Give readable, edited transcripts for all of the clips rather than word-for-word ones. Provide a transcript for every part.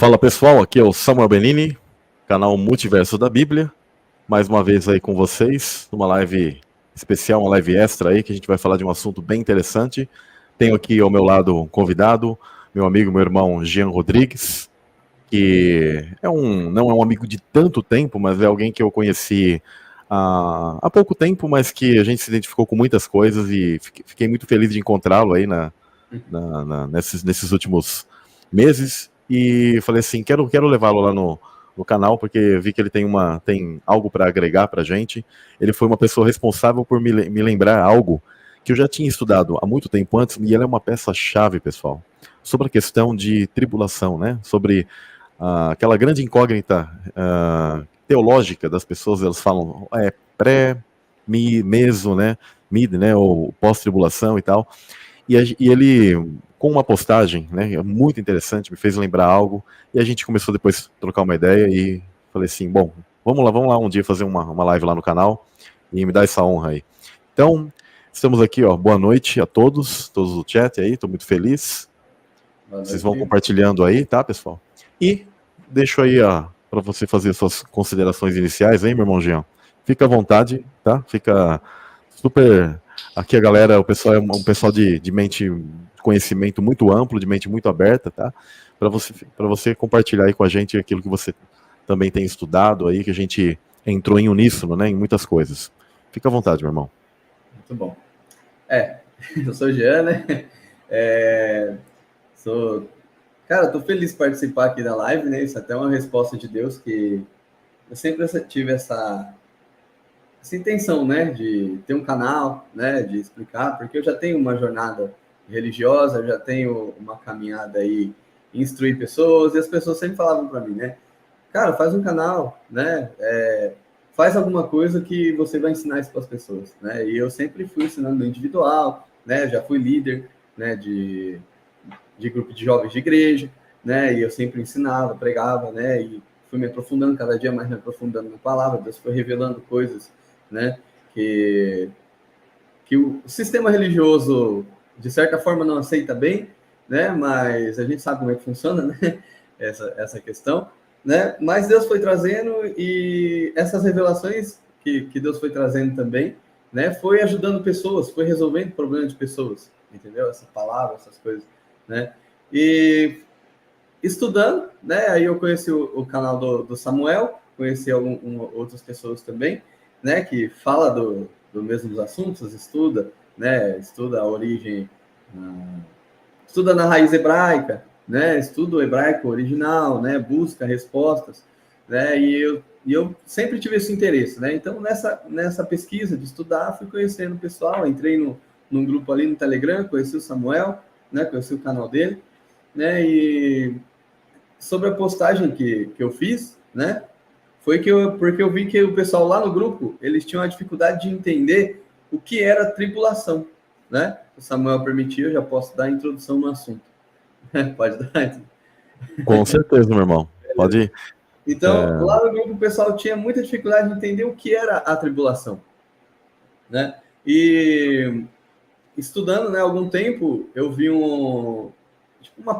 Fala pessoal, aqui é o Samuel Benini, canal Multiverso da Bíblia, mais uma vez aí com vocês, numa live especial, uma live extra aí, que a gente vai falar de um assunto bem interessante. Tenho aqui ao meu lado um convidado, meu amigo, meu irmão Jean Rodrigues, que não é um amigo de tanto tempo, mas é alguém que eu conheci há pouco tempo, mas que a gente se identificou com muitas coisas e fiquei muito feliz de encontrá-lo aí nesses últimos meses. E falei assim, quero levá-lo lá no canal, porque vi que ele tem algo para agregar para a gente. Ele foi uma pessoa responsável por me lembrar algo que eu já tinha estudado há muito tempo antes, e ela é uma peça-chave, pessoal, sobre a questão de tribulação, né? Sobre aquela grande incógnita teológica das pessoas. Elas falam meso, né? Mid, né? Ou pós-tribulação e tal. E ele, com uma postagem, né, muito interessante, me fez lembrar algo, e a gente começou depois a trocar uma ideia, e falei assim, bom, vamos lá um dia fazer uma live lá no canal, e me dá essa honra aí. Então, estamos aqui, ó, boa noite a todos do chat aí, estou muito feliz. Vocês vão compartilhando aí, tá, pessoal? E deixo aí para você fazer suas considerações iniciais aí, meu irmão Jean. Fica à vontade, tá? Fica super... Aqui a galera, o pessoal é um pessoal de mente, conhecimento muito amplo, de mente muito aberta, tá? Para você compartilhar aí com a gente aquilo que você também tem estudado aí, que a gente entrou em uníssono, né, em muitas coisas. Fica à vontade, meu irmão. Muito bom. Eu sou o Jean, né? Cara, tô feliz de participar aqui da live, né? Isso até é uma resposta de Deus, que eu sempre tive essa intenção, né, de ter um canal, né, de explicar, porque eu já tenho uma jornada religiosa, eu já tenho uma caminhada aí em instruir pessoas, e as pessoas sempre falavam para mim, né, cara, faz um canal, né, faz alguma coisa que você vai ensinar isso para as pessoas, né, e eu sempre fui ensinando no individual, né, já fui líder, né, de grupo de jovens de igreja, né, e eu sempre ensinava, pregava, né, e fui me aprofundando cada dia mais, me aprofundando na palavra. Deus foi revelando coisas, né, que o sistema religioso, de certa forma, não aceita bem, né, mas a gente sabe como é que funciona, né, essa questão, né, mas Deus foi trazendo, e essas revelações que Deus foi trazendo também, né, foi ajudando pessoas, foi resolvendo problemas de pessoas, entendeu? Essa palavra, essas coisas, né, e estudando, né, aí eu conheci o canal do Samuel, conheci outras pessoas também, né, que fala do mesmos assuntos, estuda, né, estuda a origem, estuda na raiz hebraica, né, estuda o hebraico original, né, busca respostas, né, e eu sempre tive esse interesse, né, então nessa pesquisa de estudar, fui conhecendo o pessoal, entrei num grupo ali no Telegram, conheci o Samuel, né, conheci o canal dele, né, e sobre a postagem que eu fiz, né, foi porque eu vi que o pessoal lá no grupo, eles tinham a dificuldade de entender o que era tribulação, né? O Samuel permitiu, eu já posso dar a introdução no assunto. Pode dar? Com certeza, meu irmão. Pode ir. Então, lá no grupo, o pessoal tinha muita dificuldade de entender o que era a tribulação, né? E estudando, né, algum tempo, eu vi uma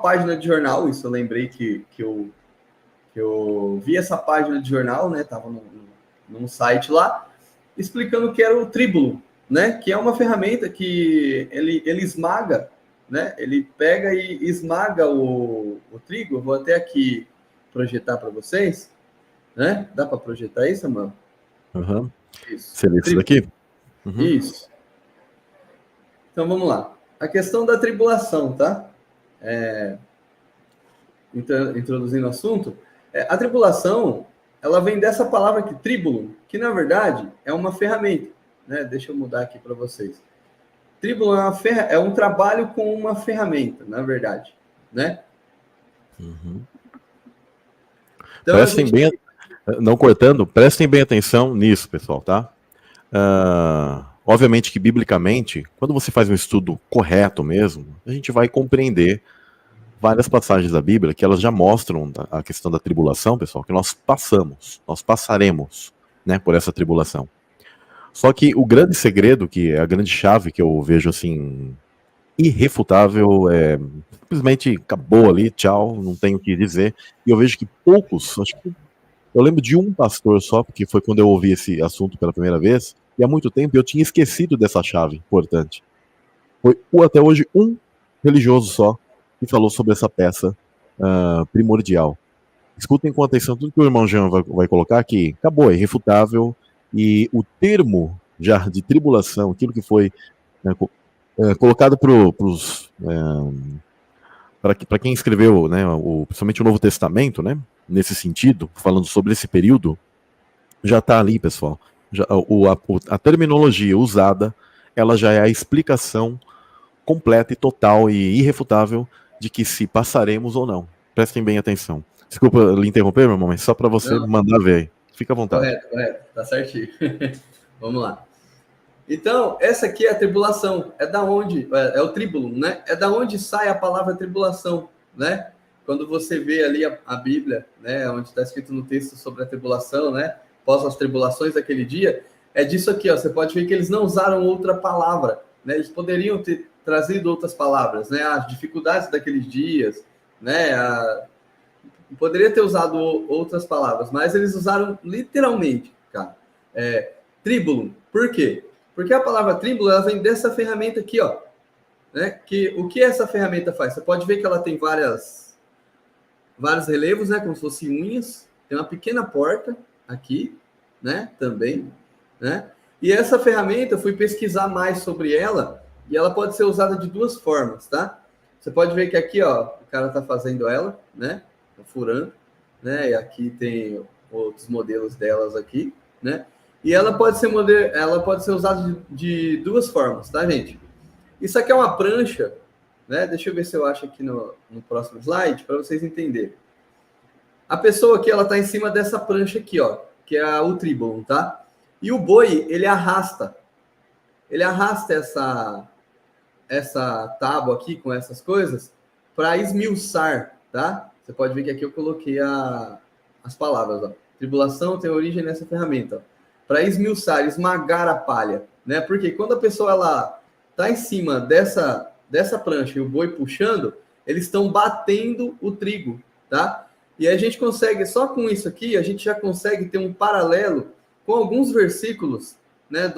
página de jornal, isso eu lembrei que eu vi essa página de jornal, né, tava num site lá, explicando que era o Tribulum, né, que é uma ferramenta que ele esmaga, né, ele pega e esmaga o trigo. Eu vou até aqui projetar para vocês, né, dá para projetar isso, Samuel? Uhum. Isso. Seria isso daqui? Uhum. Isso. Então, vamos lá. A questão da tribulação, tá? Introduzindo o assunto, a tribulação, ela vem dessa palavra aqui, tribulum, que na verdade é uma ferramenta, né? Deixa eu mudar aqui para vocês. Tribulum é um trabalho com uma ferramenta, na verdade, né? Uhum. Então, prestem bem, não cortando, prestem bem atenção nisso, pessoal, tá? Obviamente que biblicamente, quando você faz um estudo correto mesmo, a gente vai compreender várias passagens da Bíblia que elas já mostram a questão da tribulação, pessoal, que nós passaremos, né, por essa tribulação. Só que o grande segredo, que é a grande chave que eu vejo assim irrefutável, simplesmente acabou ali, tchau, não tenho o que dizer. E eu vejo que poucos, acho que eu lembro de um pastor só, porque foi quando eu ouvi esse assunto pela primeira vez, e há muito tempo eu tinha esquecido dessa chave importante. Foi até hoje um religioso só que falou sobre essa peça primordial. Escutem com atenção tudo que o irmão Jean vai colocar aqui. Acabou, é irrefutável. E o termo já de tribulação, aquilo que foi colocado para quem escreveu, né, principalmente o Novo Testamento, né, nesse sentido, falando sobre esse período, já está ali, pessoal. A terminologia usada, ela já é a explicação completa e total e irrefutável de que se passaremos ou não. Prestem bem atenção. Desculpa lhe interromper, meu irmão, mas só para você mandar ver aí. Fica à vontade. Correto. Tá certinho. Vamos lá. Então, essa aqui é a tribulação. É da onde? É o tribulum, né? É da onde sai a palavra tribulação, né? Quando você vê ali a Bíblia, né? Onde está escrito no texto sobre a tribulação, né? Após as tribulações daquele dia, é disso aqui, ó. Você pode ver que eles não usaram outra palavra, né? Eles poderiam ter trazido outras palavras, né? As dificuldades daqueles dias, né? Poderia ter usado outras palavras, mas eles usaram literalmente, cara. Tribulum. Por quê? Porque a palavra tribulum, ela vem dessa ferramenta aqui, ó. Né? O que essa ferramenta faz? Você pode ver que ela tem vários relevos, né? Como se fossem unhas. Tem uma pequena porta aqui, né? Também, né? E essa ferramenta, eu fui pesquisar mais sobre ela e ela pode ser usada de duas formas, tá? Você pode ver que aqui, ó, o cara tá fazendo ela, né? Tá furando, né? E aqui tem outros modelos delas aqui, né? E ela pode ser usada de duas formas, tá, gente? Isso aqui é uma prancha, né? Deixa eu ver se eu acho aqui no próximo slide para vocês entenderem. A pessoa aqui, ela tá em cima dessa prancha aqui, ó, que é o tribulum, tá? E o boi, ele arrasta essa tábua aqui com essas coisas para esmiuçar, tá? Você pode ver que aqui eu coloquei as palavras, ó. Tribulação tem origem nessa ferramenta, ó. Para esmiuçar, esmagar a palha, né? Porque quando a pessoa ela tá em cima dessa prancha e o boi puxando, eles estão batendo o trigo, tá? E a gente consegue, só com isso aqui, a gente já consegue ter um paralelo com alguns versículos, né,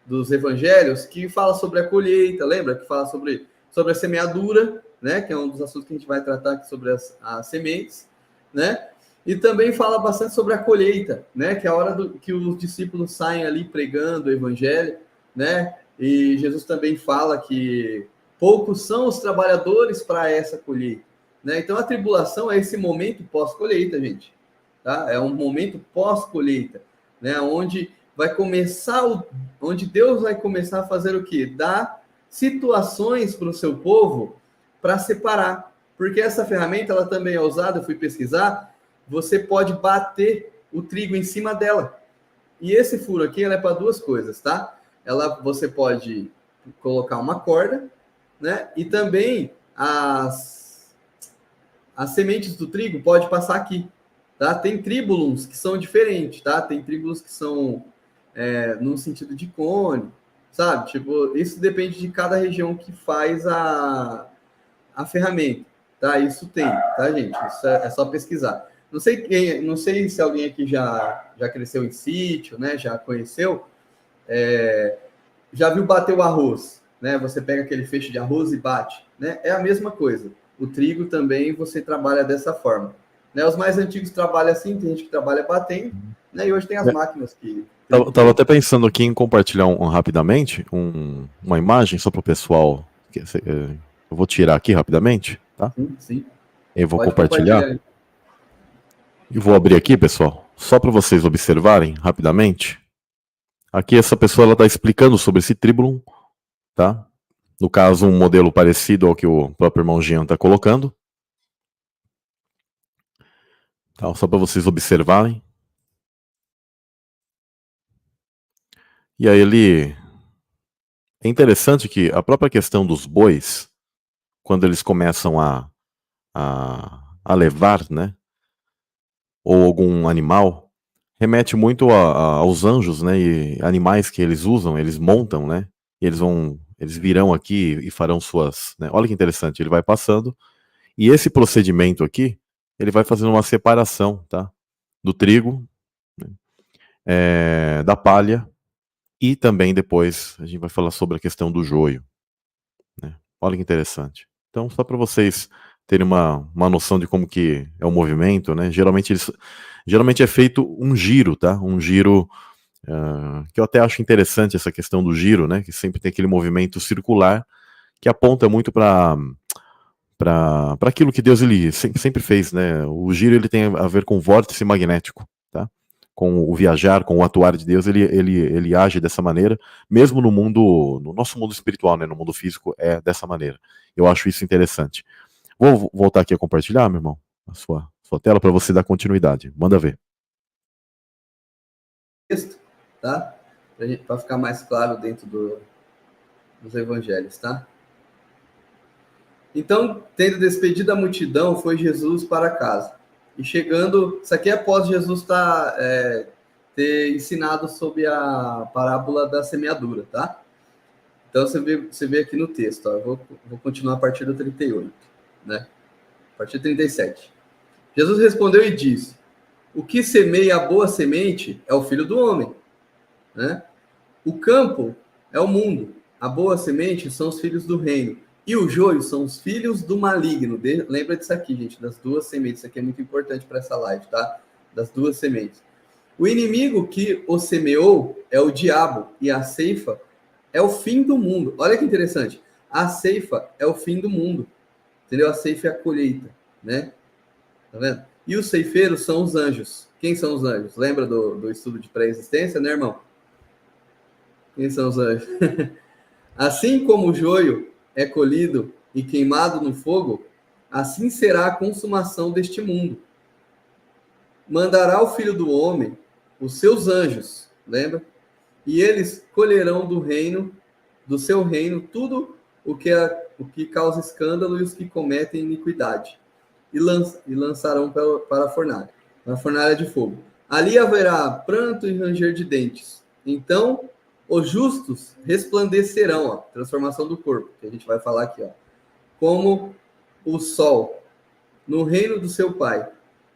dos evangelhos que fala sobre a colheita, lembra? Que fala sobre a semeadura, né? Que é um dos assuntos que a gente vai tratar aqui sobre as sementes, né? E também fala bastante sobre a colheita, né? Que é a hora que os discípulos saem ali pregando o evangelho, né? E Jesus também fala que poucos são os trabalhadores para essa colheita, né? Então a tribulação é esse momento pós-colheita, gente, tá? É um momento pós-colheita, né? Onde Deus vai começar a fazer o quê? Dar situações para o seu povo para separar, porque essa ferramenta ela também é usada, eu fui pesquisar. Você pode bater o trigo em cima dela. E esse furo aqui ela é para duas coisas, tá? Você pode colocar uma corda, né? E também as sementes do trigo pode passar aqui, tá? Tem tribulums que são diferentes, tá? Tem tribulums que são no sentido de cone, sabe? Tipo, isso depende de cada região que faz a ferramenta, tá? Isso tem, tá, gente? Isso é só pesquisar. Não sei se alguém aqui já cresceu em sítio, né? Já conheceu, já viu bater o arroz, né? Você pega aquele feixe de arroz e bate, né? É a mesma coisa. O trigo também você trabalha dessa forma, né? Os mais antigos trabalham assim, tem gente que trabalha batendo, né? E hoje tem as máquinas que... Tava até pensando aqui em compartilhar rapidamente uma imagem só para o pessoal. Eu vou tirar aqui rapidamente, tá? Sim. Eu vou compartilhar. E vou abrir aqui, pessoal, só para vocês observarem rapidamente. Aqui essa pessoa ela está explicando sobre esse tribulum, tá? No caso, um modelo parecido ao que o próprio irmão Jean está colocando. Tá, só para vocês observarem. E aí é interessante que a própria questão dos bois, quando eles começam a levar, né? Ou algum animal, remete muito aos anjos, né? E animais que eles usam, eles montam, né? E eles vão eles virão aqui e farão suas, né? Olha que interessante, ele vai passando, e esse procedimento aqui, ele vai fazendo uma separação, tá? Do trigo, da palha, e também depois a gente vai falar sobre a questão do joio, né? Olha que interessante. Então, só para vocês terem uma noção de como que é o movimento, né? Geralmente é feito um giro, tá? Um giro, que eu até acho interessante essa questão do giro, né? Que sempre tem aquele movimento circular que aponta muito para aquilo que Deus ele sempre fez, né? O giro ele tem a ver com o vórtice magnético, tá? Com o viajar, com o atuar de Deus, ele age dessa maneira, mesmo no nosso mundo espiritual, né? No mundo físico é dessa maneira. Eu acho isso interessante. Vou voltar aqui a compartilhar, meu irmão, a sua tela para você dar continuidade. Manda ver. Texto, tá? Para ficar mais claro dentro dos evangelhos, tá? Então, tendo despedido a multidão, foi Jesus para casa. E chegando, isso aqui é após Jesus ter ensinado sobre a parábola da semeadura, tá? Então, você vê aqui no texto, ó, eu vou continuar a partir do 38, né? A partir do 37. Jesus respondeu e disse: o que semeia a boa semente é o Filho do Homem, né? O campo é o mundo, a boa semente são os filhos do reino, e o joio são os filhos do maligno. Lembra disso aqui, gente, das duas sementes. Isso aqui é muito importante para essa live, tá? Das duas sementes. O inimigo que o semeou é o diabo, e a ceifa é o fim do mundo. Olha que interessante. A ceifa é o fim do mundo. Entendeu? A ceifa é a colheita, né? Tá vendo? E os ceifeiros são os anjos. Quem são os anjos? Lembra do estudo de pré-existência, né, irmão? Quem são os anjos? Assim como o joio é colhido e queimado no fogo, assim será a consumação deste mundo. Mandará o Filho do Homem os seus anjos, lembra? E eles colherão do seu reino, tudo o que causa escândalo e os que cometem iniquidade. E lançarão para a fornalha, na fornalha de fogo. Ali haverá pranto e ranger de dentes. Então, os justos resplandecerão, ó, transformação do corpo, que a gente vai falar aqui, ó, como o sol, no reino do seu Pai.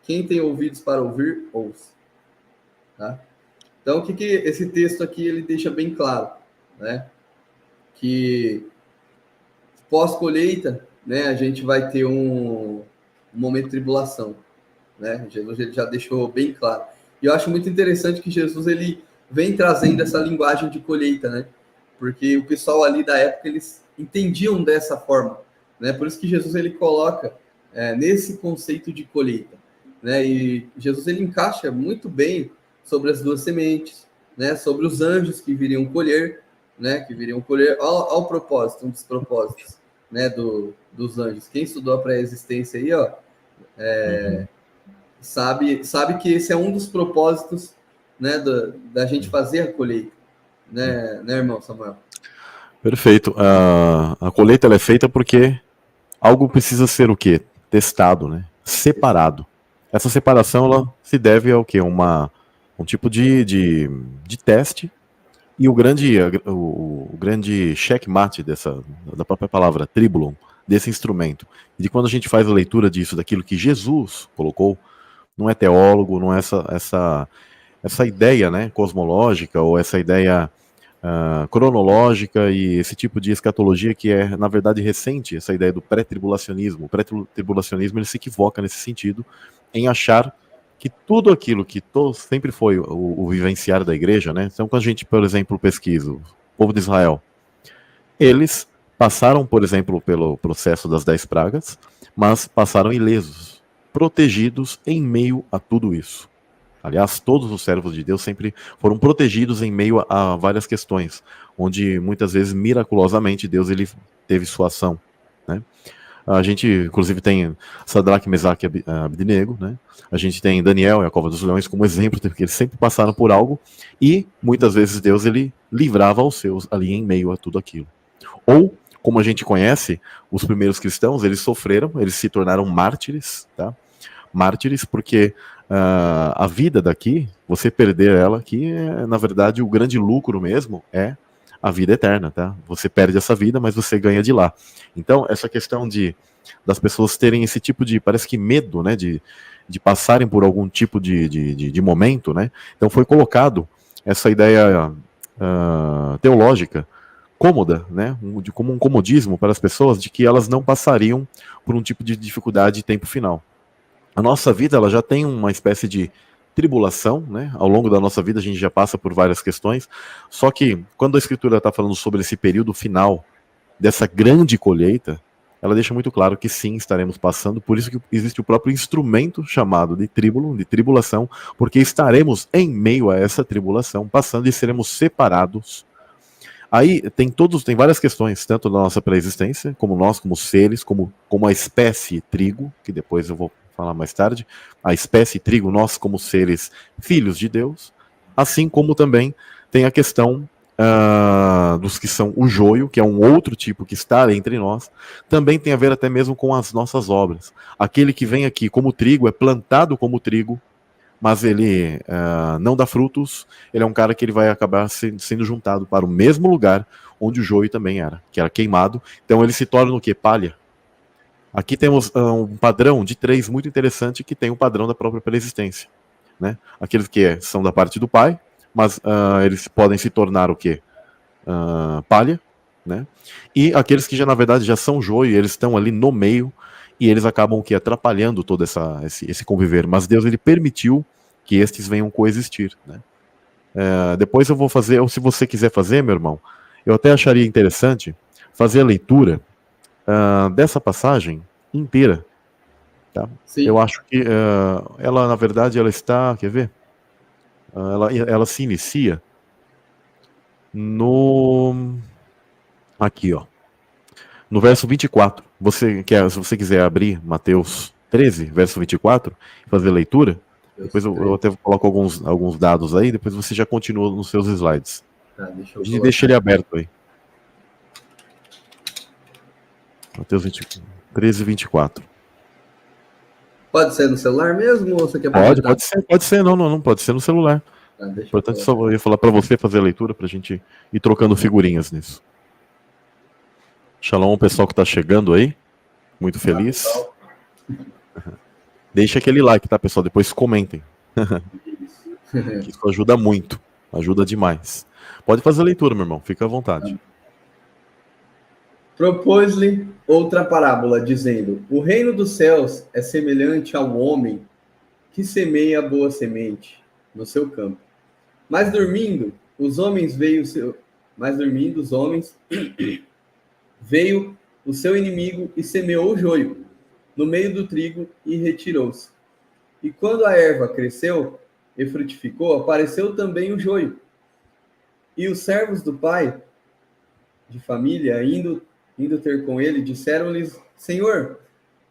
Quem tem ouvidos para ouvir, ouça. Tá? Então, o que esse texto aqui ele deixa bem claro, né? Que pós-colheita, né, a gente vai ter um momento de tribulação, né? Jesus ele já deixou bem claro. E eu acho muito interessante que Jesus ele vem trazendo essa linguagem de colheita, né? Porque o pessoal ali da época eles entendiam dessa forma, né? Por isso que Jesus ele coloca nesse conceito de colheita, né? E Jesus ele encaixa muito bem sobre as duas sementes, né? Sobre os anjos que viriam colher, né? Que viriam colher ao propósito, um dos propósitos, né? Dos anjos. Quem estudou a pré-existência aí, ó, sabe que esse é um dos propósitos, né? Da gente fazer a colheita, né, irmão Samuel? Perfeito. A colheita ela é feita porque algo precisa ser o quê? Testado, né? Separado. Essa separação ela se deve ao quê? Um tipo de teste. E o grande checkmate da própria palavra tribulon, desse instrumento, e de quando a gente faz a leitura disso, daquilo que Jesus colocou, não é teólogo, não é essa ideia, né, cosmológica, ou essa ideia cronológica e esse tipo de escatologia que é, na verdade, recente, essa ideia do pré-tribulacionismo. O pré-tribulacionismo ele se equivoca nesse sentido, em achar que tudo aquilo que sempre foi o vivenciar da igreja, né? Então, quando a gente, por exemplo, pesquisa o povo de Israel, eles passaram, por exemplo, pelo processo das 10 pragas, mas passaram ilesos, protegidos em meio a tudo isso. Aliás, todos os servos de Deus sempre foram protegidos em meio a várias questões, onde muitas vezes, miraculosamente, Deus ele teve sua ação, né? A gente, inclusive, tem Sadraque, Mesaque e Abednego, né? A gente tem Daniel e a Cova dos Leões como exemplo, porque eles sempre passaram por algo e, muitas vezes, Deus ele livrava os seus ali em meio a tudo aquilo. Ou, como a gente conhece, os primeiros cristãos, eles sofreram, eles se tornaram mártires, tá? Mártires porque a vida daqui, você perder ela aqui, na verdade, o grande lucro mesmo é a vida eterna, tá? Você perde essa vida, mas você ganha de lá. Então, essa questão das pessoas terem esse tipo de, parece que medo, né, de passarem por algum tipo de momento, né? Então foi colocado essa ideia teológica cômoda, né, como um comodismo para as pessoas, de que elas não passariam por um tipo de dificuldade de tempo final. A nossa vida, ela já tem uma espécie de tribulação, né? Ao longo da nossa vida a gente já passa por várias questões, só que quando a Escritura está falando sobre esse período final dessa grande colheita, ela deixa muito claro que sim, estaremos passando, por isso que existe o próprio instrumento chamado de tríbulo, de tribulação, porque estaremos em meio a essa tribulação, passando e seremos separados. Aí tem várias questões, tanto da nossa pré-existência, como nós, como seres, como a espécie trigo, que depois eu vou falar mais tarde, a espécie trigo, nós como seres filhos de Deus, assim como também tem a questão dos que são o joio, que é um outro tipo que está entre nós, também tem a ver até mesmo com as nossas obras. Aquele que vem aqui como trigo, é plantado como trigo, mas ele não dá frutos, ele é um cara que ele vai acabar sendo juntado para o mesmo lugar onde o joio também era, que era queimado. Então ele se torna o quê? Palha. Aqui temos um padrão de 3 muito interessante, que tem o padrão da própria pré-existência, né? Aqueles que são da parte do pai, mas eles podem se tornar o quê? Palha, né? E aqueles que já na verdade já são joio, eles estão ali no meio, e eles acabam que atrapalhando todo esse conviver. Mas Deus, ele permitiu que estes venham coexistir, né? Depois eu vou fazer, ou se você quiser fazer, meu irmão, eu até acharia interessante fazer a leitura dessa passagem inteira, tá? Eu acho que ela, na verdade, ela está, quer ver? Ela se inicia aqui, ó, no verso 24. Se você quiser abrir Mateus 13, verso 24, fazer a leitura, depois eu até coloco alguns dados aí, depois você já continua nos seus slides. Deixa ele aberto aí. Mateus 13, 24. Pode ser no celular mesmo ou você quer Pode ser, não pode ser no celular. Importante só eu ia falar para você fazer a leitura, para a gente ir trocando figurinhas nisso. Shalom, pessoal que está chegando aí. Muito feliz. Deixa aquele like, tá, pessoal? Depois comentem. Isso ajuda muito. Ajuda demais. Pode fazer a leitura, meu irmão. Fica à vontade. Propôs-lhe outra parábola, dizendo: o reino dos céus é semelhante ao homem que semeia a boa semente no seu campo. Mas dormindo os homens, veio o seu inimigo e semeou o joio no meio do trigo e retirou-se. E quando a erva cresceu e frutificou, apareceu também o joio. E os servos do pai de família, indo ter com ele, disseram-lhes: Senhor,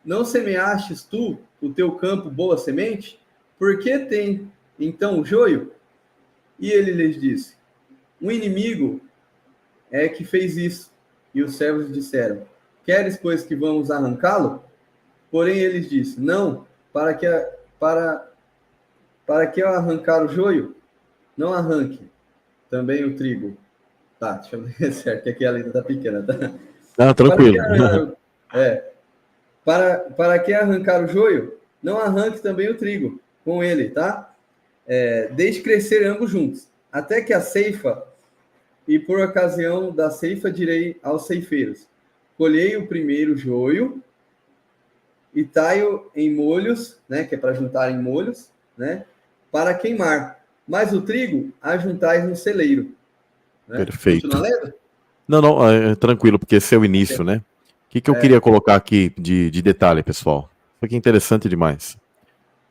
não semeastes tu o teu campo boa semente? Por que tem então o joio? E ele lhes disse: um inimigo é que fez isso. E os servos disseram: queres, pois, que vamos arrancá-lo? Porém, eles disse: não, para que eu arrancar o joio, não arranque também o trigo. Tá, deixa eu ver certo, que aqui a letra tá pequena, tá? Tranquilo. Para que arrancar o joio, não arranque também o trigo com ele, tá? Deixe crescer ambos juntos, até que a ceifa, e por ocasião da ceifa direi aos ceifeiros: colhei o primeiro joio e tai-o em molhos, né, que é para juntar em molhos, né, para queimar, mas o trigo ajuntais no celeiro. Né? Perfeito. Não, tranquilo, porque esse é o início, né? O que eu queria colocar aqui de detalhe, pessoal? Isso aqui é interessante demais.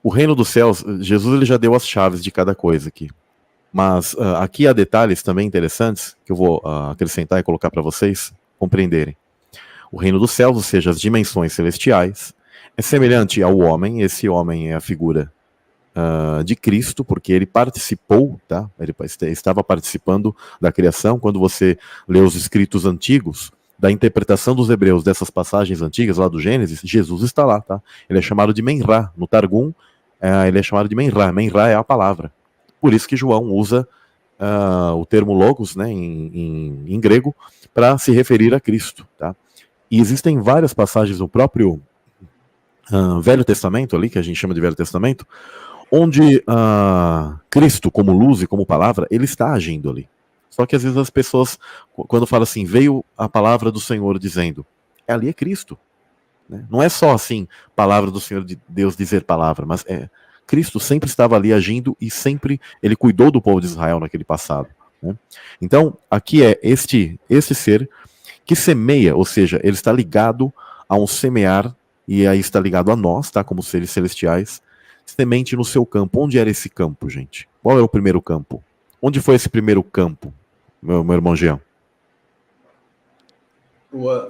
O reino dos céus, Jesus ele já deu as chaves de cada coisa aqui. Mas aqui há detalhes também interessantes que eu vou acrescentar e colocar para vocês compreenderem. O reino dos céus, ou seja, as dimensões celestiais, é semelhante ao homem. Esse homem é a figura de Cristo, porque ele participou, tá? Ele estava participando da criação. Quando você lê os escritos antigos, da interpretação dos hebreus dessas passagens antigas, lá do Gênesis, Jesus está lá, tá? Ele é chamado de Menrá. No Targum, ele é chamado de Menrá. Menrá é a palavra. Por isso que João usa o termo logos, né, em grego, para se referir a Cristo, tá? E existem várias passagens no próprio Velho Testamento, ali, que a gente chama de Velho Testamento, onde Cristo, como luz e como palavra, ele está agindo ali. Só que às vezes as pessoas, quando falam assim, veio a palavra do Senhor dizendo, ali é Cristo. Né? Não é só assim, palavra do Senhor de Deus dizer palavra, mas Cristo sempre estava ali agindo e sempre ele cuidou do povo de Israel naquele passado. Né? Então, aqui é este ser que semeia, ou seja, ele está ligado a um semear, e aí está ligado a nós, tá? Como seres celestiais, semente no seu campo. Onde era esse campo, gente? Qual é o primeiro campo? Onde foi esse primeiro campo, meu irmão Jean?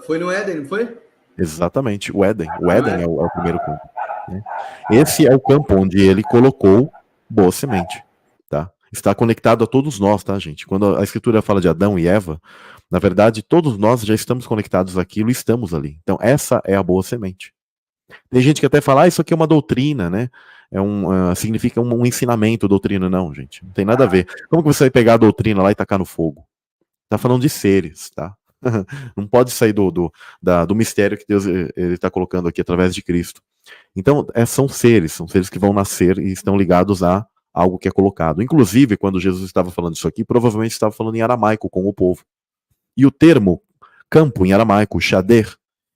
Foi no Éden, não foi? Exatamente, o Éden. O Éden é o primeiro campo. Né? Esse é o campo onde ele colocou boa semente. Tá? Está conectado a todos nós, tá, gente? Quando a Escritura fala de Adão e Eva, na verdade, todos nós já estamos conectados àquilo e estamos ali. Então, essa é a boa semente. Tem gente que até fala, isso aqui é uma doutrina, né? Significa um ensinamento, doutrina. Não, gente, não tem nada a ver. Como que você vai pegar a doutrina lá e tacar no fogo? Tá falando de seres, tá? Não pode sair do mistério que Deus está colocando aqui através de Cristo. Então, são seres que vão nascer e estão ligados a algo que é colocado. Inclusive, quando Jesus estava falando isso aqui, provavelmente estava falando em aramaico com o povo. E o termo campo em aramaico, shader,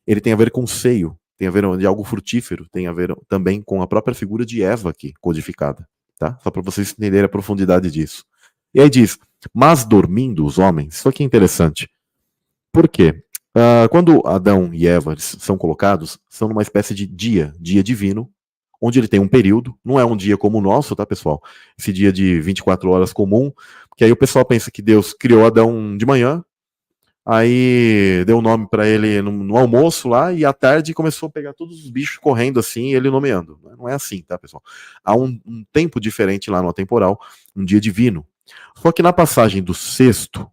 ele tem a ver com seio, tem a ver de algo frutífero, tem a ver também com a própria figura de Eva aqui, codificada. Tá? Só para vocês entenderem a profundidade disso. E aí diz, mas dormindo os homens, isso aqui é interessante. Por quê? Quando Adão e Eva são colocados, são numa espécie de dia divino, onde ele tem um período, não é um dia como o nosso, tá, pessoal? Esse dia de 24 horas comum, porque aí o pessoal pensa que Deus criou Adão de manhã, aí deu o nome para ele no almoço lá, e à tarde começou a pegar todos os bichos correndo assim, e ele nomeando. Não é assim, tá, pessoal? Há um tempo diferente lá no atemporal, um dia divino. Só que na passagem do sexto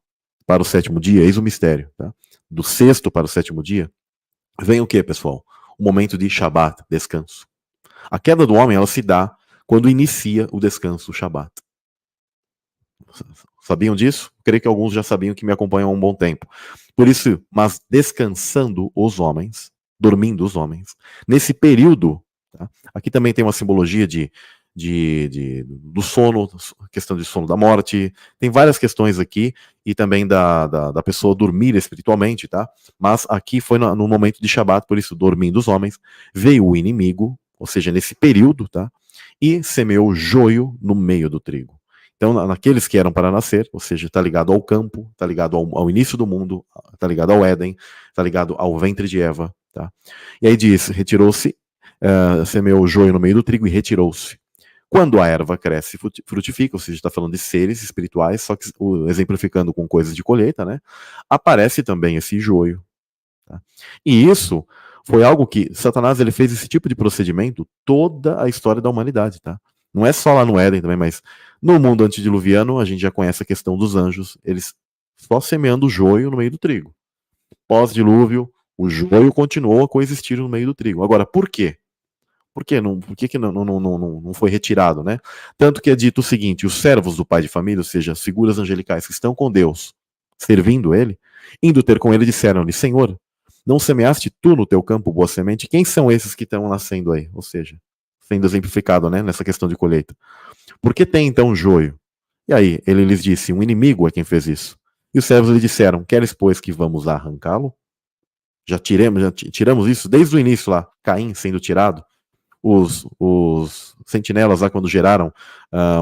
para o sétimo dia, eis o mistério, tá? Do sexto para o sétimo dia, vem o que, pessoal? O momento de Shabat, descanso. A queda do homem, ela se dá quando inicia o descanso, o Shabat. Sabiam disso? Creio que alguns já sabiam, que me acompanham há um bom tempo. Por isso, mas descansando os homens, dormindo os homens, nesse período, tá? Aqui também tem uma simbologia do sono, questão de sono da morte, tem várias questões aqui, e também da pessoa dormir espiritualmente, tá? Mas aqui foi no momento de Shabat, por isso, dormindo os homens, veio o inimigo, ou seja, nesse período, tá? E semeou joio no meio do trigo. Então, naqueles que eram para nascer, ou seja, está ligado ao campo, está ligado ao início do mundo, está ligado ao Éden, está ligado ao ventre de Eva, tá? E aí diz, retirou-se, semeou o joio no meio do trigo e retirou-se. Quando a erva cresce e frutifica, ou seja, está falando de seres espirituais, só que exemplificando com coisas de colheita, né? Aparece também esse joio. Tá? E isso foi algo que Satanás ele fez esse tipo de procedimento toda a história da humanidade, tá? Não é só lá no Éden também, mas no mundo antediluviano a gente já conhece a questão dos anjos, eles só semeando o joio no meio do trigo. Pós-dilúvio, o joio continuou a coexistir no meio do trigo. Agora, por quê? Por que não foi retirado, né? Tanto que é dito o seguinte, os servos do pai de família, ou seja, as figuras angelicais que estão com Deus, servindo ele, indo ter com ele, disseram-lhe, Senhor, não semeaste tu no teu campo boa semente? Quem são esses que estão nascendo aí? Ou seja, sendo exemplificado, né, nessa questão de colheita. Por que tem então joio? E aí, ele lhes disse, um inimigo é quem fez isso. E os servos lhe disseram, queres, pois, que vamos arrancá-lo? Já tiramos isso desde o início lá, Caim sendo tirado, os sentinelas lá quando geraram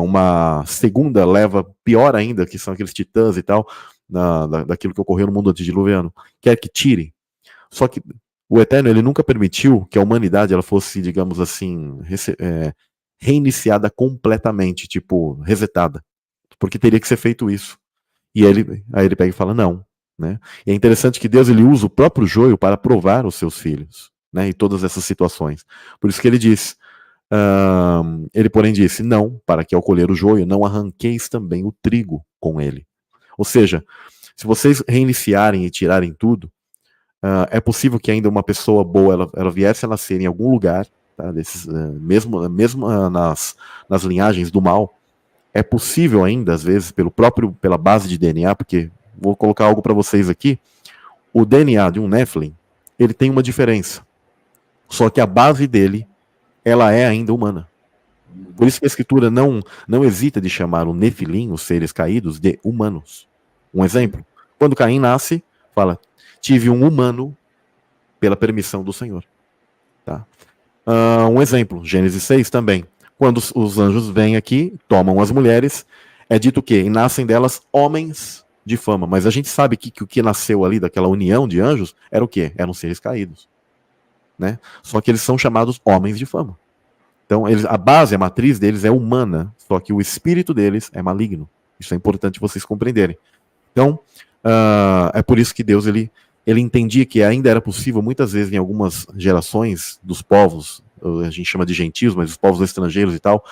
uma segunda leva pior ainda, que são aqueles titãs e tal, daquilo que ocorreu no mundo antediluviano, quer que tire. Só que o Eterno ele nunca permitiu que a humanidade ela fosse, digamos assim, reiniciada completamente, tipo, resetada. Porque teria que ser feito isso. E aí ele pega e fala, não. Né? E é interessante que Deus ele usa o próprio joio para provar os seus filhos, né? E todas essas situações. Por isso que ele diz, ele porém disse, não, para que ao colher o joio, não arranqueis também o trigo com ele. Ou seja, se vocês reiniciarem e tirarem tudo, é possível que ainda uma pessoa boa ela viesse a nascer em algum lugar, tá? Desses, mesmo nas linhagens do mal, É possível ainda, às vezes, pela base de DNA, porque vou colocar algo para vocês aqui, o DNA de um Nephilim, ele tem uma diferença. Só que a base dele, ela é ainda humana. Por isso que a escritura não hesita de chamar o Nefilim, os seres caídos, de humanos. Um exemplo, quando Caim nasce, fala, tive um humano pela permissão do Senhor. Tá? Um exemplo, Gênesis 6 também. Quando os anjos vêm aqui, tomam as mulheres, é dito que e nascem delas homens de fama. Mas a gente sabe que o que nasceu ali daquela união de anjos era o quê? Eram seres caídos. Né? Só que eles são chamados homens de fama. Então, a base, a matriz deles é humana, só que o espírito deles é maligno. Isso é importante vocês compreenderem. Então, é por isso que Deus ele entendia que ainda era possível, muitas vezes, em algumas gerações dos povos, a gente chama de gentios, mas os povos estrangeiros e tal,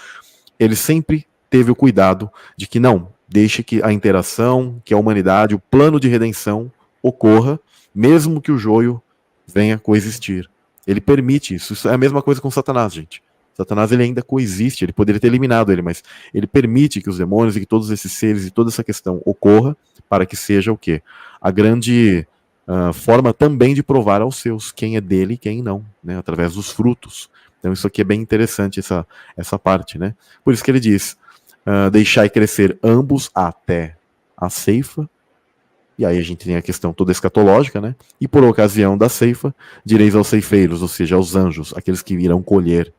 ele sempre teve o cuidado de que não, deixe que a interação, que a humanidade, o plano de redenção ocorra, mesmo que o joio venha coexistir. Ele permite isso. Isso é a mesma coisa com Satanás, gente. Satanás ele ainda coexiste, ele poderia ter eliminado ele, mas ele permite que os demônios e que todos esses seres e toda essa questão ocorra para que seja o quê? A grande forma também de provar aos seus quem é dele e quem não, né? Através dos frutos. Então isso aqui é bem interessante, essa parte, né? Por isso que ele diz, deixai crescer ambos até a ceifa, e aí a gente tem a questão toda escatológica, né? E por ocasião da ceifa, direis aos ceifeiros, ou seja, aos anjos, aqueles que virão colher.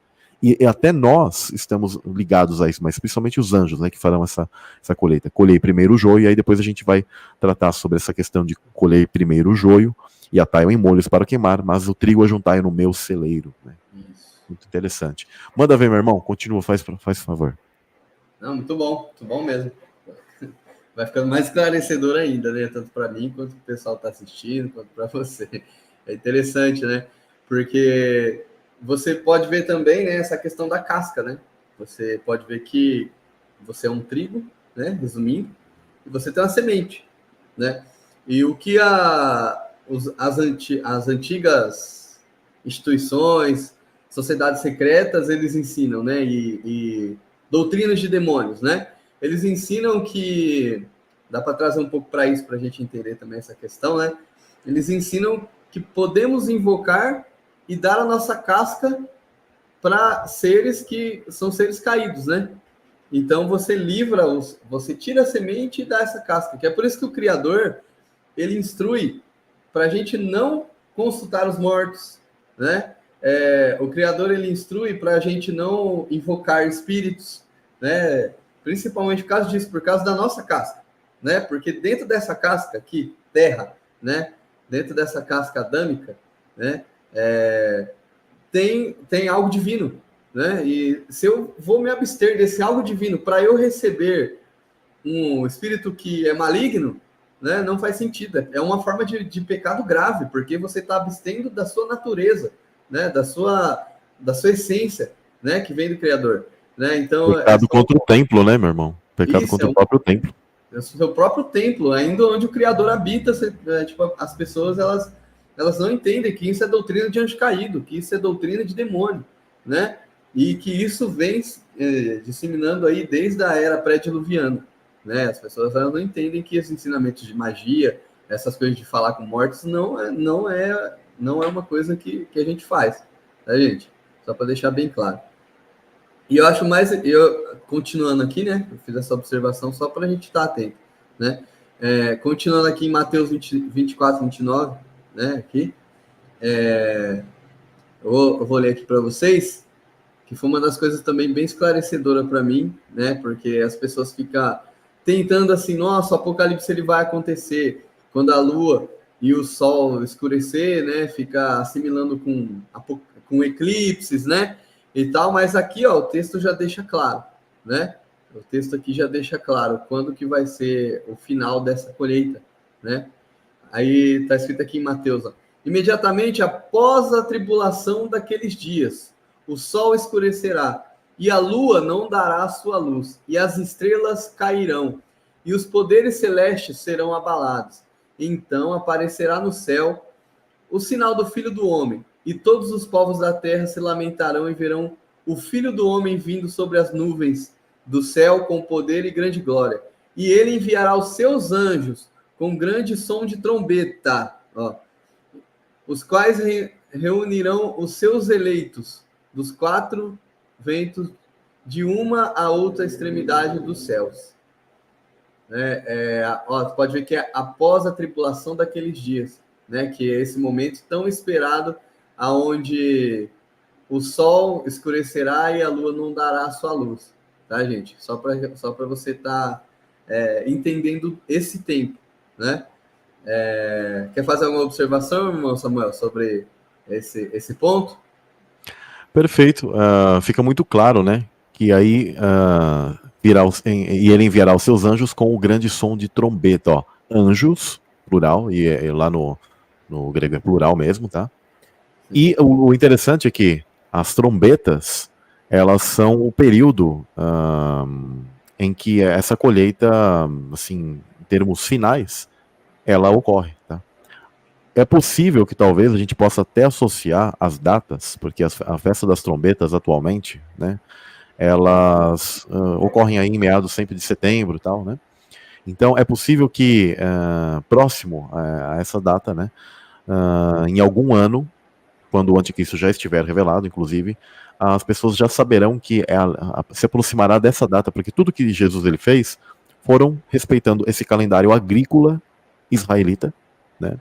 E até nós estamos ligados a isso, mas principalmente os anjos, né, que farão essa colheita. Colhei primeiro o joio, e aí depois a gente vai tratar sobre essa questão de colher primeiro o joio, e atai-o em molhos para queimar, mas o trigo ajuntai no meu celeiro. Né? Muito interessante. Manda ver, meu irmão, continua, faz favor. Não, muito bom mesmo. Vai ficando mais esclarecedor ainda, né? Tanto para mim, quanto para o pessoal que está assistindo, quanto para você. É interessante, né? Porque você pode ver também, né, essa questão da casca, né? Você pode ver que você é um trigo, né? Resumindo, e você tem uma semente, né? E o que as antigas instituições, sociedades secretas, eles ensinam, né? E doutrinas de demônios, né? Eles ensinam que, dá para trazer um pouco para isso, para a gente entender também essa questão, né? Eles ensinam que podemos invocar e dar a nossa casca para seres que são seres caídos, né? Então você você tira a semente e dá essa casca, que é por isso que o Criador, ele instrui para a gente não consultar os mortos, né? O Criador, ele instrui para a gente não invocar espíritos, né? Principalmente por causa disso, por causa da nossa casca, né? Porque dentro dessa casca aqui, terra, né? Dentro dessa casca adâmica, né? Tem algo divino, né? E se eu vou me abster desse algo divino para eu receber um espírito que é maligno, né? Não faz sentido. É uma forma de pecado grave, porque você está abstendo da sua natureza, né? Da sua essência, né? Que vem do Criador. Né? Então, pecado contra o templo, né, meu irmão? Pecado contra o próprio templo. É o seu próprio templo, ainda onde o Criador habita. Tipo, as pessoas elas não entendem que isso é doutrina de anjo caído, que isso é doutrina de demônio, né? E que isso vem disseminando aí desde a era pré-diluviana, né? As pessoas elas não entendem que esses ensinamentos de magia, essas coisas de falar com mortos, não é uma coisa que a gente faz, tá, gente? Só para deixar bem claro. E eu acho continuando aqui, né? Eu fiz essa observação só para a gente estar atento, né? Continuando aqui em Mateus 24, 29, né? Aqui. Eu vou ler aqui para vocês, que foi uma das coisas também bem esclarecedora para mim, né? Porque as pessoas ficam tentando assim, nossa, o apocalipse ele vai acontecer quando a lua e o sol escurecer, né? Fica assimilando com eclipses, né? E tal, mas aqui, ó, o texto já deixa claro, né? O texto aqui já deixa claro quando que vai ser o final dessa colheita, né? Aí tá escrito aqui em Mateus, ó, imediatamente após a tribulação daqueles dias, o sol escurecerá e a lua não dará sua luz e as estrelas cairão e os poderes celestes serão abalados. Então aparecerá no céu o sinal do Filho do Homem, e todos os povos da terra se lamentarão e verão o Filho do Homem vindo sobre as nuvens do céu com poder e grande glória. E ele enviará os seus anjos com grande som de trombeta, ó, os quais reunirão os seus eleitos dos quatro ventos de uma a outra extremidade dos céus. Ó, pode ver que é após a tribulação daqueles dias, né, que é esse momento tão esperado, aonde o sol escurecerá e a lua não dará a sua luz, tá, gente? Só para você estar entendendo esse tempo, né? Quer fazer alguma observação, irmão Samuel, sobre esse ponto? Perfeito. Fica muito claro, né? Que aí e ele enviará os seus anjos com o grande som de trombeta, ó. Anjos, plural, e lá no grego é plural mesmo, tá? E o interessante é que as trombetas, elas são o período em que essa colheita, assim, em termos finais, ela ocorre, tá? É possível que talvez a gente possa até associar as datas, porque a festa das trombetas atualmente, né, elas ocorrem aí em meados sempre de setembro e tal, né? Então é possível que próximo a essa data, né, em algum ano, quando o anticristo já estiver revelado, inclusive, as pessoas já saberão que se aproximará dessa data, porque tudo que Jesus ele fez foram respeitando esse calendário agrícola israelita, né?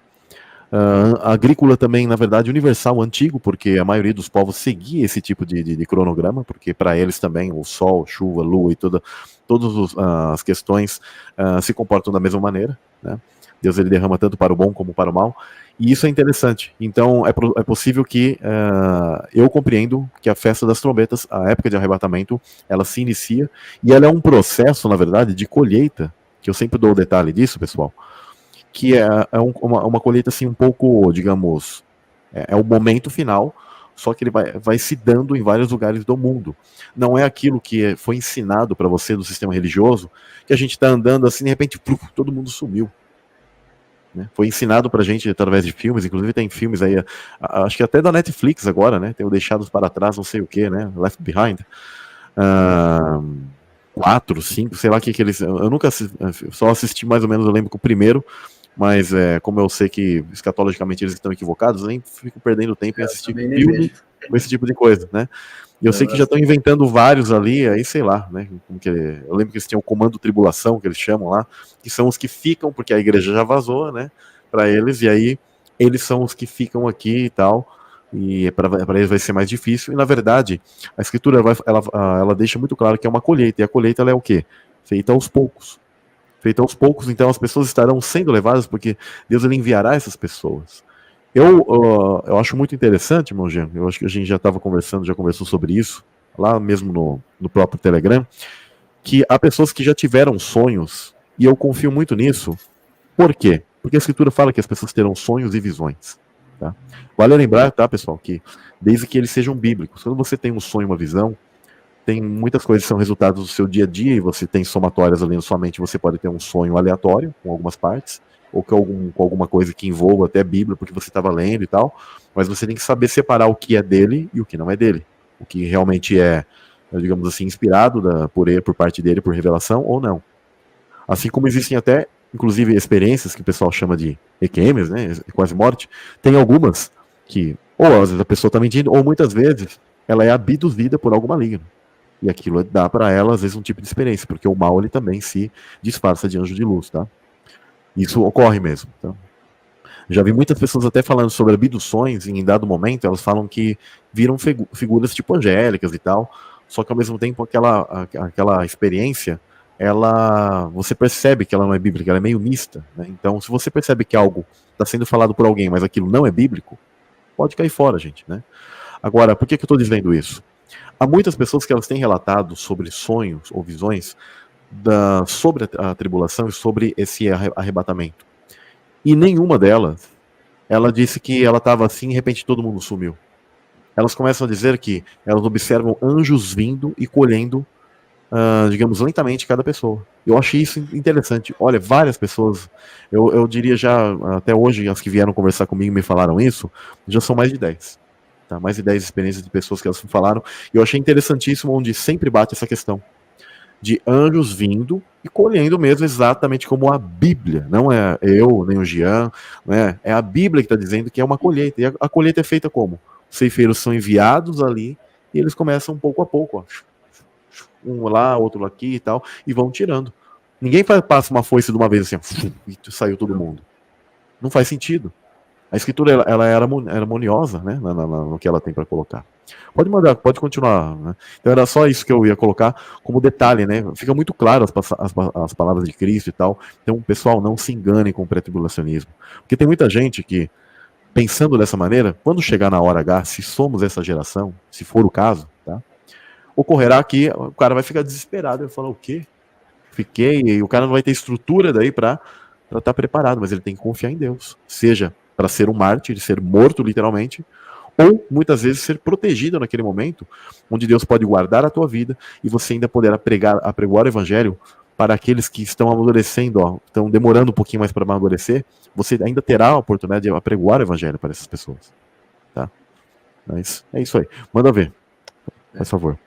Agrícola também, na verdade, universal, antigo, porque a maioria dos povos seguia esse tipo de cronograma, porque para eles também o sol, chuva, lua e todas as questões se comportam da mesma maneira, né? Deus ele derrama tanto para o bom como para o mal, e isso é interessante. Então é possível que eu compreendo que a festa das trombetas, a época de arrebatamento, ela se inicia, e ela é um processo, na verdade, de colheita, que eu sempre dou o detalhe disso, pessoal, que uma colheita assim um pouco, digamos, é o momento final, só que ele vai se dando em vários lugares do mundo. Não é aquilo que foi ensinado para você do sistema religioso, que a gente está andando assim, de repente, todo mundo sumiu. Né? Foi ensinado pra gente através de filmes, inclusive tem filmes aí, acho que até da Netflix agora, né? Tem o Deixados para Trás, não sei o que, né? Left Behind. 4, 5, sei lá o que eles. Eu nunca só assisti mais ou menos, eu lembro que o primeiro, mas como eu sei que escatologicamente eles estão equivocados, eu nem fico perdendo tempo em assistir filme com esse tipo de coisa, né? E eu sei que já estão inventando vários ali, aí sei lá, né? Eu lembro que eles tinham o Comando Tribulação, que eles chamam lá, que são os que ficam, porque a igreja já vazou, né? Para eles, e aí eles são os que ficam aqui e tal, e para eles vai ser mais difícil. E na verdade, a Escritura ela deixa muito claro que é uma colheita, e a colheita ela é o quê? Feita aos poucos. Feita aos poucos, então as pessoas estarão sendo levadas, porque Deus ele enviará essas pessoas. Eu acho muito interessante, irmão Jean, eu acho que a gente já conversou sobre isso, lá mesmo no próprio Telegram, que há pessoas que já tiveram sonhos, e eu confio muito nisso. Por quê? Porque a Escritura fala que as pessoas terão sonhos e visões. Tá? Vale lembrar, tá, pessoal, que desde que eles sejam bíblicos, quando você tem um sonho, uma visão, tem muitas coisas que são resultados do seu dia a dia, e você tem somatórias ali na sua mente, você pode ter um sonho aleatório, com algumas partes, ou com alguma coisa que envolva até a Bíblia, porque você estava lendo e tal, mas você tem que saber separar o que é dele e o que não é dele. O que realmente é, digamos assim, inspirado por parte dele, por revelação, ou não. Assim como existem até, inclusive, experiências que o pessoal chama de EQMs, né, quase morte, tem algumas que, ou às vezes a pessoa está mentindo, ou muitas vezes ela é abduzida por algo maligno. E aquilo dá para ela, às vezes, um tipo de experiência, porque o mal ele também se disfarça de anjo de luz, tá? Isso ocorre mesmo. Tá? Já vi muitas pessoas até falando sobre abduções, e em dado momento elas falam que viram figuras tipo angélicas e tal, só que ao mesmo tempo aquela experiência, você percebe que ela não é bíblica, ela é meio mista. Né? Então, se você percebe que algo está sendo falado por alguém, mas aquilo não é bíblico, pode cair fora, gente. Né? Agora, por que eu estou dizendo isso? Há muitas pessoas que elas têm relatado sobre sonhos ou visões sobre a tribulação e sobre esse arrebatamento. E nenhuma delas, ela disse que ela estava assim e de repente todo mundo sumiu. Elas começam a dizer que elas observam anjos vindo e colhendo, digamos, lentamente cada pessoa. Eu achei isso interessante. Olha, várias pessoas, eu diria já, até hoje, as que vieram conversar comigo e me falaram isso, já são mais de 10. Tá? Mais de 10 experiências de pessoas que elas me falaram. E eu achei interessantíssimo onde sempre bate essa questão. de anjos vindo e colhendo mesmo, exatamente como a Bíblia. Não é eu, nem o Jean, né? É a Bíblia que está dizendo que é uma colheita. E a colheita é feita como? Os ceifeiros são enviados ali e eles começam pouco a pouco, ó, um lá, outro aqui e tal, e vão tirando. Ninguém passa uma foice de uma vez assim, ó, e saiu todo mundo. Não faz sentido. A escritura ela é harmoniosa, né, no que ela tem para colocar. Pode mandar, pode continuar. Né? Então era só isso que eu ia colocar como detalhe, né? Fica muito claro as palavras de Cristo e tal. Então, pessoal, não se engane com o pré-tribulacionismo. Porque tem muita gente que, pensando dessa maneira, quando chegar na hora H, se somos essa geração, se for o caso, tá? Ocorrerá que o cara vai ficar desesperado. Ele fala, o quê? Fiquei, e o cara não vai ter estrutura daí para estar preparado, mas ele tem que confiar em Deus. Seja para ser um mártir, ser morto literalmente, ou muitas vezes ser protegido naquele momento, onde Deus pode guardar a tua vida e você ainda poderá apregoar o evangelho para aqueles que estão amadurecendo, ó, estão demorando um pouquinho mais para amadurecer, você ainda terá a oportunidade de apregoar o evangelho para essas pessoas. Tá? Mas é isso aí. Manda ver, por favor.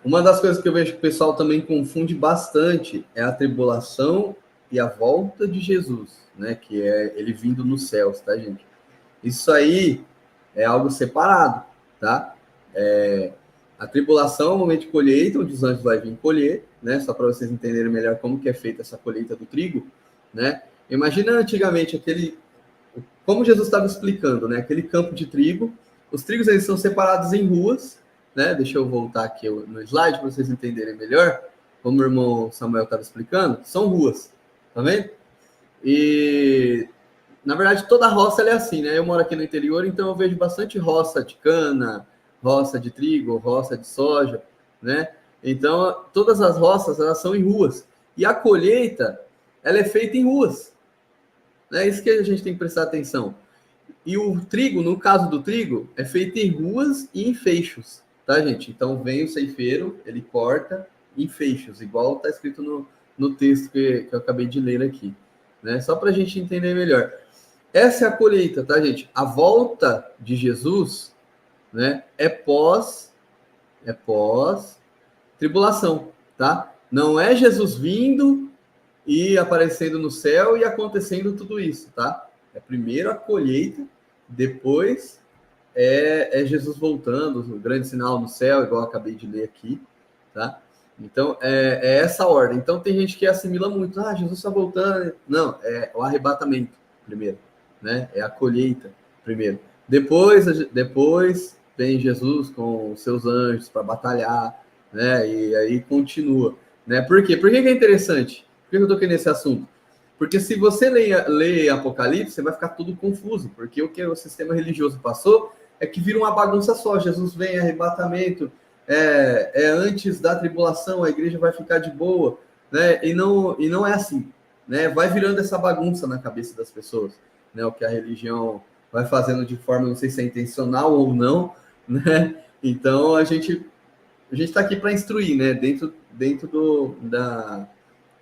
Uma das coisas que eu vejo que o pessoal também confunde bastante é a tribulação e a volta de Jesus, né? Que é ele vindo nos céus, tá, gente? Isso aí é algo separado, tá? A tribulação é o momento de colheita, onde os anjos vão vir colher, né? Só para vocês entenderem melhor como que é feita essa colheita do trigo, né? Imagina antigamente como Jesus estava explicando, né? Aquele campo de trigo, os trigos eles são separados em ruas, né? Deixa eu voltar aqui no slide para vocês entenderem melhor, como o irmão Samuel estava explicando, são ruas, tá vendo? E na verdade toda roça é assim, né? Eu moro aqui no interior, então eu vejo bastante roça de cana, roça de trigo, roça de soja, né? Então todas as roças elas são em ruas e a colheita ela é feita em ruas. É isso que a gente tem que prestar atenção. E o trigo, no caso do trigo, é feito em ruas e em feixos, tá, gente? Então vem o ceifeiro, ele corta em feixos, igual está escrito no texto que eu acabei de ler aqui, né? Só para a gente entender melhor. Essa é a colheita, tá, gente? A volta de Jesus, né, é pós tribulação, tá? Não é Jesus vindo e aparecendo no céu e acontecendo tudo isso, tá? É primeiro a colheita, depois é Jesus voltando, o grande sinal no céu, igual eu acabei de ler aqui, tá? Então, é essa ordem. Então, tem gente que assimila muito, Jesus está voltando. Não, é o arrebatamento primeiro, né? É a colheita primeiro. Depois vem Jesus com os seus anjos para batalhar, né? E aí continua, né? Por quê? Por que é interessante? Por que eu toquei nesse assunto? Porque se você lê Apocalipse, você vai ficar tudo confuso, porque o que o sistema religioso passou é que vira uma bagunça só. Jesus vem, arrebatamento, antes da tribulação, a igreja vai ficar de boa, né? E não é assim, né? Vai virando essa bagunça na cabeça das pessoas, né? O que a religião vai fazendo de forma, não sei se é intencional ou não, né? Então a gente está aqui para instruir, né? Dentro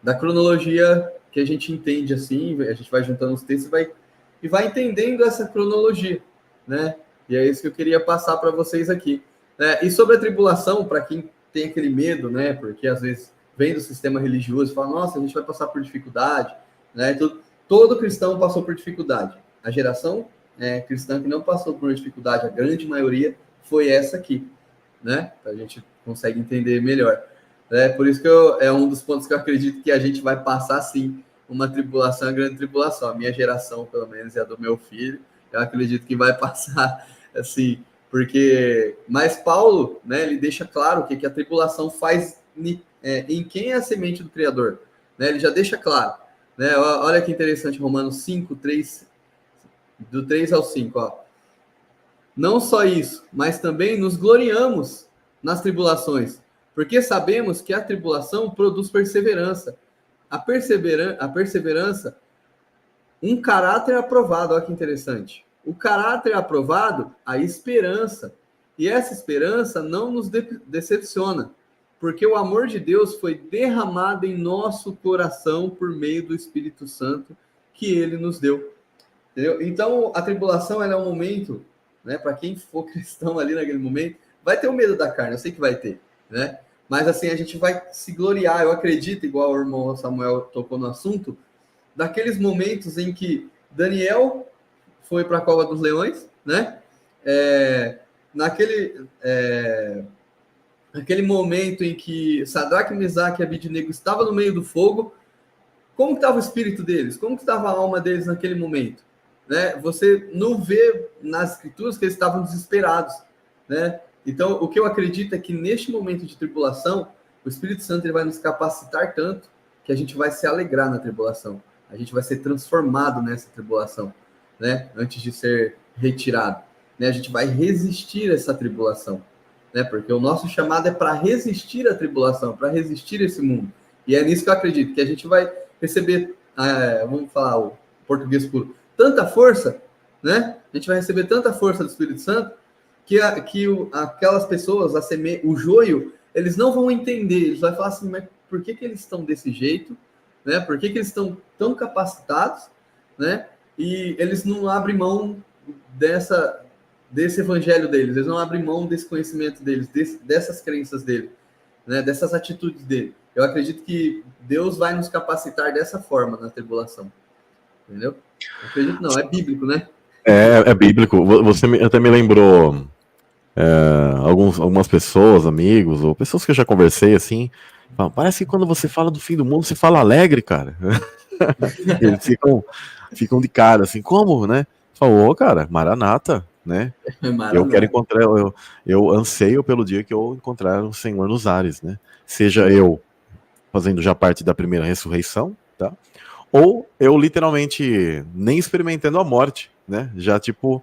da cronologia que a gente entende assim, a gente vai juntando os textos e vai entendendo essa cronologia, né? E é isso que eu queria passar para vocês aqui. E sobre a tribulação, para quem tem aquele medo, né? Porque às vezes vem do sistema religioso e fala, nossa, a gente vai passar por dificuldade, né? Todo cristão passou por dificuldade. A geração cristã que não passou por dificuldade, a grande maioria, foi essa aqui, né? A gente consegue entender melhor. Por isso que é um dos pontos que eu acredito que a gente vai passar, sim, uma tribulação, uma grande tribulação. A minha geração, pelo menos, e a do meu filho, eu acredito que vai passar, assim, porque... Mas Paulo, né, ele deixa claro o que a tribulação faz em quem é a semente do Criador. Né? Ele já deixa claro. Né? Olha que interessante, Romanos 5, 3, do 3 ao 5, ó. Não só isso, mas também nos gloriamos nas tribulações, porque sabemos que a tribulação produz perseverança. A perseverança, um caráter aprovado. Olha que interessante. O caráter aprovado, a esperança. E essa esperança não nos decepciona, porque o amor de Deus foi derramado em nosso coração por meio do Espírito Santo que ele nos deu. Entendeu? Então, a tribulação ela é um momento, né, para quem for cristão ali naquele momento, vai ter o medo da carne, eu sei que vai ter, né? Mas assim, a gente vai se gloriar, eu acredito, igual o irmão Samuel tocou no assunto, daqueles momentos em que Daniel foi para a cova dos leões, né? Naquele momento em que Sadraque, Mesaque e Abednego estavam no meio do fogo, como estava o espírito deles? Como estava a alma deles naquele momento? Né? Você não vê nas escrituras que eles estavam desesperados, né? Então, o que eu acredito é que neste momento de tribulação, o Espírito Santo ele vai nos capacitar tanto que a gente vai se alegrar na tribulação. A gente vai ser transformado nessa tribulação, né? Antes de ser retirado, né? A gente vai resistir a essa tribulação, né? Porque o nosso chamado é para resistir à tribulação, para resistir a esse mundo. E é nisso que eu acredito, que a gente vai receber, vamos falar o português puro, tanta força, né? A gente vai receber tanta força do Espírito Santo que aquelas pessoas, o joio, eles não vão entender. Eles vão falar assim, mas por que eles estão desse jeito? Né? Por que eles estão tão capacitados? Né? E eles não abrem mão desse evangelho deles, eles não abrem mão desse conhecimento deles, dessas crenças deles, né? Dessas atitudes dele. Eu acredito que Deus vai nos capacitar dessa forma na tribulação. Entendeu? Eu acredito não, é bíblico, né? É bíblico. Você até me lembrou algumas pessoas, amigos, ou pessoas que eu já conversei, assim, falam, parece que quando você fala do fim do mundo, você fala alegre, cara. Eles ficam de cara, assim, como, né? Falou, cara, Maranata, né? Maranata. Eu quero encontrar, eu anseio pelo dia que eu encontrar o Senhor nos ares, né? Seja eu fazendo já parte da primeira ressurreição, tá? Ou eu literalmente nem experimentando a morte, né? Já tipo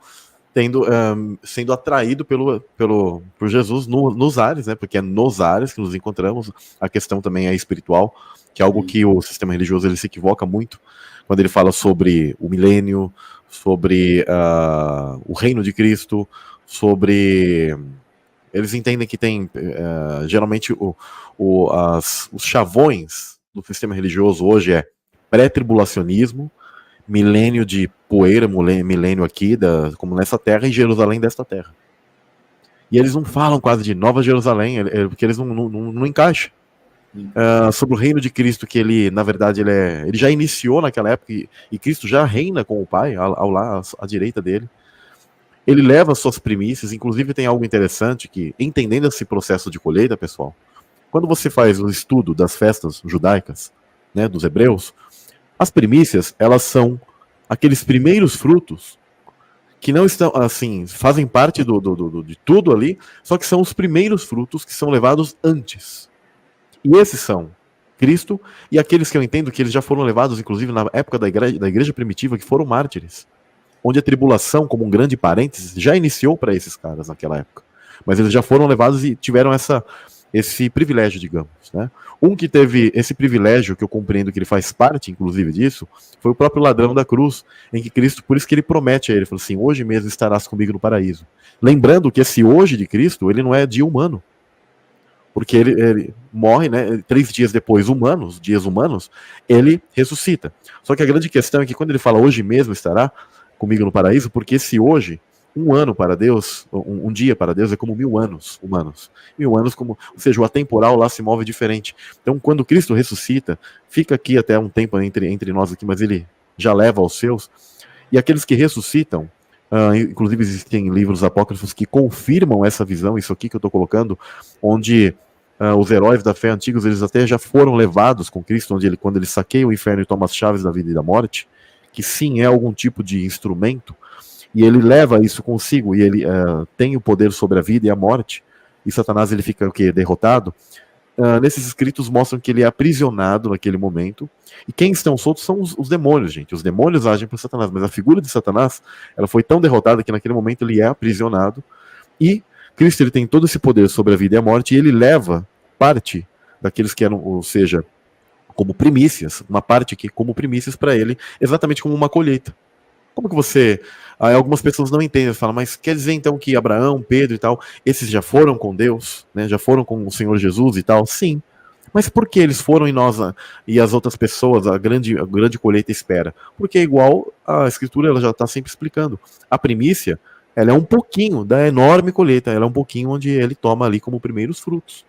sendo atraído por Jesus nos ares, né? Porque é nos ares que nos encontramos. A questão também é espiritual, que é algo que o sistema religioso ele se equivoca muito quando ele fala sobre o milênio, sobre o reino de Cristo, sobre... Eles entendem que tem, geralmente, os chavões do sistema religioso hoje é pré-tribulacionismo, milênio de poeira, milênio aqui, como nessa terra, e Jerusalém desta terra. E eles não falam quase de Nova Jerusalém, porque eles não encaixam. Sobre o reino de Cristo, que ele, na verdade, ele já iniciou naquela época, e Cristo já reina com o Pai, lá à direita dele. Ele leva suas primícias, inclusive tem algo interessante, que, entendendo esse processo de colheita, pessoal, quando você faz o estudo das festas judaicas, né, dos hebreus, as primícias, elas são aqueles primeiros frutos que não estão, assim, fazem parte de tudo ali, só que são os primeiros frutos que são levados antes. E esses são Cristo e aqueles que eu entendo que eles já foram levados, inclusive, na época da igreja primitiva, que foram mártires, onde a tribulação, como um grande parênteses, já iniciou para esses caras naquela época. Mas eles já foram levados e tiveram esse privilégio, digamos, né? Um que teve esse privilégio, que eu compreendo que ele faz parte, inclusive, disso, foi o próprio ladrão da cruz, em que Cristo, por isso que ele promete a ele, falou assim, hoje mesmo estarás comigo no paraíso. Lembrando que esse hoje de Cristo, ele não é dia humano, porque ele morre, né, 3 dias depois, dias humanos, ele ressuscita. Só que a grande questão é que quando ele fala hoje mesmo estará comigo no paraíso, porque esse hoje, um ano para Deus, um dia para Deus é como 1000 anos humanos. 1000 anos ou seja, o atemporal lá se move diferente. Então, quando Cristo ressuscita, fica aqui até um tempo entre nós aqui, mas ele já leva aos seus. E aqueles que ressuscitam, inclusive existem livros apócrifos que confirmam essa visão, isso aqui que eu estou colocando, onde os heróis da fé antigos, eles até já foram levados com Cristo, quando ele saqueia o inferno e toma as chaves da vida e da morte, que sim, é algum tipo de instrumento, e ele leva isso consigo, e ele tem o poder sobre a vida e a morte, e Satanás ele fica derrotado. Nesses escritos mostram que ele é aprisionado naquele momento, e quem estão soltos são os demônios, gente. Os demônios agem por Satanás, mas a figura de Satanás, ela foi tão derrotada que naquele momento ele é aprisionado, e Cristo ele tem todo esse poder sobre a vida e a morte, e ele leva parte daqueles que eram, ou seja, como primícias, uma parte que como primícias para ele, exatamente como uma colheita. Como que você... algumas pessoas não entendem, falam, mas quer dizer então que Abraão, Pedro e tal, esses já foram com Deus, né? Já foram com o Senhor Jesus e tal? Sim. Mas por que eles foram e nós e as outras pessoas, a grande colheita espera? Porque igual a Escritura ela já está sempre explicando. A primícia, ela é um pouquinho da enorme colheita, ela é um pouquinho onde ele toma ali como primeiros frutos.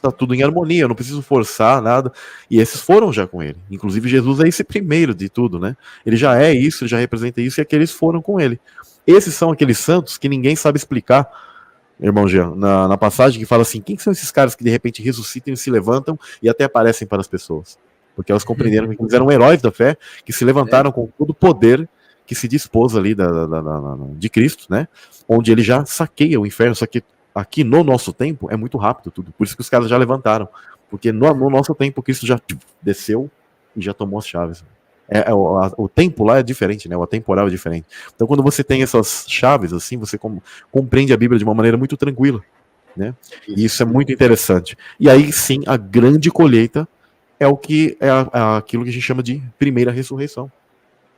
tá tudo em harmonia, eu não preciso forçar nada. E esses foram já com ele. Inclusive, Jesus é esse primeiro de tudo, né? Ele já é isso, ele já representa isso, e aqueles foram com ele. Esses são aqueles santos que ninguém sabe explicar, irmão Jean, na passagem que fala assim, quem são esses caras que de repente ressuscitam e se levantam e até aparecem para as pessoas? Porque elas compreenderam que eles eram heróis da fé, que se levantaram com todo o poder que se dispôs ali de Cristo, né? Onde ele já saqueia o inferno, só que aqui no nosso tempo é muito rápido tudo, por isso que os caras já levantaram, porque no nosso tempo Cristo já desceu e já tomou as chaves. O tempo lá é diferente, né? O temporal é diferente. Então, quando você tem essas chaves, assim, você compreende a Bíblia de uma maneira muito tranquila, né? E isso é muito interessante. E aí, sim, a grande colheita é o que é aquilo que a gente chama de primeira ressurreição,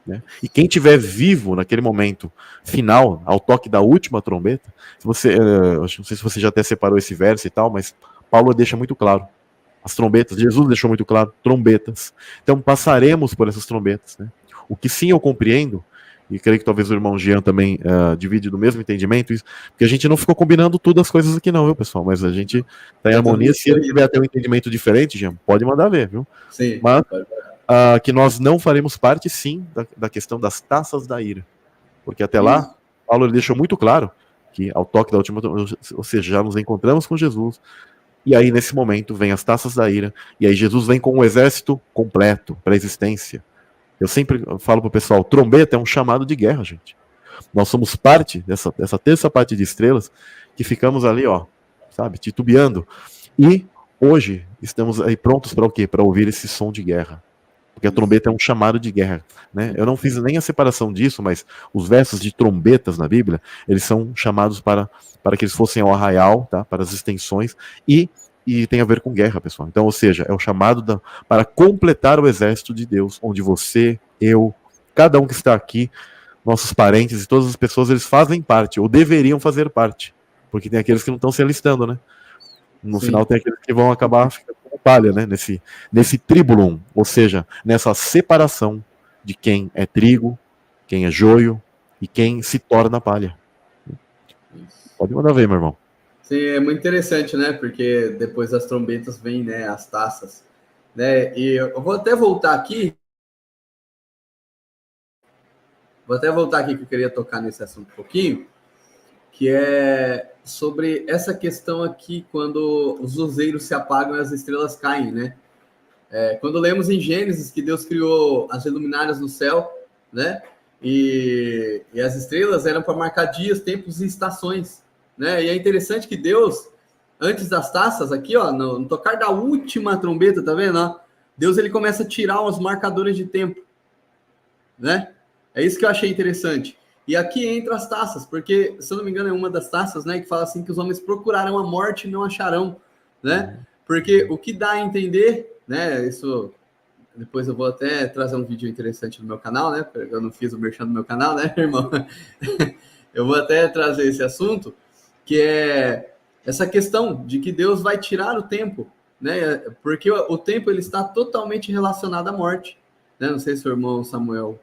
né? E quem tiver vivo naquele momento final, ao toque da última trombeta, se você, não sei se você já até separou esse verso e tal, mas Paulo deixa muito claro. As trombetas, Jesus deixou muito claro, trombetas. Então passaremos por essas trombetas, né? O que sim eu compreendo, e creio que talvez o irmão Jean também divide do mesmo entendimento, porque a gente não ficou combinando tudo as coisas aqui não, viu, pessoal? Mas a gente tá em harmonia. Se ele tiver até um entendimento diferente, Jean, pode mandar ver, viu? Sim. Mas que nós não faremos parte, sim, da questão das taças da ira. Porque até lá, Paulo ele deixou muito claro que ao toque da última, ou seja, já nos encontramos com Jesus. E aí, nesse momento, vem as taças da ira. E aí, Jesus vem com um exército completo para a existência. Eu sempre falo pro pessoal, trombeta é um chamado de guerra, gente. Nós somos parte dessa terça parte de estrelas que ficamos ali, ó, sabe, titubeando. E hoje estamos aí prontos para o quê? Para ouvir esse som de guerra. Porque a trombeta é um chamado de guerra, né? Eu não fiz nem a separação disso, mas os versos de trombetas na Bíblia, eles são chamados para que eles fossem ao arraial, tá? Para as extensões, e tem a ver com guerra, pessoal. Então, ou seja, é o chamado para completar o exército de Deus, onde você, eu, cada um que está aqui, nossos parentes e todas as pessoas, eles fazem parte, ou deveriam fazer parte, porque tem aqueles que não estão se alistando, né? No final tem aqueles que vão acabar ficando com palha, né? Nesse tribulum, ou seja, nessa separação de quem é trigo, quem é joio e quem se torna palha. Pode mandar ver, meu irmão. Sim, é muito interessante, né? Porque depois das trombetas vem, né, as taças, né? E eu vou até voltar aqui. Que eu queria tocar nesse assunto um pouquinho, que é sobre essa questão aqui quando os luzeiros se apagam e as estrelas caem, né? Quando lemos em Gênesis que Deus criou as luminárias no céu, né? E as estrelas eram para marcar dias, tempos e estações, né? E é interessante que Deus, antes das taças aqui, ó, no tocar da última trombeta, tá vendo? Ó? Deus ele começa a tirar os marcadores de tempo, né? É isso que eu achei interessante. E aqui entra as taças, porque, se eu não me engano, é uma das taças, né, que fala assim que os homens procurarão a morte e não acharão, né? Porque o que dá a entender, né, isso depois eu vou até trazer um vídeo interessante no meu canal, né? Eu não fiz o merchan do meu canal, né, irmão? Eu vou até trazer esse assunto, que é essa questão de que Deus vai tirar o tempo, né? Porque o tempo ele está totalmente relacionado à morte, né? Não sei se o irmão Samuel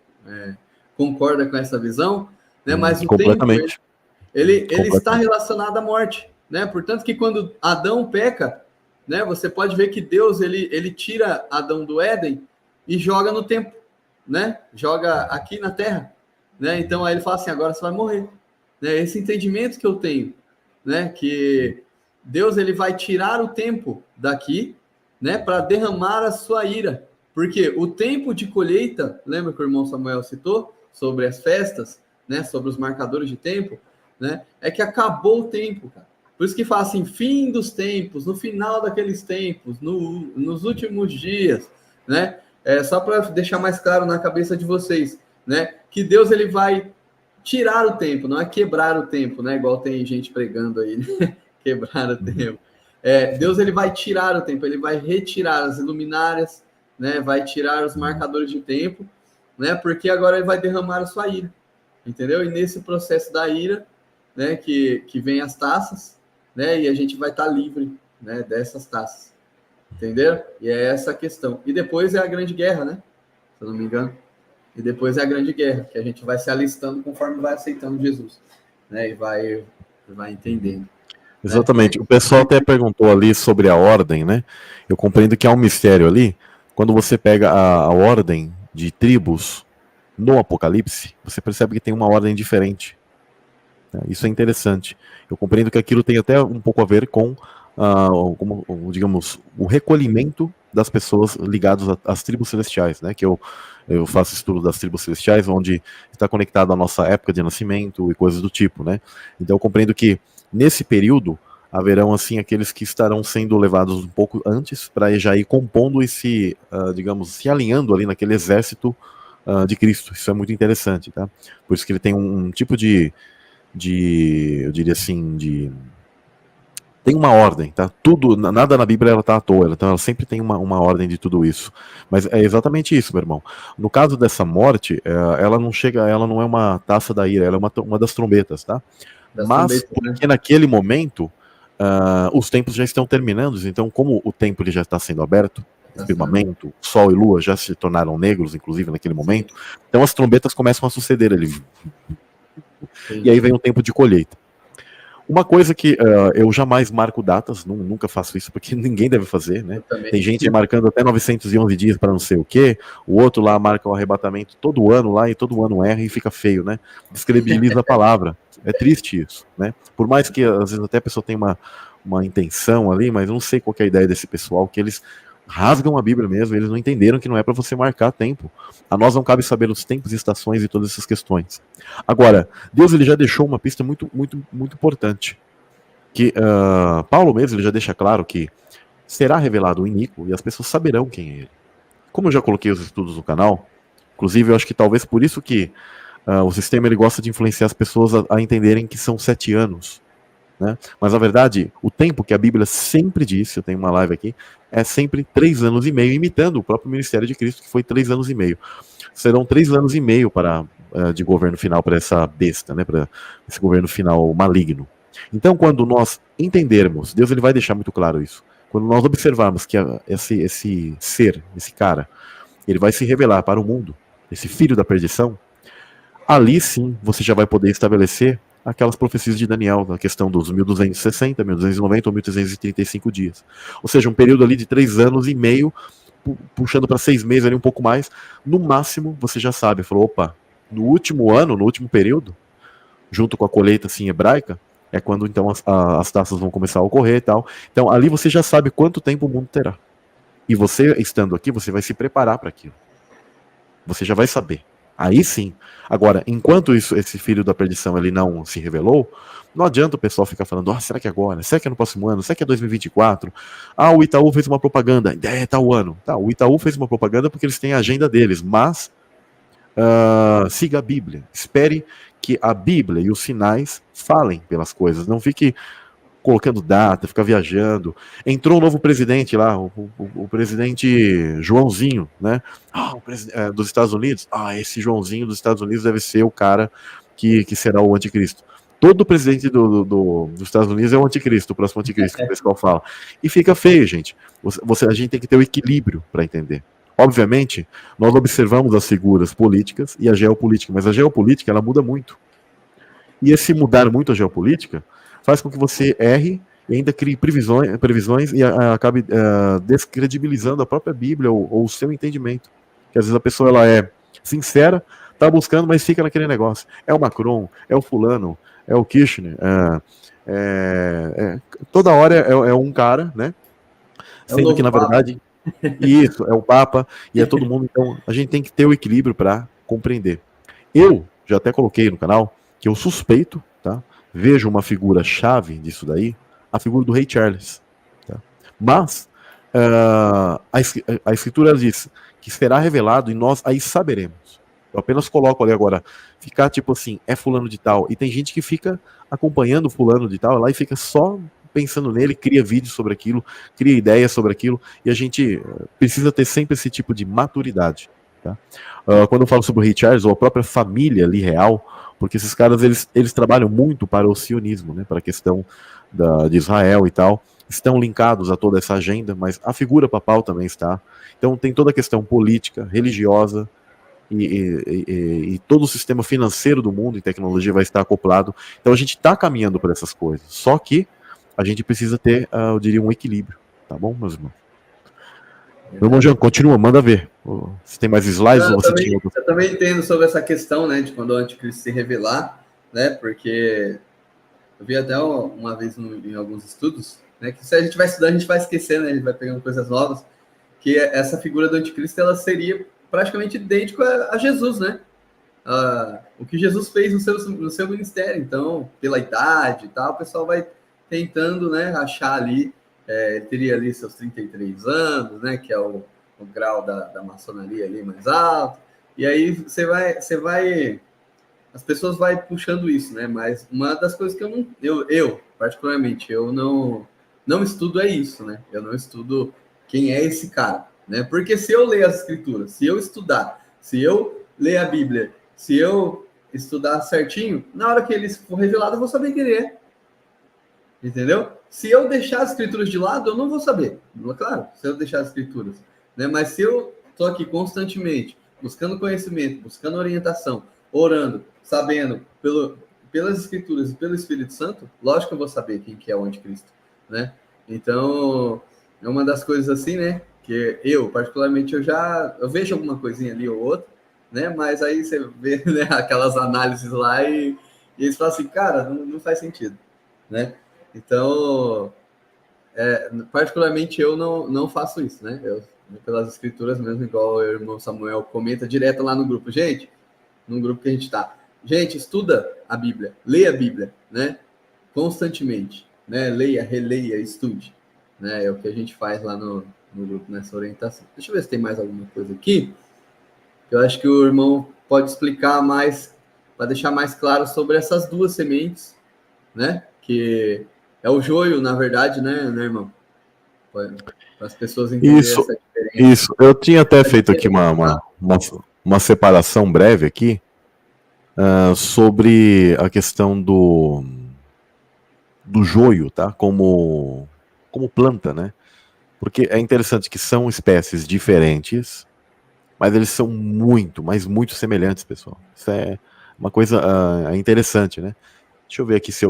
concorda com essa visão, né? Mas o tempo ele está relacionado à morte, né? Portanto que quando Adão peca, né? Você pode ver que Deus ele tira Adão do Éden e joga no tempo, né? Joga aqui na Terra, né? Então aí ele fala assim, agora você vai morrer, né? Esse entendimento que eu tenho, né? Que Deus ele vai tirar o tempo daqui, né? Para derramar a sua ira, porque o tempo de colheita, lembra que o irmão Samuel citou sobre as festas, né? Sobre os marcadores de tempo, né? É que acabou o tempo, cara. Por isso que fala assim, fim dos tempos, no final daqueles tempos, nos últimos dias, né? Só para deixar mais claro na cabeça de vocês, né? Que Deus ele vai tirar o tempo, não é quebrar o tempo, né? Igual tem gente pregando aí, né? Quebrar o tempo. Deus ele vai tirar o tempo, ele vai retirar as luminárias, né? Vai tirar os marcadores de tempo, né? Porque agora ele vai derramar a sua ira, entendeu? E nesse processo da ira, né? Que vem as taças, né? E a gente vai estar livre, né? Dessas taças, entenderam? E é essa a questão. E depois é a grande guerra, né? Se eu não me engano. E depois é a grande guerra, que a gente vai se alistando conforme vai aceitando Jesus, né? E vai entendendo. Exatamente. O pessoal até perguntou ali sobre a ordem, né? Eu compreendo que há um mistério ali. Quando você pega a ordem de tribos no Apocalipse, você percebe que tem uma ordem diferente. Né? Isso é interessante. Eu compreendo que aquilo tem até um pouco a ver com, digamos, o recolhimento das pessoas ligadas às tribos celestiais, né? Que eu faço estudo das tribos celestiais, onde está conectado à nossa época de nascimento e coisas do tipo, né? Então eu compreendo que nesse período haverão assim aqueles que estarão sendo levados um pouco antes para já ir compondo e se, digamos, se alinhando ali naquele exército de Cristo. Isso é muito interessante, tá? Por isso que ele tem um tipo eu diria assim, tem uma ordem, tá? Tudo, nada na Bíblia ela tá à toa, então ela sempre tem uma ordem de tudo isso. Mas é exatamente isso, meu irmão. No caso dessa morte, ela não é uma taça da ira, ela é uma das trombetas, tá? Mas porque naquele momento os tempos já estão terminando, então como o tempo ele já está sendo aberto, o firmamento, sol e lua já se tornaram negros, inclusive naquele momento, então as trombetas começam a suceder ali. E aí vem o tempo de colheita. Uma coisa que eu jamais marco datas, nunca faço isso, porque ninguém deve fazer, né? Tem gente marcando até 911 dias para não sei o quê, o outro lá marca o arrebatamento todo ano lá, e todo ano erra e fica feio, né? Descredibiliza a palavra. É triste isso, né? Por mais que às vezes até a pessoa tenha uma intenção ali, mas eu não sei qual é a ideia desse pessoal, que eles rasgam a Bíblia mesmo, eles não entenderam que não é para você marcar tempo. A nós não cabe saber os tempos e estações e todas essas questões. Agora, Deus ele já deixou uma pista muito, muito, muito importante, que Paulo mesmo ele já deixa claro que será revelado o iníquo e as pessoas saberão quem é ele. Como eu já coloquei os estudos no canal, inclusive eu acho que talvez por isso que o sistema ele gosta de influenciar as pessoas a entenderem que são 7 anos. Né? Mas na verdade, o tempo que a Bíblia sempre disse, eu tenho uma live aqui, é sempre 3 anos e meio, imitando o próprio ministério de Cristo, que foi 3 anos e meio. Serão 3 anos e meio de governo final para essa besta, né? Para esse governo final maligno. Então, quando nós entendermos, Deus ele vai deixar muito claro isso. Quando nós observarmos que esse ser, esse cara, ele vai se revelar para o mundo, esse filho da perdição, ali sim você já vai poder estabelecer aquelas profecias de Daniel, na questão dos 1260, 1290 ou 1335 dias. Ou seja, um período ali de 3 anos e meio, puxando para 6 meses, ali um pouco mais. No máximo, você já sabe, falou, opa, no último ano, no último período, junto com a colheita assim, hebraica, é quando então as taças vão começar a ocorrer e tal. Então ali você já sabe quanto tempo o mundo terá. E você, estando aqui, você vai se preparar para aquilo. Você já vai saber. Aí sim. Agora, enquanto esse filho da perdição ele não se revelou, não adianta o pessoal ficar falando, será que é agora? Será que é no próximo ano? Será que é 2024? O Itaú fez uma propaganda. Tal ano. Tá, o Itaú fez uma propaganda porque eles têm a agenda deles, mas siga a Bíblia. Espere que a Bíblia e os sinais falem pelas coisas. Não fique colocando data, ficar viajando. Entrou um novo presidente lá, o presidente Joãozinho, né? Dos Estados Unidos. Esse Joãozinho dos Estados Unidos deve ser o cara que será o anticristo. Todo presidente dos Estados Unidos é o anticristo, o próximo anticristo, que o pessoal fala. E fica feio, gente. A gente tem que ter o equilíbrio para entender. Obviamente, nós observamos as figuras políticas e a geopolítica, mas a geopolítica ela muda muito. E esse mudar muito a geopolítica faz com que você erre e ainda crie previsões e acabe descredibilizando a própria Bíblia ou o seu entendimento. Que às vezes a pessoa ela é sincera, está buscando, mas fica naquele negócio. É o Macron, é o fulano, é o Kirchner, toda hora é um cara, né? Sendo que na verdade isso é o Papa e é todo mundo. Então a gente tem que ter o equilíbrio para compreender. Eu já até coloquei no canal que eu suspeito, tá? Vejo uma figura-chave disso daí, a figura do Rei Charles. Tá? Mas a Escritura diz que será revelado e nós aí saberemos. Eu apenas coloco ali agora, ficar tipo assim, é fulano de tal. E tem gente que fica acompanhando fulano de tal lá e fica só pensando nele, cria vídeos sobre aquilo, cria ideias sobre aquilo. E a gente precisa ter sempre esse tipo de maturidade. Tá? Quando eu falo sobre o Rei Charles, ou a própria família ali real, porque esses caras, eles trabalham muito para o sionismo, né, para a questão de Israel e tal, estão linkados a toda essa agenda, mas a figura papal também está. Então tem toda a questão política, religiosa, e todo o sistema financeiro do mundo e tecnologia vai estar acoplado. Então a gente está caminhando para essas coisas. Só que a gente precisa ter, eu diria, um equilíbrio. Tá bom, meus irmãos? Meu irmão Jean, continua, manda ver. Você tem mais slides ou você tinha outro? Eu também entendo sobre essa questão, né, de quando o anticristo se revelar, né, porque eu vi até uma vez em alguns estudos, né, que se a gente vai estudando, a gente vai esquecendo, né, a gente vai pegando coisas novas, que essa figura do anticristo, ela seria praticamente idêntica a Jesus, né? O que Jesus fez no seu ministério. Então, pela idade e tal, o pessoal vai tentando, né, achar ali, ele teria ali seus 33 anos, né, que é o grau da maçonaria ali mais alto, e aí você vai as pessoas vai puxando isso, né, mas uma das coisas que eu particularmente, eu não estudo é isso, né, eu não estudo quem é esse cara, né, porque se eu ler as escrituras, se eu estudar, se eu ler a Bíblia, se eu estudar certinho, na hora que ele for revelado, eu vou saber quem ele é. Entendeu? Se eu deixar as escrituras de lado, eu não vou saber. Claro, se eu deixar as escrituras. Né? Mas se eu estou aqui constantemente, buscando conhecimento, buscando orientação, orando, sabendo pelas escrituras e pelo Espírito Santo, lógico que eu vou saber quem que é o anticristo. Né? Então, é uma das coisas assim, né? Que eu, particularmente, eu vejo alguma coisinha ali ou outra, né? Mas aí você vê, né, aquelas análises lá e eles falam assim, cara, não faz sentido, né? Então, particularmente eu não faço isso, né? Eu, pelas escrituras mesmo, igual o irmão Samuel comenta direto lá no grupo. Gente, no grupo que a gente tá. Gente, estuda a Bíblia, leia a Bíblia, né? Constantemente, né? Leia, releia, estude, né? É o que a gente faz lá no grupo, nessa orientação. Deixa eu ver se tem mais alguma coisa aqui. Eu acho que o irmão pode explicar mais, para deixar mais claro sobre essas duas sementes, né? Que é o joio, na verdade, né, irmão? Para as pessoas entenderem essa diferença. Isso. Eu tinha até feito aqui uma separação breve aqui sobre a questão do joio, tá? Como planta, né? Porque é interessante que são espécies diferentes, mas eles são muito, mas muito semelhantes, pessoal. Isso é uma coisa interessante, né? Deixa eu ver aqui se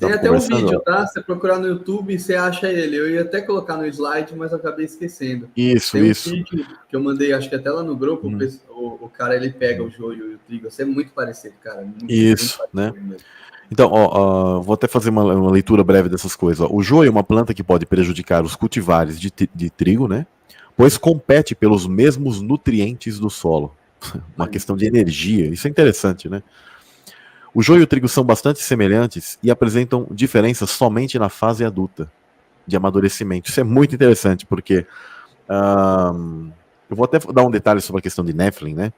tem até um vídeo, tá? Você procurar no YouTube, você acha ele. Eu ia até colocar no slide, mas eu acabei esquecendo. Isso. Tem um vídeo que eu mandei, acho que até lá no grupo, o cara, ele pega o joio e o trigo. Isso é muito parecido, cara. Muito parecido, né? Mesmo. Então, vou até fazer uma leitura breve dessas coisas. O joio é uma planta que pode prejudicar os cultivares de trigo, né? Pois compete pelos mesmos nutrientes do solo. Uma questão de energia. Isso é interessante, né? O joio e o trigo são bastante semelhantes e apresentam diferenças somente na fase adulta, de amadurecimento. Isso é muito interessante, porque eu vou até dar um detalhe sobre a questão de Nephilim, né?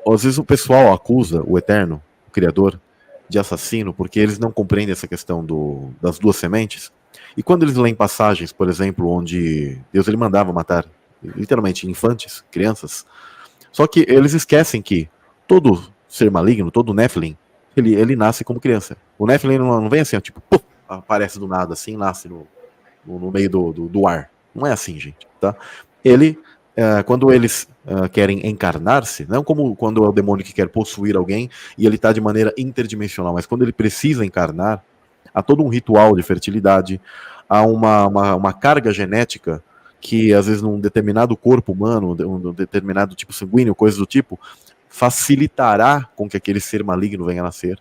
Às vezes o pessoal acusa o Eterno, o Criador, de assassino, porque eles não compreendem essa questão das duas sementes. E quando eles leem passagens, por exemplo, onde Deus ele mandava matar, literalmente, infantes, crianças, só que eles esquecem que todo ser maligno, todo Nephilim, ele nasce como criança. O Nephilim não vem assim, tipo, puf, aparece do nada, assim, nasce no meio do ar. Não é assim, gente, tá? Quando eles querem encarnar-se, não como quando é o demônio que quer possuir alguém e ele está de maneira interdimensional, mas quando ele precisa encarnar, há todo um ritual de fertilidade, há uma carga genética que, às vezes, num determinado corpo humano, um determinado tipo sanguíneo, coisas do tipo, facilitará com que aquele ser maligno venha a nascer.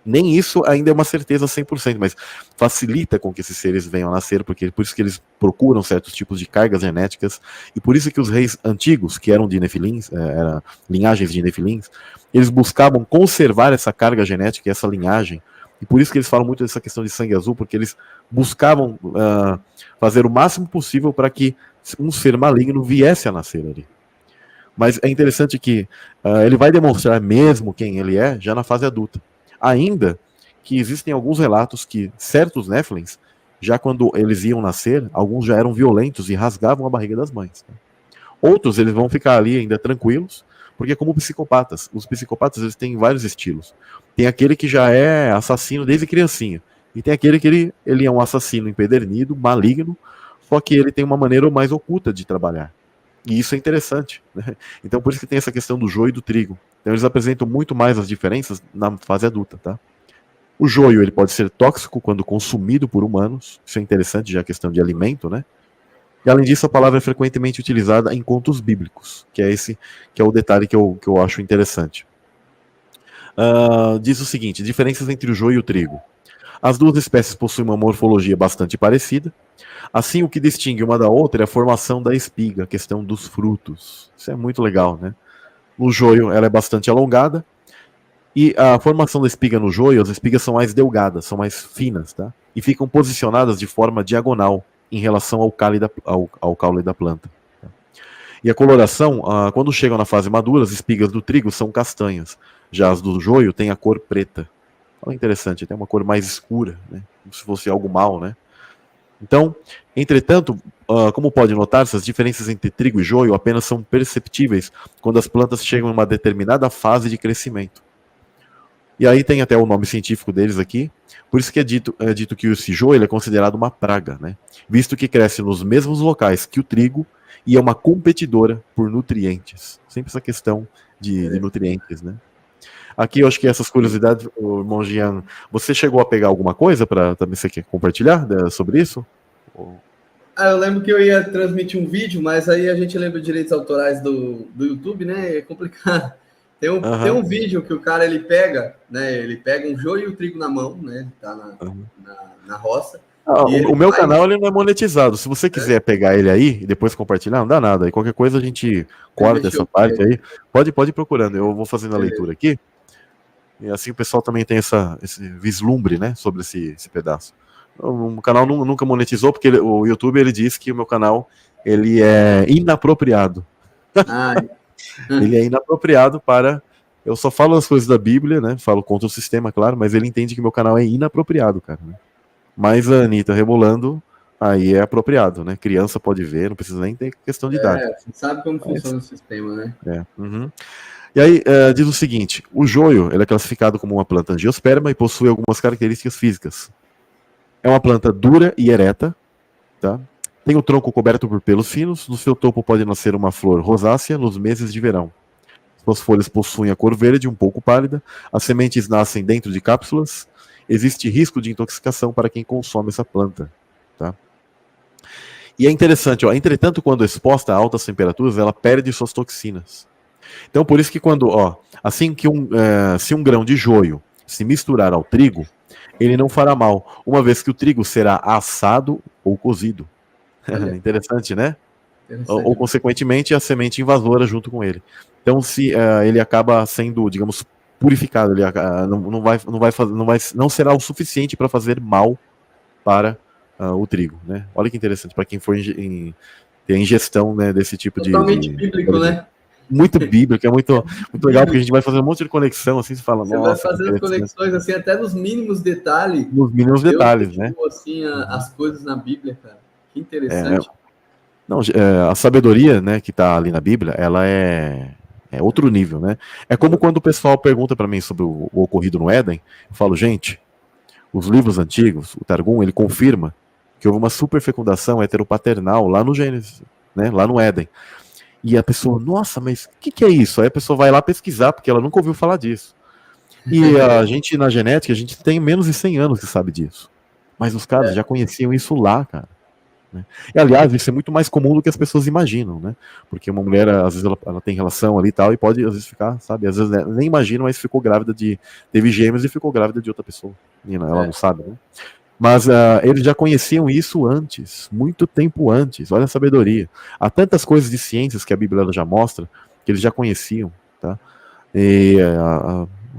Nem isso ainda é uma certeza 100%, mas facilita com que esses seres venham a nascer, porque por isso que eles procuram certos tipos de cargas genéticas, e por isso que os reis antigos, que eram de Nefilins, linhagens de Nefilins, eles buscavam conservar essa carga genética e essa linhagem, e por isso que eles falam muito dessa questão de sangue azul, porque eles buscavam fazer o máximo possível para que um ser maligno viesse a nascer ali. Mas é interessante que ele vai demonstrar mesmo quem ele é já na fase adulta. Ainda que existem alguns relatos que certos Néfilins, já quando eles iam nascer, alguns já eram violentos e rasgavam a barriga das mães. Né? Outros, eles vão ficar ali ainda tranquilos, porque como psicopatas. Os psicopatas, eles têm vários estilos. Tem aquele que já é assassino desde criancinha. E tem aquele que ele é um assassino empedernido, maligno, só que ele tem uma maneira mais oculta de trabalhar. E isso é interessante. Né? Então, por isso que tem essa questão do joio e do trigo. Então, eles apresentam muito mais as diferenças na fase adulta, tá? O joio ele pode ser tóxico quando consumido por humanos, isso é interessante, já a questão de alimento, né? E além disso, a palavra é frequentemente utilizada em contos bíblicos, que é esse que é o detalhe que eu acho interessante. Diz o seguinte: diferenças entre o joio e o trigo. As duas espécies possuem uma morfologia bastante parecida. Assim, o que distingue uma da outra é a formação da espiga, a questão dos frutos. Isso é muito legal, né? No joio, ela é bastante alongada. E a formação da espiga no joio, as espigas são mais delgadas, são mais finas, tá? E ficam posicionadas de forma diagonal em relação ao caule da planta. Tá? E a coloração, quando chegam na fase madura, as espigas do trigo são castanhas. Já as do joio têm a cor preta. Olha, interessante, tem uma cor mais escura, né? Como se fosse algo mal, né? Então, entretanto, como pode notar-se, as diferenças entre trigo e joio apenas são perceptíveis quando as plantas chegam em uma determinada fase de crescimento. E aí tem até o nome científico deles aqui, por isso que é dito que esse joio é considerado uma praga, né? Visto que cresce nos mesmos locais que o trigo e é uma competidora por nutrientes. Sempre essa questão de nutrientes, né? Aqui eu acho que essas curiosidades, o irmão Jean, você chegou a pegar alguma coisa para também você quer compartilhar sobre isso? Eu lembro que eu ia transmitir um vídeo, mas aí a gente lembra de direitos autorais do YouTube, né? É complicado. Tem um vídeo que o cara ele pega, né? Ele pega um joio e o trigo na mão, né? Tá na roça. O meu canal ele não é monetizado. Se você quiser pegar ele aí e depois compartilhar, não dá nada. Aí qualquer coisa a gente corta essa parte aí. Pode ir procurando. Eu vou fazendo a leitura aqui. E assim o pessoal também tem esse vislumbre, né, sobre esse pedaço. O canal nunca monetizou, porque o YouTube ele diz que o meu canal ele é inapropriado. Ele é inapropriado para... Eu só falo as coisas da Bíblia, né, falo contra o sistema, claro, mas ele entende que meu canal é inapropriado, cara. Né? Mas a Anitta rebolando, aí é apropriado, né? Criança pode ver, não precisa nem ter questão de idade. Você sabe como funciona o sistema, né? E aí, diz o seguinte: o joio ele é classificado como uma planta angiosperma e possui algumas características físicas. É uma planta dura e ereta, tá? Tem o tronco coberto por pelos finos, no seu topo pode nascer uma flor rosácea nos meses de verão. Suas folhas possuem a cor verde, um pouco pálida, as sementes nascem dentro de cápsulas, existe risco de intoxicação para quem consome essa planta, tá? E é interessante, entretanto, quando exposta a altas temperaturas, ela perde suas toxinas. Então, por isso que se um grão de joio se misturar ao trigo, ele não fará mal, uma vez que o trigo será assado ou cozido. Interessante, né? Ou, consequentemente, a semente invasora junto com ele. Então, se ele acaba sendo, digamos, purificado, ele não será o suficiente para fazer mal para o trigo, né? Olha que interessante, para quem for ter a ingestão, né, desse tipo Totalmente bíblico, né? Muito bíblico, é muito legal, porque a gente vai fazer um monte de conexão, assim, você fala, você vai fazendo conexões, assim, até nos mínimos detalhes. Nos mínimos detalhes, né? Assim, as coisas na Bíblia, cara. Que interessante. A sabedoria, né, que está ali na Bíblia, ela é outro nível, né? É como quando o pessoal pergunta para mim sobre o ocorrido no Éden, eu falo, gente, os livros antigos, o Targum, ele confirma que houve uma superfecundação heteropaternal lá no Gênesis, né, lá no Éden. E a pessoa, nossa, mas o que é isso? Aí a pessoa vai lá pesquisar, porque ela nunca ouviu falar disso. E a gente, na genética, a gente tem menos de 100 anos que sabe disso. Mas os caras já conheciam isso lá, cara. Né? E, aliás, isso é muito mais comum do que as pessoas imaginam, né? Porque uma mulher, às vezes, ela tem relação ali e tal, e pode, às vezes, ficar, sabe? Às vezes, nem imagina, mas ficou grávida teve gêmeos e ficou grávida de outra pessoa. E ela não sabe, né? Mas eles já conheciam isso antes, muito tempo antes. Olha a sabedoria. Há tantas coisas de ciências que a Bíblia já mostra que eles já conheciam, tá? E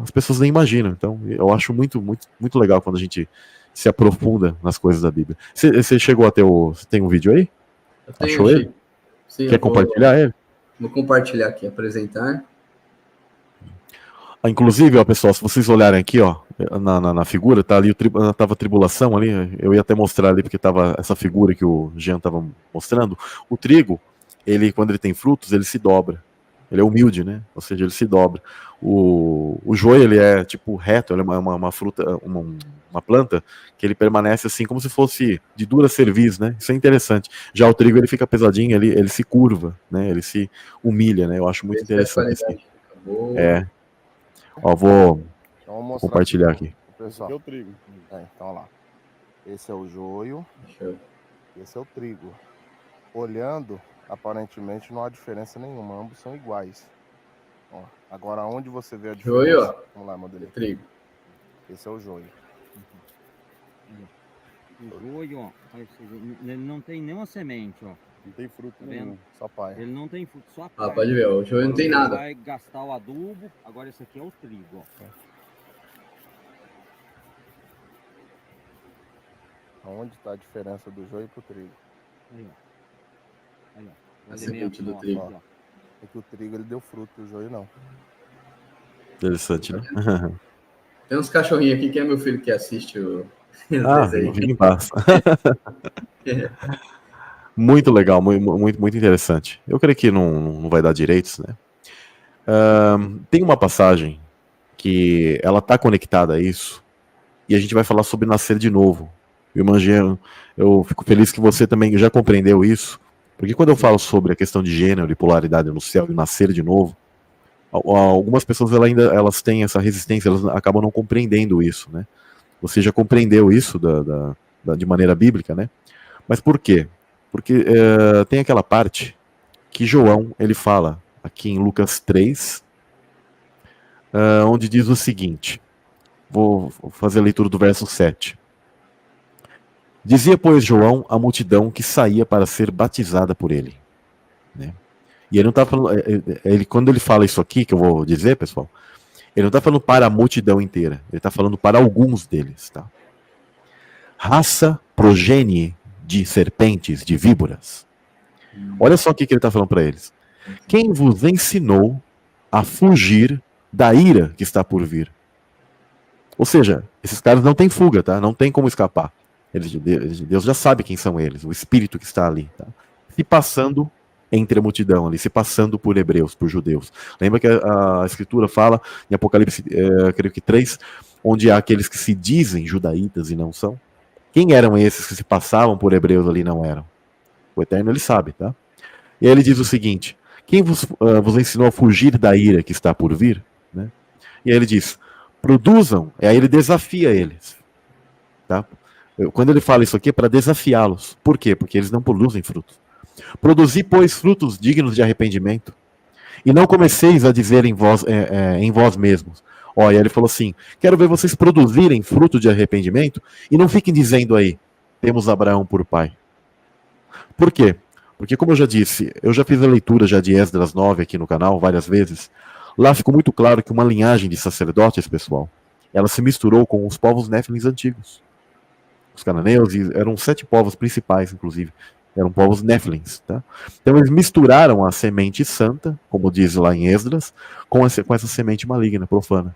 as pessoas nem imaginam. Então, eu acho muito, muito, muito legal quando a gente se aprofunda nas coisas da Bíblia. Você chegou a ter você tem um vídeo aí? Achou ele? Sim, quer compartilhar ele? Vou compartilhar aqui, apresentar. Inclusive, ó, pessoal, se vocês olharem aqui, ó, na figura, tá ali, tava a tribulação ali, eu ia até mostrar ali, porque tava essa figura que o Jean tava mostrando. O trigo, quando ele tem frutos, ele se dobra. Ele é humilde, né? Ou seja, ele se dobra. O joio, ele é tipo reto, ele é uma fruta, uma planta que ele permanece assim, como se fosse de dura cerviz, né? Isso é interessante. Já o trigo, ele fica pesadinho, ele se curva, né? Ele se humilha, né? Eu acho muito interessante. Ó, vou compartilhar aqui. pessoal. Esse aqui é o trigo. Então, lá. Esse é o joio, Show. esse é o trigo. Olhando, aparentemente não há diferença nenhuma, ambos são iguais. Ó, agora, onde você vê a diferença? Joio, ó. Vamos lá, modelito. Trigo. Esse é o joio. O joio, ó, ele não tem nenhuma semente, ó. Não tem fruto Tá vendo? nenhum. Só paia. Ele não tem fruto, só a Ah, palha. pode ver, o joio não tem Você nada. vai gastar o adubo, agora esse aqui é o trigo, ó. Aonde está a diferença do joio pro trigo? Aí, ó. Aí, ó. O A elemento semente do nosso trigo. aqui, ó. É que o trigo ele deu fruto, o joio não. Interessante, né? Tem uns cachorrinhos aqui que é meu filho que assiste o desenho. Fica em paz. Muito legal, muito interessante. Eu creio que não vai dar direitos, né? Tem uma passagem que ela está conectada a isso, e a gente vai falar sobre nascer de novo. Eu fico feliz que você também já compreendeu isso, porque quando eu falo sobre a questão de gênero e polaridade no céu e nascer de novo, algumas pessoas elas têm essa resistência, elas acabam não compreendendo isso, né? Você já compreendeu isso de maneira bíblica, né? Mas por quê? Porque tem aquela parte que João ele fala aqui em Lucas 3, onde diz o seguinte, vou fazer a leitura do verso 7. Dizia, pois, João à multidão que saía para ser batizada por ele. Né? E ele não está falando, quando ele fala isso aqui, que eu vou dizer, pessoal, ele não está falando para a multidão inteira, ele está falando para alguns deles. Tá? Raça progenie de serpentes, de víboras. Olha só o que ele está falando para eles. Quem vos ensinou a fugir da ira que está por vir? Ou seja, esses caras não têm fuga, tá? Não tem como escapar. Deus já sabe quem são eles, o espírito que está ali. Tá? Se passando entre a multidão ali, se passando por hebreus, por judeus. Lembra que a Escritura fala, em Apocalipse, creio que 3, onde há aqueles que se dizem judaítas e não são? Quem eram esses que se passavam por hebreus ali e não eram? O Eterno, ele sabe, tá? E aí ele diz o seguinte, quem vos ensinou a fugir da ira que está por vir? Né? E aí ele diz, produzam, e aí ele desafia eles. Tá? Quando ele fala isso aqui é para desafiá-los. Por quê? Porque eles não produzem frutos. Produzi, pois, frutos dignos de arrependimento, e não comeceis a dizer em vós mesmos. Olha, ele falou assim, quero ver vocês produzirem fruto de arrependimento, e não fiquem dizendo aí, temos Abraão por pai. Por quê? Porque, como eu já disse, eu já fiz a leitura já de Esdras 9 aqui no canal várias vezes. Lá ficou muito claro que uma linhagem de sacerdotes, pessoal, ela se misturou com os povos néfilins antigos. Os cananeus eram 7 povos principais, inclusive. Eram povos néfilins. Tá? Então eles misturaram a semente santa, como diz lá em Esdras, com essa semente maligna, profana.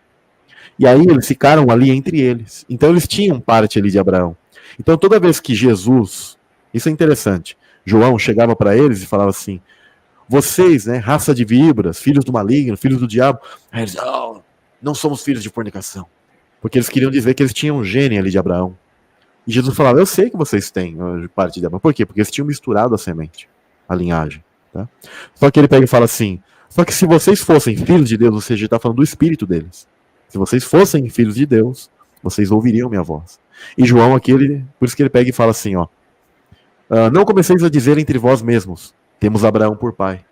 E aí eles ficaram ali entre eles. Então eles tinham parte ali de Abraão. Então toda vez que Jesus, isso é interessante, João chegava para eles e falava assim, vocês, né, raça de víboras, filhos do maligno, filhos do diabo, aí eles, não somos filhos de fornicação. Porque eles queriam dizer que eles tinham um gene ali de Abraão. E Jesus falava, eu sei que vocês têm parte de Abraão. Por quê? Porque eles tinham misturado a semente, a linhagem. Tá? Só que ele pega e fala assim, só que se vocês fossem filhos de Deus, ou seja, ele está falando do espírito deles. Se vocês fossem filhos de Deus, vocês ouviriam minha voz. E João aqui, por isso que ele pega e fala assim, não comeceis a dizer entre vós mesmos, temos Abraão por pai.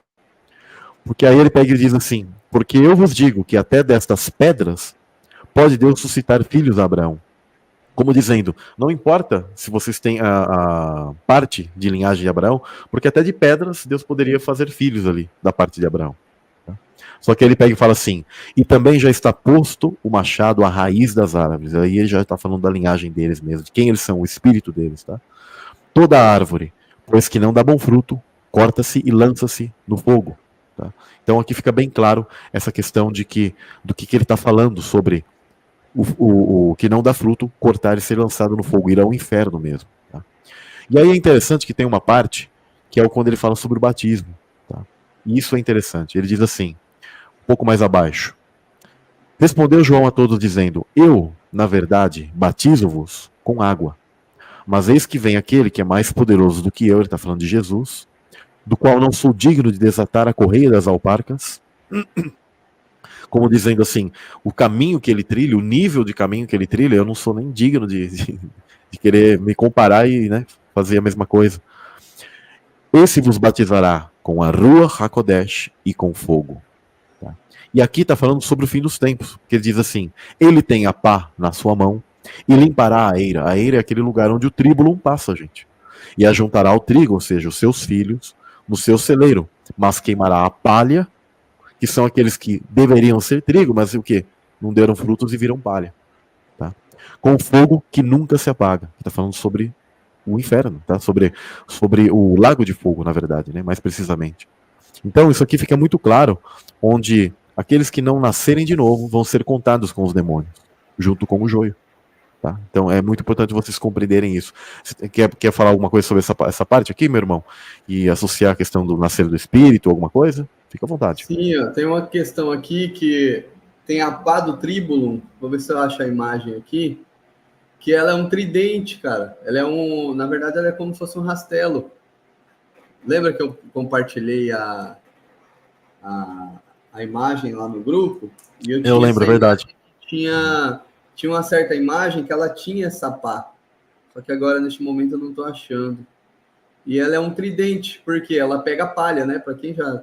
Porque aí ele pega e diz assim, porque eu vos digo que até destas pedras pode Deus suscitar filhos a Abraão. Como dizendo, não importa se vocês têm a parte de linhagem de Abraão, porque até de pedras Deus poderia fazer filhos ali, da parte de Abraão. Tá? Só que ele pega e fala assim, e também já está posto o machado à raiz das árvores. Aí ele já está falando da linhagem deles mesmo, de quem eles são, o espírito deles. Tá? Toda árvore, pois que não dá bom fruto, corta-se e lança-se no fogo. Tá? Então aqui fica bem claro essa questão do que ele está falando sobre o que não dá fruto, cortar e ser lançado no fogo, ir ao inferno mesmo. Tá? E aí é interessante que tem uma parte, que é quando ele fala sobre o batismo. Tá? E isso é interessante. Ele diz assim, um pouco mais abaixo. Respondeu João a todos dizendo, eu, na verdade, batizo-vos com água. Mas eis que vem aquele que é mais poderoso do que eu, ele está falando de Jesus, do qual não sou digno de desatar a correia das alparcas, Como dizendo assim, o caminho que ele trilha, o nível de caminho que ele trilha, eu não sou nem digno de querer me comparar e, né, fazer a mesma coisa. Esse vos batizará com a Ruach HaKodesh e com fogo. Tá? E aqui está falando sobre o fim dos tempos, porque ele diz assim, ele tem a pá na sua mão e limpará a eira. A eira é aquele lugar onde o tribulum passa, gente. E ajuntará o trigo, ou seja, os seus filhos, no seu celeiro, mas queimará a palha, que são aqueles que deveriam ser trigo, mas o quê? Não deram frutos e viram palha. Tá? Com fogo que nunca se apaga. Está falando sobre o inferno, tá? Sobre o lago de fogo, na verdade, né? Mais precisamente. Então, isso aqui fica muito claro, onde aqueles que não nascerem de novo vão ser contados com os demônios, junto com o joio. Tá? Então, é muito importante vocês compreenderem isso. Você quer falar alguma coisa sobre essa parte aqui, meu irmão? E associar a questão do nascer do espírito, alguma coisa? Fica à vontade. Sim, ó, tem uma questão aqui que tem a pá do tribulum, vou ver se eu acho a imagem aqui, que ela é um tridente, cara. Ela é na verdade, ela é como se fosse um rastelo. Lembra que eu compartilhei a imagem lá no grupo? E eu lembro, é verdade. Tinha uma certa imagem que ela tinha essa pá. Só que agora, neste momento, eu não estou achando. E ela é um tridente, porque ela pega palha, né? Para quem já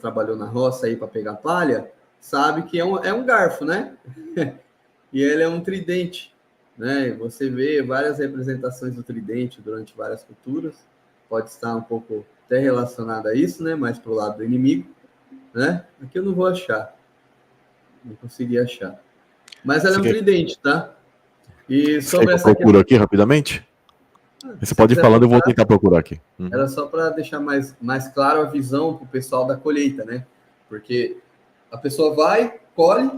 trabalhou na roça aí para pegar palha, sabe que é um garfo, né? E ele é um tridente, né? Você vê várias representações do tridente durante várias culturas. Pode estar um pouco até relacionado a isso, né? Mais para o lado do inimigo, né? Aqui eu não vou achar. Não consegui achar. Mas ela é um tridente, tá? E sobre essa procura aqui rapidamente? Você pode ir falando, eu vou tentar procurar aqui. Era só para deixar mais claro a visão para o pessoal da colheita, né? Porque a pessoa vai, colhe,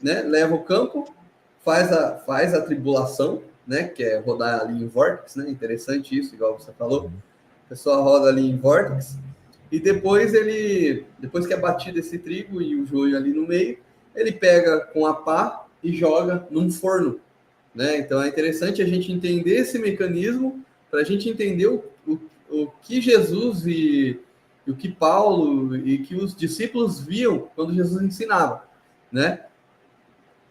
né? Leva o campo, faz a tribulação, né? Que é rodar ali em vórtice, né? Interessante isso, igual você falou. A pessoa roda ali em vórtice e depois que é batido esse trigo e o joio ali no meio, ele pega com a pá e joga num forno, né? Então é interessante a gente entender esse mecanismo para a gente entender o que Jesus e o que Paulo e que os discípulos viam quando Jesus ensinava, né?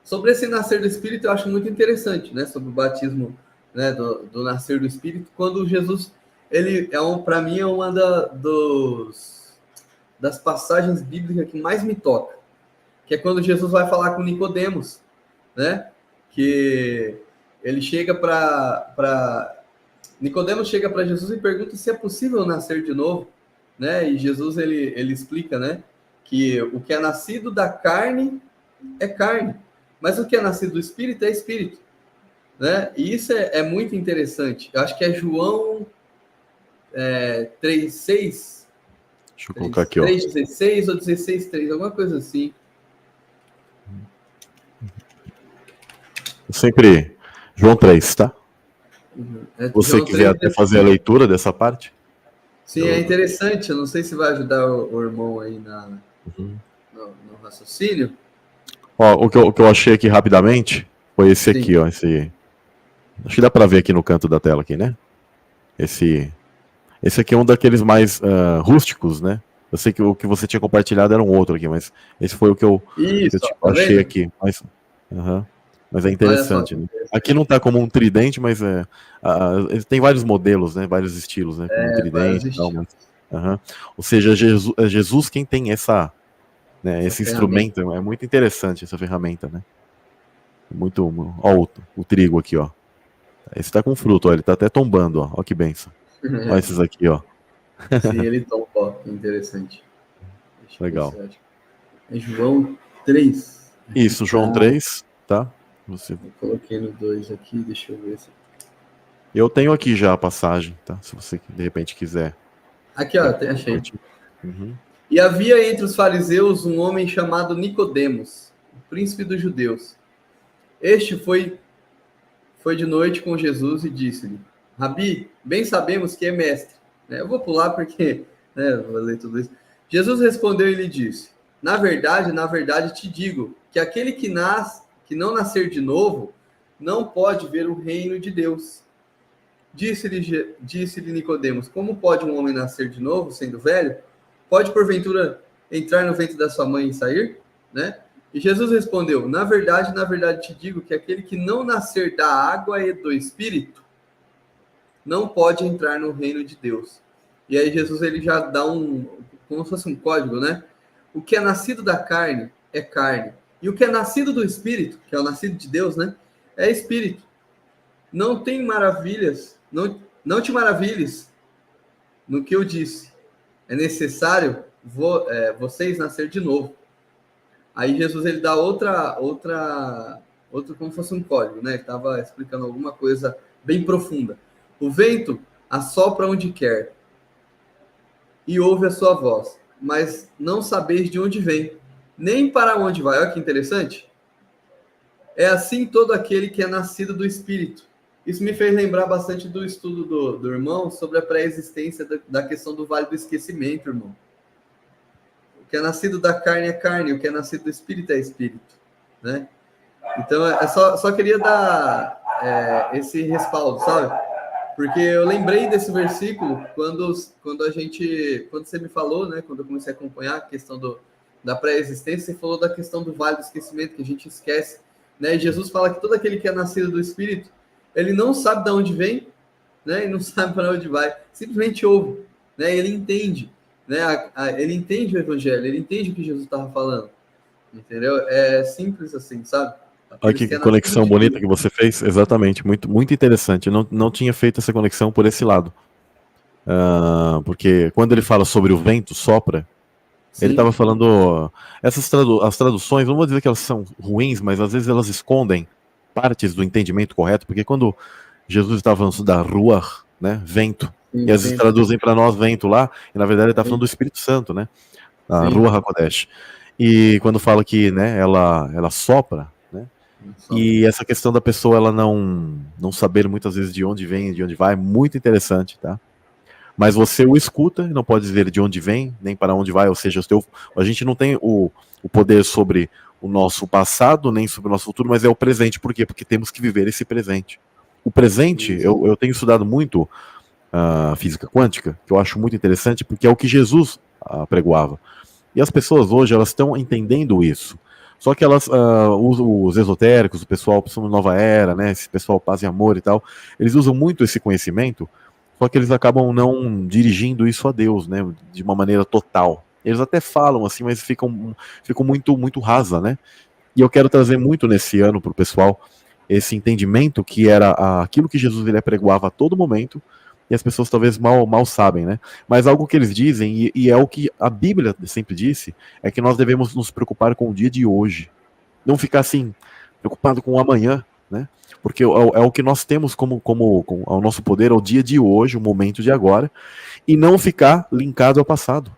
Sobre esse nascer do Espírito, eu acho muito interessante, né? Sobre o batismo, né? do nascer do Espírito, quando Jesus, ele para mim, é uma das passagens bíblicas que mais me toca, que é quando Jesus vai falar com Nicodemos, né? Que ele chega Nicodemos chega para Jesus e pergunta se é possível nascer de novo, né? E Jesus ele explica, né? Que o que é nascido da carne é carne, mas o que é nascido do Espírito é Espírito, né? E isso é muito interessante. Eu acho que é João 3:6. Deixa eu colocar aqui, 3:16 ou 16:3, alguma coisa assim. Sempre João 3, tá? Você João quiser 3, até fazer a leitura dessa parte? Sim, é interessante. Eu não sei se vai ajudar o irmão aí no raciocínio. Ó, o que eu achei aqui rapidamente foi esse aqui, ó. Acho que dá para ver aqui no canto da tela aqui, né? Esse aqui é um daqueles mais rústicos, né? Eu sei que o que você tinha compartilhado era um outro aqui, mas esse foi o que eu achei aqui. Mas é interessante, né? Aqui não tá como um tridente, mas tem vários modelos, né? Vários estilos, né? Como um tridente e tal, mas, ou seja, é Jesus quem tem esse instrumento. É muito interessante essa ferramenta, né? Muito. Ó, o trigo aqui, ó. Esse tá com fruto, ó. Ele tá até tombando, ó. Ó que benção. Olha esses aqui, ó. Sim, ele tomba, ó. Interessante. Legal. É João 3. Isso, João 3, tá? Eu coloquei no 2 aqui, deixa eu ver se... Eu tenho aqui já a passagem, tá? Se você de repente quiser. Aqui, ó, achei. E havia entre os fariseus um homem chamado Nicodemos, o príncipe dos judeus. Este foi de noite com Jesus e disse-lhe: Rabi, bem sabemos que é mestre. Eu vou pular porque vou ler tudo isso. Jesus respondeu e lhe disse: na verdade te digo que aquele que não nascer de novo não pode ver o reino de Deus. Disse-lhe Nicodemos: como pode um homem nascer de novo, sendo velho? Pode porventura entrar no ventre da sua mãe e sair? Né? E Jesus respondeu, na verdade te digo que aquele que não nascer da água e do Espírito não pode entrar no reino de Deus. E aí Jesus ele já dá como se fosse um código, né? O que é nascido da carne é carne. E o que é nascido do Espírito, que é o nascido de Deus, né? É Espírito. Não tem maravilhas, não te maravilhes no que eu disse. É necessário vocês nascer de novo. Aí Jesus ele dá outra como se fosse um código, né? Ele estava explicando alguma coisa bem profunda. O vento assopra onde quer e ouve a sua voz, mas não sabeis de onde vem, nem para onde vai. Olha que interessante. É assim todo aquele que é nascido do Espírito. Isso me fez lembrar bastante do estudo do irmão sobre a pré-existência da questão do Vale do Esquecimento, irmão. O que é nascido da carne é carne, o que é nascido do Espírito é Espírito, né? Então, só queria dar esse respaldo, sabe? Porque eu lembrei desse versículo quando você me falou, né? Quando eu comecei a acompanhar a questão da pré-existência, você falou da questão do Vale do Esquecimento, que a gente esquece, né? E Jesus fala que todo aquele que é nascido do Espírito, ele não sabe de onde vem, né? E não sabe para onde vai, simplesmente ouve, né? Ele entende, né? Ele entende o Evangelho, ele entende o que Jesus estava falando, entendeu? É simples assim, sabe? Olha que conexão bonita que você fez, exatamente, muito, muito interessante. Eu não tinha feito essa conexão por esse lado. Porque quando ele fala sobre o vento sopra, sim, ele estava falando. As traduções, não vou dizer que elas são ruins, mas às vezes elas escondem partes do entendimento correto, porque quando Jesus estava falando da ruach, né, vento, sim, e às vezes traduzem para nós vento lá, e na verdade ele está falando do Espírito Santo, né, a Ruach HaKodesh. E quando fala que, né, ela sopra, né, e essa questão da pessoa ela não saber muitas vezes de onde vem, de onde vai, muito interessante, tá? Mas você o escuta e não pode dizer de onde vem, nem para onde vai, ou seja, a gente não tem o poder sobre o nosso passado, nem sobre o nosso futuro, mas é o presente. Por quê? Porque temos que viver esse presente. O presente, eu tenho estudado muito física quântica, que eu acho muito interessante, porque é o que Jesus pregoava. E as pessoas hoje, elas estão entendendo isso. Só que elas, os esotéricos, o pessoal, principalmente Nova Era, né, esse pessoal Paz e Amor e tal, eles usam muito esse conhecimento, só que eles acabam não dirigindo isso a Deus, né, de uma maneira total. Eles até falam assim, mas ficam muito, muito rasa, né? E eu quero trazer muito nesse ano para o pessoal esse entendimento que era aquilo que Jesus ele apregoava a todo momento, e as pessoas talvez mal sabem, né? Mas algo que eles dizem, e é o que a Bíblia sempre disse, é que nós devemos nos preocupar com o dia de hoje. Não ficar assim, preocupado com o amanhã, né? Porque é o que nós temos como ao nosso poder, é o dia de hoje, o momento de agora, e não ficar linkado ao passado.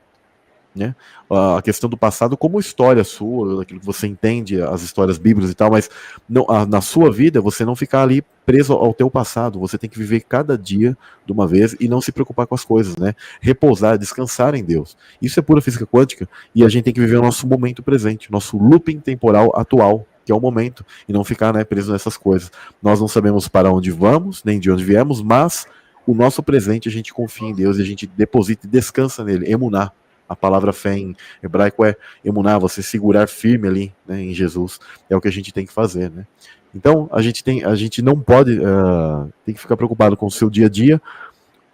Né? A questão do passado como história sua, daquilo que você entende, as histórias bíblicas e tal, mas não, na sua vida você não ficar ali preso ao teu passado, você tem que viver cada dia de uma vez e não se preocupar com as coisas, né? Repousar, descansar em Deus. Isso é pura física quântica e a gente tem que viver o nosso momento presente, nosso looping temporal atual, que é o momento, e não ficar, né, preso nessas coisas. Nós não sabemos para onde vamos, nem de onde viemos, mas o nosso presente a gente confia em Deus e a gente deposita e descansa nele, emuná. A palavra fé em hebraico é emuná, você segurar firme ali, né, em Jesus. É o que a gente tem que fazer, né? Então, a gente não pode, tem que ficar preocupado com o seu dia a dia,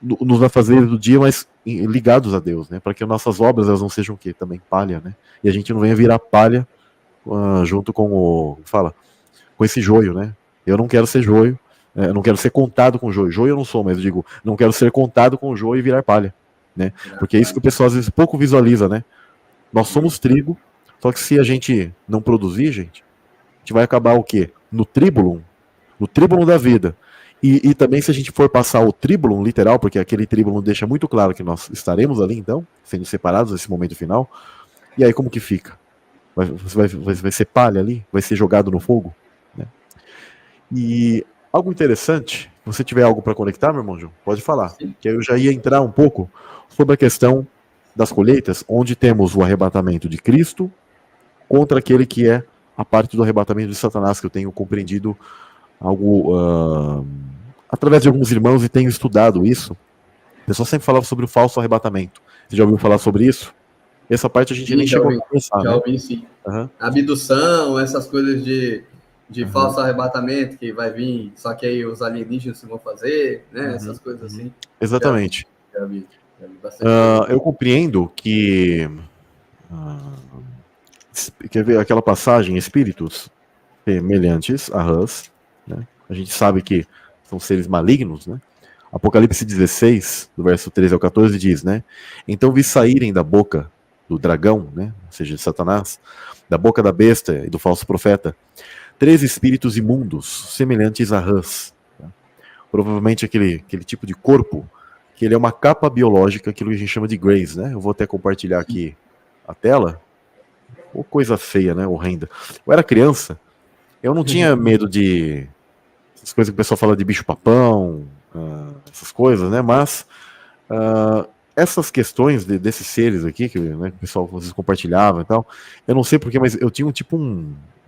nos afazeres do dia, mas ligados a Deus, né? Para que nossas obras elas não sejam o quê? Também palha, né? E a gente não venha virar palha junto com com esse joio, né? Eu não quero ser joio, eu não quero ser contado com joio. Joio eu não sou, mas eu digo, não quero ser contado com joio e virar palha. Né? Porque é isso que o pessoal às vezes pouco visualiza, né? Nós somos trigo, só que se a gente não produzir, a gente vai acabar o quê? No tribulum da vida. E também se a gente for passar o tribulum literal, porque aquele tribulum deixa muito claro que nós estaremos ali então, sendo separados nesse momento final, e aí como que fica? Vai ser palha ali? Vai ser jogado no fogo? Né? E algo interessante, se você tiver algo para conectar, meu irmão João, pode falar, que eu já ia entrar um pouco sobre a questão das colheitas, onde temos o arrebatamento de Cristo contra aquele que é a parte do arrebatamento de Satanás, que eu tenho compreendido algo através de alguns irmãos e tenho estudado isso. O pessoal sempre falava sobre o falso arrebatamento. Você já ouviu falar sobre isso? Essa parte a gente nem Sim, já chegou ouvi, a conversar, já né? ouvi sim. Aham, Abdução, essas coisas de aham, falso arrebatamento que vai vir, só que aí os alienígenas vão fazer, né? uhum, Essas coisas uhum. assim. Já vi, Exatamente. já vi, já vi bastante coisa. Eu compreendo que ah, quer ver aquela passagem, espíritos semelhantes a rãs, né? A gente sabe que são seres malignos, né? Apocalipse 16, do verso 13 ao 14, diz, né? Então vi saírem da boca do dragão, né? Ou seja, de Satanás, da boca da besta e do falso profeta, 3 espíritos imundos, semelhantes a rãs. Tá? Provavelmente aquele tipo de corpo, que ele é uma capa biológica, aquilo que a gente chama de Grays, né? Eu vou até compartilhar aqui a tela. Ô, coisa feia, né? Horrenda. Eu era criança, eu não tinha medo de essas coisas que o pessoal fala de bicho-papão, essas coisas, né? Mas essas questões desses seres aqui, que, né, que o pessoal vocês compartilhavam e tal, eu não sei porquê, mas eu tinha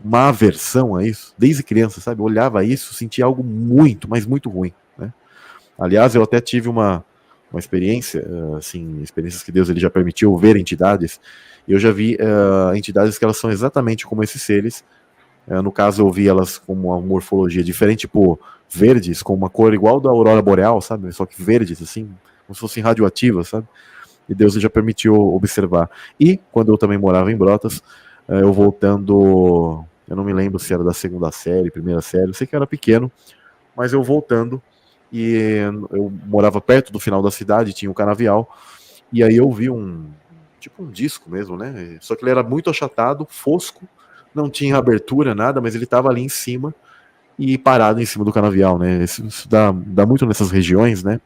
uma aversão a isso, desde criança, sabe? Eu olhava isso, sentia algo muito, mas muito ruim, né? Aliás, eu até tive uma experiência, assim, experiências que Deus ele já permitiu ver entidades, e eu já vi entidades que elas são exatamente como esses seres. No caso, eu vi elas com uma morfologia diferente, tipo verdes, com uma cor igual da aurora boreal, sabe? Só que verdes, assim, como se fossem radioativas, sabe? E Deus já permitiu observar. E quando eu também morava em Brotas, eu voltando, eu não me lembro se era da segunda série, primeira série, eu sei que eu era pequeno, mas eu voltando, e eu morava perto do final da cidade, tinha um canavial, e aí eu vi tipo um disco mesmo, né? Só que ele era muito achatado, fosco, não tinha abertura, nada, mas ele estava ali em cima e parado em cima do canavial, né? Isso dá muito nessas regiões, né?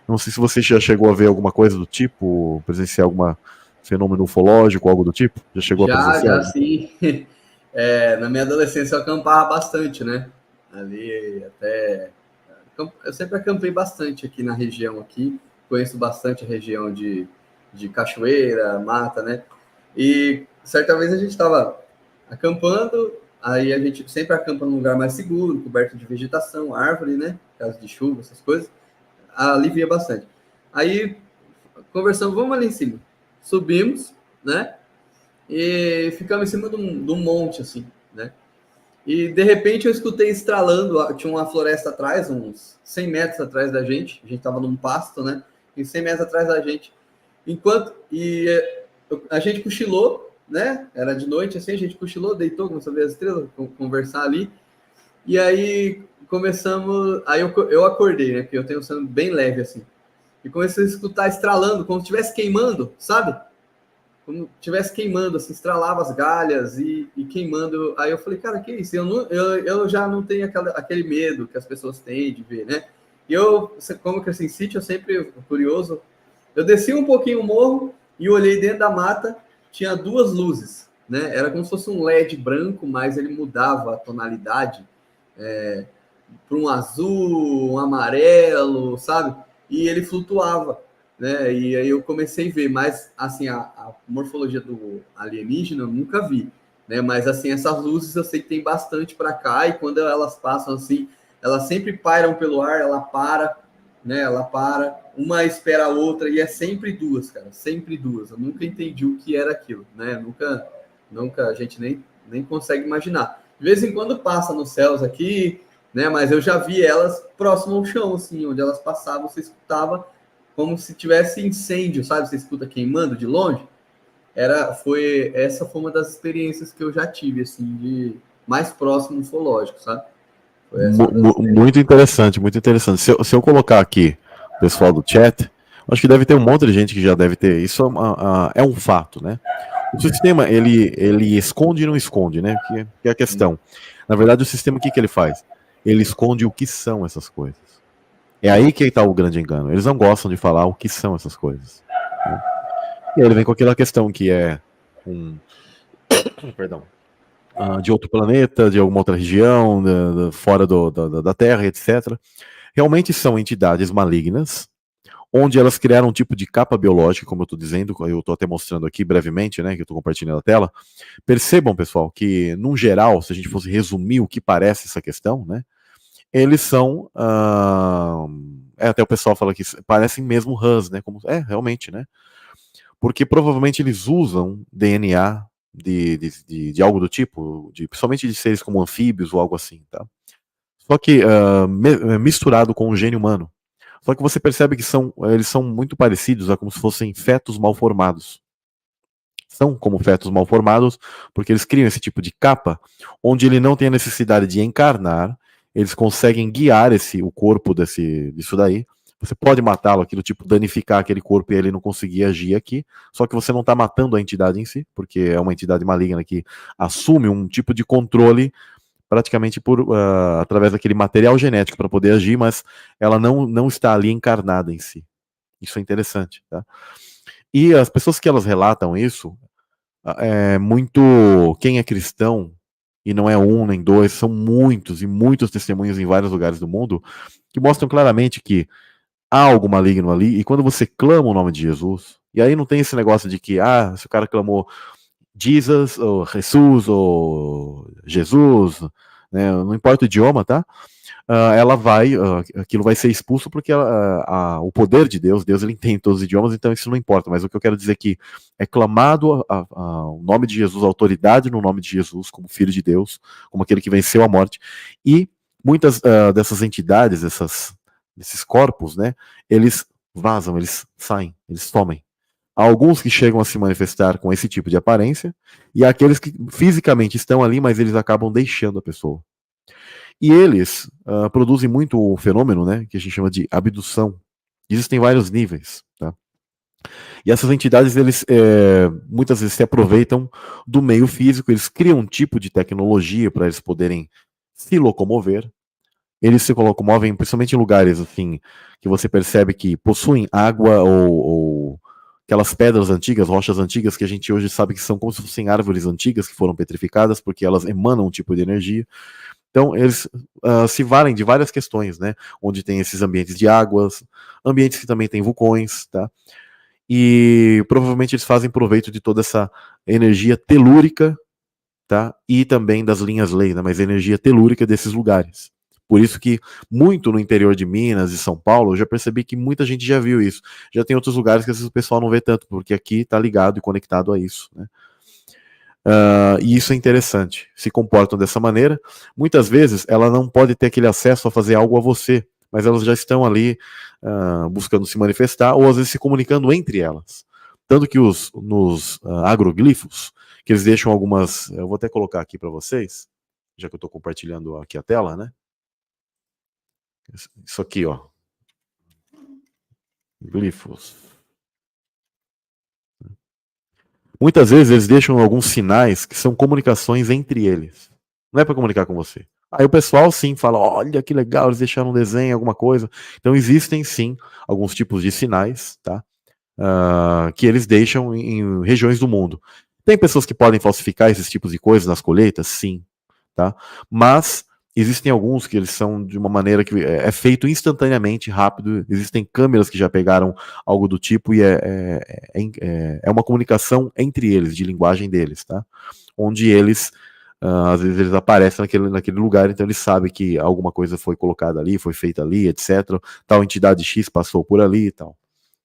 Não sei se você já chegou a ver alguma coisa do tipo, presenciar algum fenômeno ufológico, algo do tipo? Já chegou a presenciar? Já sim. É, na minha adolescência eu acampava bastante, né? Ali até. Eu sempre acampei bastante aqui na região aqui. Conheço bastante a região de cachoeira, mata, né? E certa vez a gente estava acampando, aí a gente sempre acampa num lugar mais seguro, coberto de vegetação, árvore, né? Caso de chuva, essas coisas. Alivia bastante. Aí conversamos, vamos ali em cima. Subimos, né? E ficamos em cima de um monte, assim, né? E de repente eu escutei estralando, tinha uma floresta atrás, uns 100 metros atrás da gente, a gente estava num pasto, né? E 100 metros atrás da gente. A gente cochilou, né? Era de noite, assim, a gente cochilou, deitou, começou a ver as estrelas, conversar ali. E aí começamos, aí eu acordei, né? Porque eu tenho um sono bem leve, assim. E comecei a escutar estralando, como se estivesse queimando, sabe? Como tivesse queimando, assim, estralava as galhas e queimando. Aí eu falei, cara, que isso? Eu já não tenho aquele medo que as pessoas têm de ver, né? E eu, como eu cresci em sítio, eu sempre curioso. Eu desci um pouquinho o morro e olhei dentro da mata, tinha 2 luzes, né? Era como se fosse um LED branco, mas ele mudava a tonalidade para um azul, um amarelo, sabe? E ele flutuava, né? E aí eu comecei a ver, mas assim, a morfologia do alienígena eu nunca vi, né? Mas assim, essas luzes eu sei que tem bastante para cá, e quando elas passam assim, elas sempre pairam pelo ar, ela para, né? Ela para, uma espera a outra, e é sempre 2, cara, sempre 2. Eu nunca entendi o que era aquilo, né? Nunca a gente nem consegue imaginar. De vez em quando passa nos céus aqui, né? Mas eu já vi elas próximo ao chão, assim, onde elas passavam, você escutava como se tivesse incêndio, sabe? Você escuta queimando de longe. Essa foi uma das experiências que eu já tive, assim, de mais próximo ufológico, sabe? Foi essa uma das experiências. Muito interessante, muito interessante. Se eu colocar aqui o pessoal do chat, acho que deve ter um monte de gente que já deve ter. Isso é um fato, né? O sistema, ele esconde e não esconde, né? Que é a questão. Na verdade, o sistema, o que ele faz? Ele esconde o que são essas coisas. É aí que está o grande engano. Eles não gostam de falar o que são essas coisas. Né? E aí ele vem com aquela questão que é perdão, de outro planeta, de alguma outra região, fora da Terra, etc. Realmente são entidades malignas, onde elas criaram um tipo de capa biológica, como eu estou dizendo, eu estou até mostrando aqui brevemente, né, que eu estou compartilhando a tela. Percebam, pessoal, que, num geral, se a gente fosse resumir o que parece essa questão, né, eles são, até o pessoal fala que parecem mesmo rãs, né, realmente, né, porque provavelmente eles usam DNA de algo do tipo, principalmente de seres como anfíbios ou algo assim, tá? Só que misturado com o gene humano. Só que você percebe que eles são muito parecidos a como se fossem fetos mal formados. São como fetos mal formados, porque eles criam esse tipo de capa, onde ele não tem a necessidade de encarnar, eles conseguem guiar o corpo disso daí. Você pode matá-lo aqui, do tipo, danificar aquele corpo e ele não conseguir agir aqui, só que você não está matando a entidade em si, porque é uma entidade maligna que assume um tipo de controle praticamente através daquele material genético para poder agir, mas ela não está ali encarnada em si. Isso é interessante, tá? E as pessoas que elas relatam isso, quem é cristão, e não é um nem dois, são muitos e muitos testemunhos em vários lugares do mundo, que mostram claramente que há algo maligno ali, e quando você clama o nome de Jesus, e aí não tem esse negócio de que, se o cara clamou Jesus, ou Jesus, ou Jesus, né, não importa o idioma, tá? Ela aquilo vai ser expulso porque o poder de Deus ele entende todos os idiomas, então isso não importa, mas o que eu quero dizer é que é clamado o nome de Jesus, a autoridade no nome de Jesus, como Filho de Deus, como aquele que venceu a morte, e muitas dessas entidades, desses corpos, né, eles vazam, eles saem, eles somem. Há alguns que chegam a se manifestar com esse tipo de aparência, e há aqueles que fisicamente estão ali, mas eles acabam deixando a pessoa. E eles produzem muito o fenômeno, né, que a gente chama de abdução. Existem vários níveis, tá? E essas entidades, eles muitas vezes se aproveitam do meio físico, eles criam um tipo de tecnologia para eles poderem se locomover. Eles se locomovem principalmente em lugares assim, que você percebe que possuem água ou aquelas pedras antigas, rochas antigas, que a gente hoje sabe que são como se fossem árvores antigas que foram petrificadas, porque elas emanam um tipo de energia. Então, eles se valem de várias questões, né? Onde tem esses ambientes de águas, ambientes que também têm vulcões, tá? E provavelmente eles fazem proveito de toda essa energia telúrica, tá? E também das linhas lei, né? Mas energia telúrica desses lugares. Por isso que muito no interior de Minas e São Paulo, eu já percebi que muita gente já viu isso. Já tem outros lugares que às vezes o pessoal não vê tanto, porque aqui está ligado e conectado a isso, né? E isso é interessante. Se comportam dessa maneira. Muitas vezes ela não pode ter aquele acesso a fazer algo a você, mas elas já estão ali buscando se manifestar, ou às vezes se comunicando entre elas. Tanto que nos agroglifos, que eles deixam algumas. Eu vou até colocar aqui para vocês, já que eu estou compartilhando aqui a tela, né? Isso aqui, ó. Glifos. Muitas vezes eles deixam alguns sinais que são comunicações entre eles. Não é para comunicar com você. Aí o pessoal sim fala, olha que legal, eles deixaram um desenho, alguma coisa. Então existem sim alguns tipos de sinais, tá? Que eles deixam em regiões do mundo. Tem pessoas que podem falsificar esses tipos de coisas nas colheitas? Sim, tá? Mas existem alguns que eles são de uma maneira que é feito instantaneamente, rápido. Existem câmeras que já pegaram algo do tipo e é uma comunicação entre eles, de linguagem deles, tá? Onde eles, às vezes eles aparecem naquele lugar, então eles sabem que alguma coisa foi colocada ali, foi feita ali, etc. Tal entidade X passou por ali e tal.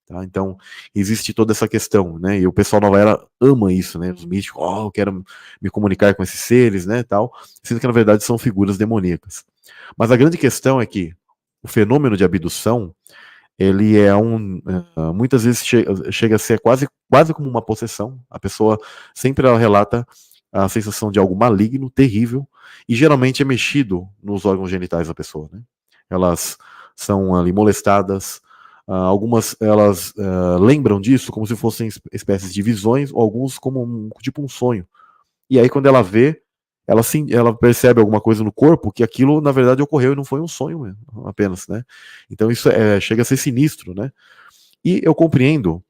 Tá? Então, existe toda essa questão, né? E o pessoal Nova Era ama isso, né? Os místicos, eu quero me comunicar com esses seres, né? Tal, sendo que na verdade são figuras demoníacas. Mas a grande questão é que o fenômeno de abdução, ele muitas vezes chega a ser quase como uma possessão. A pessoa sempre ela relata a sensação de algo maligno, terrível, e geralmente é mexido nos órgãos genitais da pessoa, né? Elas são ali molestadas. Algumas elas lembram disso como se fossem espécies de visões, ou alguns como tipo um sonho. E aí quando ela vê, ela percebe alguma coisa no corpo que aquilo na verdade ocorreu e não foi um sonho mesmo, apenas, né? Então isso chega a ser sinistro, né? E eu compreendo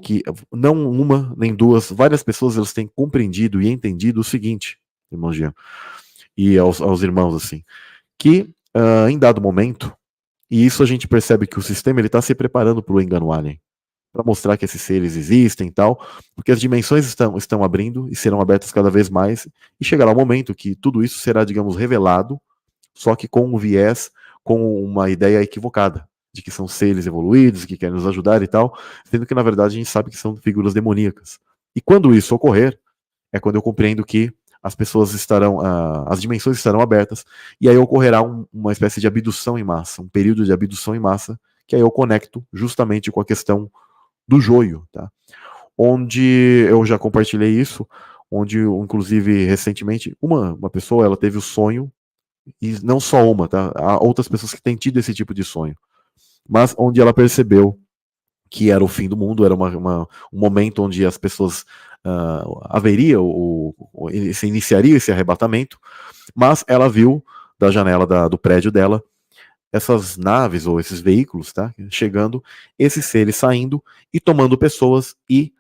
que não uma nem duas, várias pessoas elas têm compreendido e entendido o seguinte, irmão Jean, e aos irmãos assim, que em dado momento, e isso a gente percebe que o sistema está se preparando para o engano alien, para mostrar que esses seres existem e tal, porque as dimensões estão abrindo e serão abertas cada vez mais, e chegará o momento que tudo isso será, digamos, revelado, só que com um viés, com uma ideia equivocada. de que são seres evoluídos, que querem nos ajudar e tal, sendo que na verdade a gente sabe que são figuras demoníacas. E quando isso ocorrer, é quando eu compreendo que as pessoas estarão, as dimensões estarão abertas, e aí ocorrerá uma espécie de abdução em massa, um período de abdução em massa, que aí eu conecto justamente com a questão do joio, tá? Onde eu já compartilhei isso, onde inclusive recentemente uma pessoa, ela teve o sonho, e não só uma, tá? Há outras pessoas que têm tido esse tipo de sonho, mas onde ela percebeu que era o fim do mundo, era um momento onde as pessoas haveria, se iniciaria esse arrebatamento, mas ela viu da janela do prédio dela essas naves ou esses veículos, tá, chegando, esses seres saindo e tomando pessoas e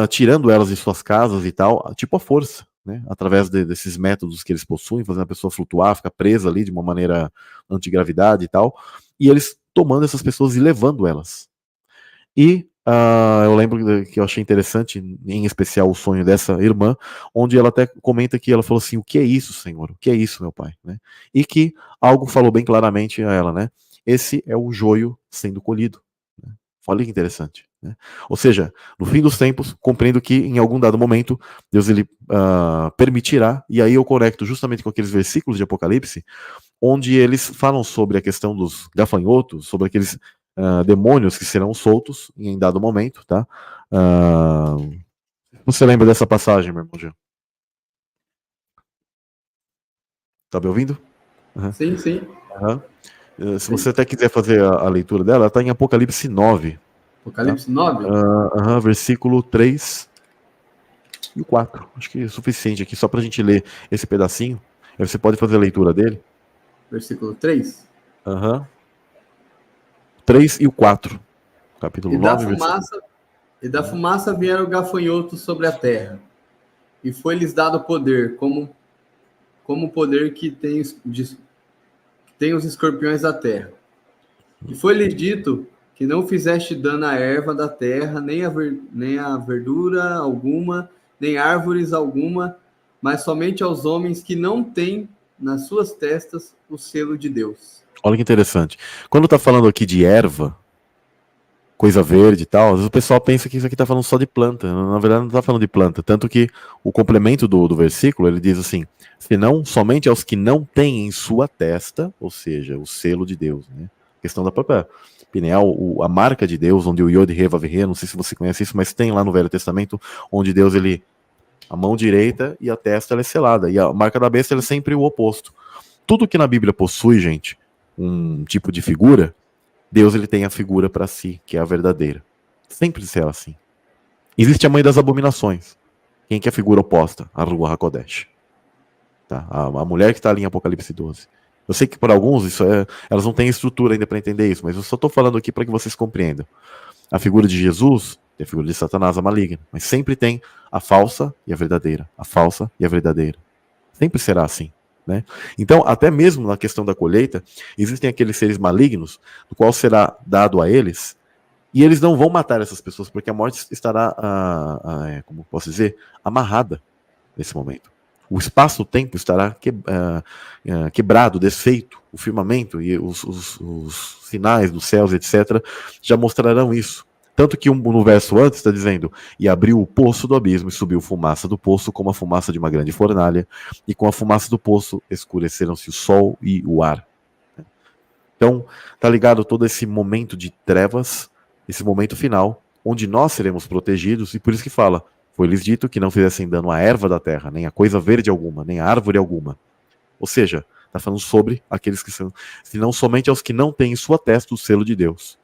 tirando elas de suas casas e tal, tipo a força, né, através desses métodos que eles possuem, fazendo a pessoa flutuar, ficar presa ali de uma maneira antigravidade e tal, e eles tomando essas pessoas e levando elas. E eu lembro que eu achei interessante, em especial o sonho dessa irmã, onde ela até comenta que ela falou assim, o que é isso, Senhor? O que é isso, meu pai? Né? E que algo falou bem claramente a ela, né? Esse é o joio sendo colhido. Né? Olha que interessante. Né? Ou seja, no fim dos tempos, compreendo que em algum dado momento, Deus ele permitirá, e aí eu conecto justamente com aqueles versículos de Apocalipse, onde eles falam sobre a questão dos gafanhotos, sobre aqueles demônios que serão soltos em dado momento, tá? Você lembra dessa passagem, meu irmão Jean? Tá me ouvindo? Uhum. Sim, sim. Uhum. Se você até quiser fazer a leitura dela, ela está em Apocalipse 9. Apocalipse 9? Versículo 3 e o 4. Acho que é suficiente aqui, só para a gente ler esse pedacinho. Aí você pode fazer a leitura dele. Versículo 3? 3 e o 4. Capítulo 9, E da fumaça vieram gafanhotos sobre a terra, e foi-lhes dado poder, como o poder que tem os escorpiões da terra. E foi-lhes dito que não fizeste dano à erva da terra, nem a verdura alguma, nem árvores alguma, mas somente aos homens que não têm nas suas testas o selo de Deus. Olha que interessante. Quando está falando aqui de erva, coisa verde e tal, às vezes o pessoal pensa que isso aqui está falando só de planta. Na verdade não está falando de planta. Tanto que o complemento do versículo, ele diz assim, senão somente aos que não têm em sua testa, ou seja, o selo de Deus. Né? A questão da própria pineal, a marca de Deus, onde o Yod He Vav He, não sei se você conhece isso, mas tem lá no Velho Testamento, onde Deus, a mão direita e a testa ela é selada. E a marca da besta ela é sempre o oposto. Tudo que na Bíblia possui, gente, um tipo de figura, Deus ele tem a figura para si, que é a verdadeira. Sempre será assim. Existe a mãe das abominações. Quem que é a figura oposta? A Ruach HaKodesh. Tá? A mulher que está ali em Apocalipse 12. Eu sei que para alguns elas não têm estrutura ainda para entender isso, mas eu só estou falando aqui para que vocês compreendam. A figura de Jesus tem a figura de Satanás, a maligna, mas sempre tem a falsa e a verdadeira. A falsa e a verdadeira. Sempre será assim. Né? Então, até mesmo na questão da colheita, existem aqueles seres malignos, do qual será dado a eles, e eles não vão matar essas pessoas, porque a morte estará, como posso dizer, amarrada nesse momento. O espaço-tempo estará quebrado, desfeito, o firmamento e os sinais dos céus, etc., já mostrarão isso. Tanto que no verso antes está dizendo, e abriu o poço do abismo e subiu fumaça do poço como a fumaça de uma grande fornalha, e com a fumaça do poço escureceram-se o sol e o ar. Então, está ligado todo esse momento de trevas, esse momento final, onde nós seremos protegidos, e por isso que fala, foi-lhes dito que não fizessem dano à erva da terra, nem a coisa verde alguma, nem a árvore alguma. Ou seja, está falando sobre aqueles que são, senão somente aos que não têm em sua testa o selo de Deus.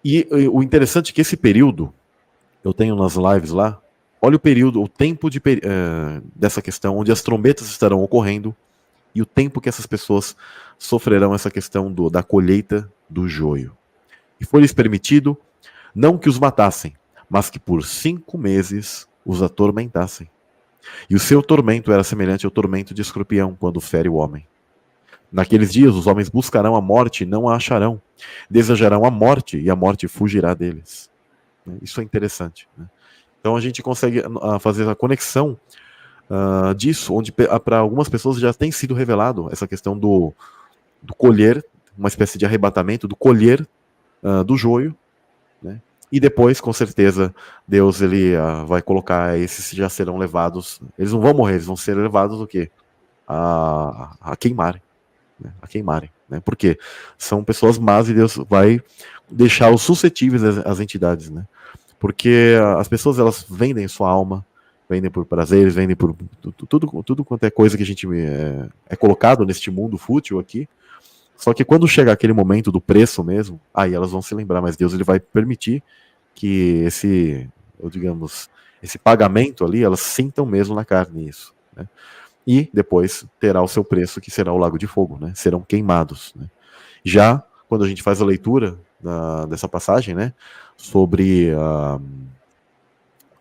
E o interessante é que esse período, eu tenho nas lives lá, olha o período, o tempo dessa questão, onde as trombetas estarão ocorrendo, e o tempo que essas pessoas sofrerão essa questão da colheita do joio. E foi-lhes permitido, não que os matassem, mas que por 5 meses os atormentassem. E o seu tormento era semelhante ao tormento de escorpião, quando fere o homem. Naqueles dias os homens buscarão a morte e não a acharão. Desejarão a morte e a morte fugirá deles. Isso é interessante. Né? Então a gente consegue fazer a conexão disso, onde para algumas pessoas já tem sido revelado essa questão do colher uma espécie de arrebatamento do colher do joio, né? E depois, com certeza, Deus ele vai colocar esses que já serão levados. Eles não vão morrer, eles vão ser levados o quê? A queimarem, né? A queimarem, né? Porque são pessoas más e Deus vai deixar os suscetíveis às entidades, né? Porque as pessoas elas vendem sua alma, vendem por prazeres, vendem por tudo quanto é coisa que a gente é colocado neste mundo fútil aqui. Só que quando chegar aquele momento do preço mesmo, aí elas vão se lembrar, mas Deus ele vai permitir que esse pagamento ali, elas sintam mesmo na carne isso, né? E depois terá o seu preço, que será o lago de fogo, né? Serão queimados, né? Já quando a gente faz a leitura dessa passagem, né, sobre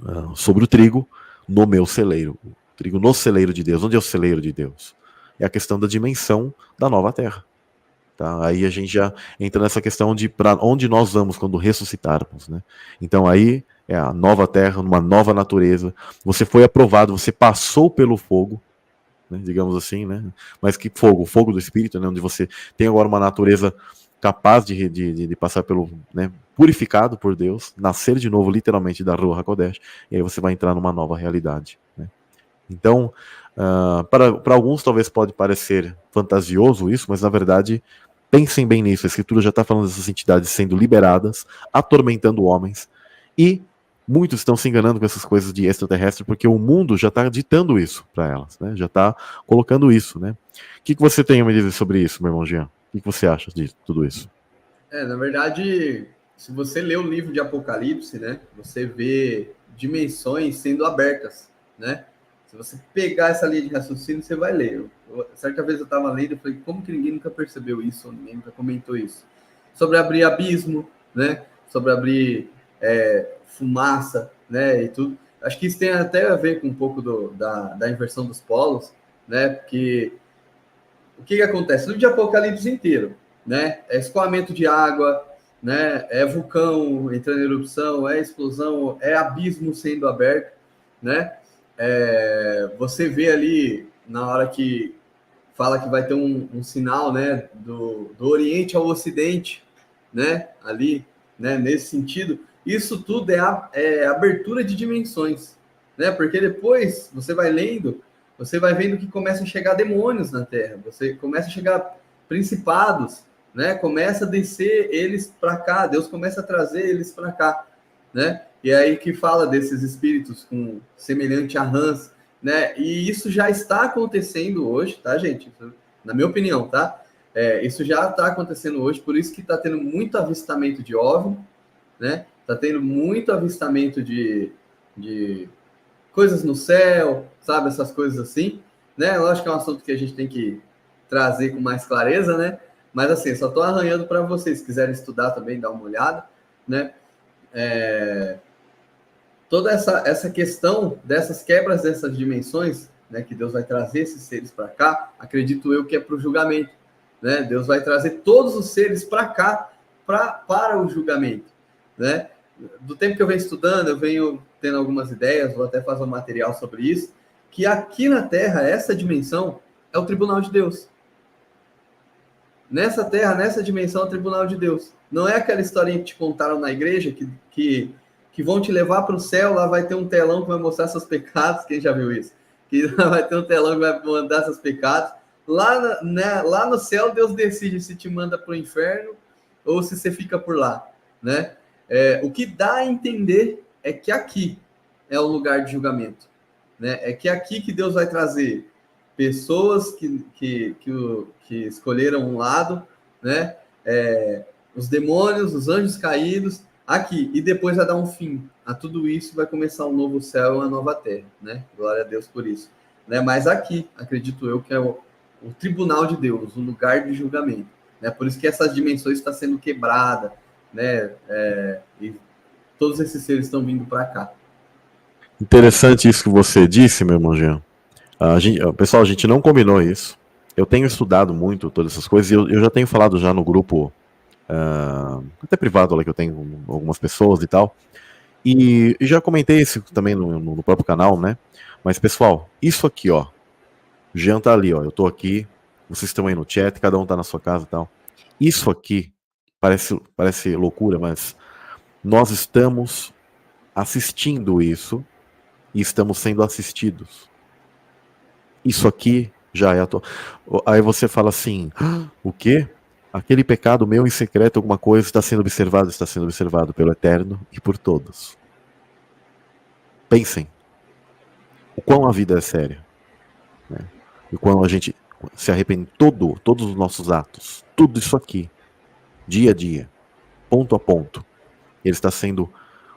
o trigo no meu celeiro, o trigo no celeiro de Deus. Onde é o celeiro de Deus? É a questão da dimensão da nova terra. Tá? Aí a gente já entra nessa questão de para onde nós vamos quando ressuscitarmos, né? Então aí é a nova terra, uma nova natureza. Você foi aprovado, você passou pelo fogo, né, digamos assim, né? Mas que fogo? O fogo do Espírito, né? Onde você tem agora uma natureza capaz de passar pelo, né, purificado por Deus, nascer de novo literalmente da Ruach HaKodesh, e aí você vai entrar numa nova realidade, né? Então, para alguns talvez pode parecer fantasioso isso, mas na verdade, pensem bem nisso. A Escritura já está falando dessas entidades sendo liberadas, atormentando homens, e muitos estão se enganando com essas coisas de extraterrestre, porque o mundo já está ditando isso para elas, né? Já está colocando isso, né? O que você tem a me dizer sobre isso, meu irmão Jean? O que você acha de tudo isso? Na verdade, se você lê o livro de Apocalipse, né, você vê dimensões sendo abertas, né? Se você pegar essa linha de raciocínio, você vai ler. Certa vez eu estava lendo e falei, como que ninguém nunca percebeu isso, ninguém nunca comentou isso? Sobre abrir abismo, né? Sobre abrir fumaça, né? E tudo. Acho que isso tem até a ver com um pouco da inversão dos polos, né? Porque o que acontece? O livro de Apocalipse inteiro, né? É escoamento de água, né? É vulcão entrando em erupção, é explosão, é abismo sendo aberto, né? Você vê ali, na hora que fala que vai ter um sinal, né, do Oriente ao Ocidente, né, ali, né, nesse sentido, isso tudo é abertura de dimensões, né, porque depois você vai lendo, você vai vendo que começa a chegar demônios na Terra, você começa a chegar principados, né, começa a descer eles para cá, Deus começa a trazer eles para cá, né? E aí que fala desses espíritos com semelhante a rãs, né? E isso já está acontecendo hoje, tá, gente? Na minha opinião, tá? Isso já está acontecendo hoje, por isso que está tendo muito avistamento de OVNI, né? Está tendo muito avistamento de coisas no céu, sabe? Essas coisas assim, né? Lógico que é um assunto que a gente tem que trazer com mais clareza, né? Mas assim, só estou arranhando para vocês, se quiserem estudar também, dar uma olhada, né? Toda essa questão dessas quebras dessas dimensões, né, que Deus vai trazer esses seres para cá, acredito eu que é para o julgamento, né? Deus vai trazer todos os seres para cá para o julgamento, né? Do tempo que eu venho estudando, eu venho tendo algumas ideias, vou até fazer um material sobre isso, que aqui na Terra, essa dimensão é o tribunal de Deus. Nessa Terra, nessa dimensão, é o tribunal de Deus. Não é aquela historinha que te contaram na igreja que vão te levar para o céu, lá vai ter um telão que vai mostrar seus pecados. Quem já viu isso? Que lá vai ter um telão que vai mandar seus pecados. Lá no céu, Deus decide se te manda para o inferno ou se você fica por lá, né? O que dá a entender é que aqui é o lugar de julgamento, né? É que aqui que Deus vai trazer pessoas que escolheram um lado, né? Os demônios, os anjos caídos, aqui, e depois vai dar um fim a tudo isso, vai começar um novo céu e uma nova terra, né? Glória a Deus por isso, né? Mas aqui, acredito eu, que é o tribunal de Deus, o lugar de julgamento, né? Por isso que essas dimensões estão sendo quebradas, né? E todos esses seres estão vindo para cá. Interessante isso que você disse, meu irmão Jean. Pessoal, a gente não combinou isso. Eu tenho estudado muito todas essas coisas e eu já tenho falado já no grupo até privado lá que eu tenho com algumas pessoas e tal, e já comentei isso também no próprio canal, né? Mas pessoal, isso aqui, ó, o Jean tá ali, ó, eu tô aqui, vocês estão aí no chat, cada um tá na sua casa e tal. Isso aqui parece loucura, mas nós estamos assistindo isso e estamos sendo assistidos. Isso aqui já é Aí você fala assim, o quê? Aquele pecado meu em secreto, alguma coisa, está sendo observado pelo Eterno e por todos. Pensem, o quão a vida é séria, né? E quando a gente se arrepende, todos os nossos atos, tudo isso aqui, dia a dia, ponto a ponto, ele está sendo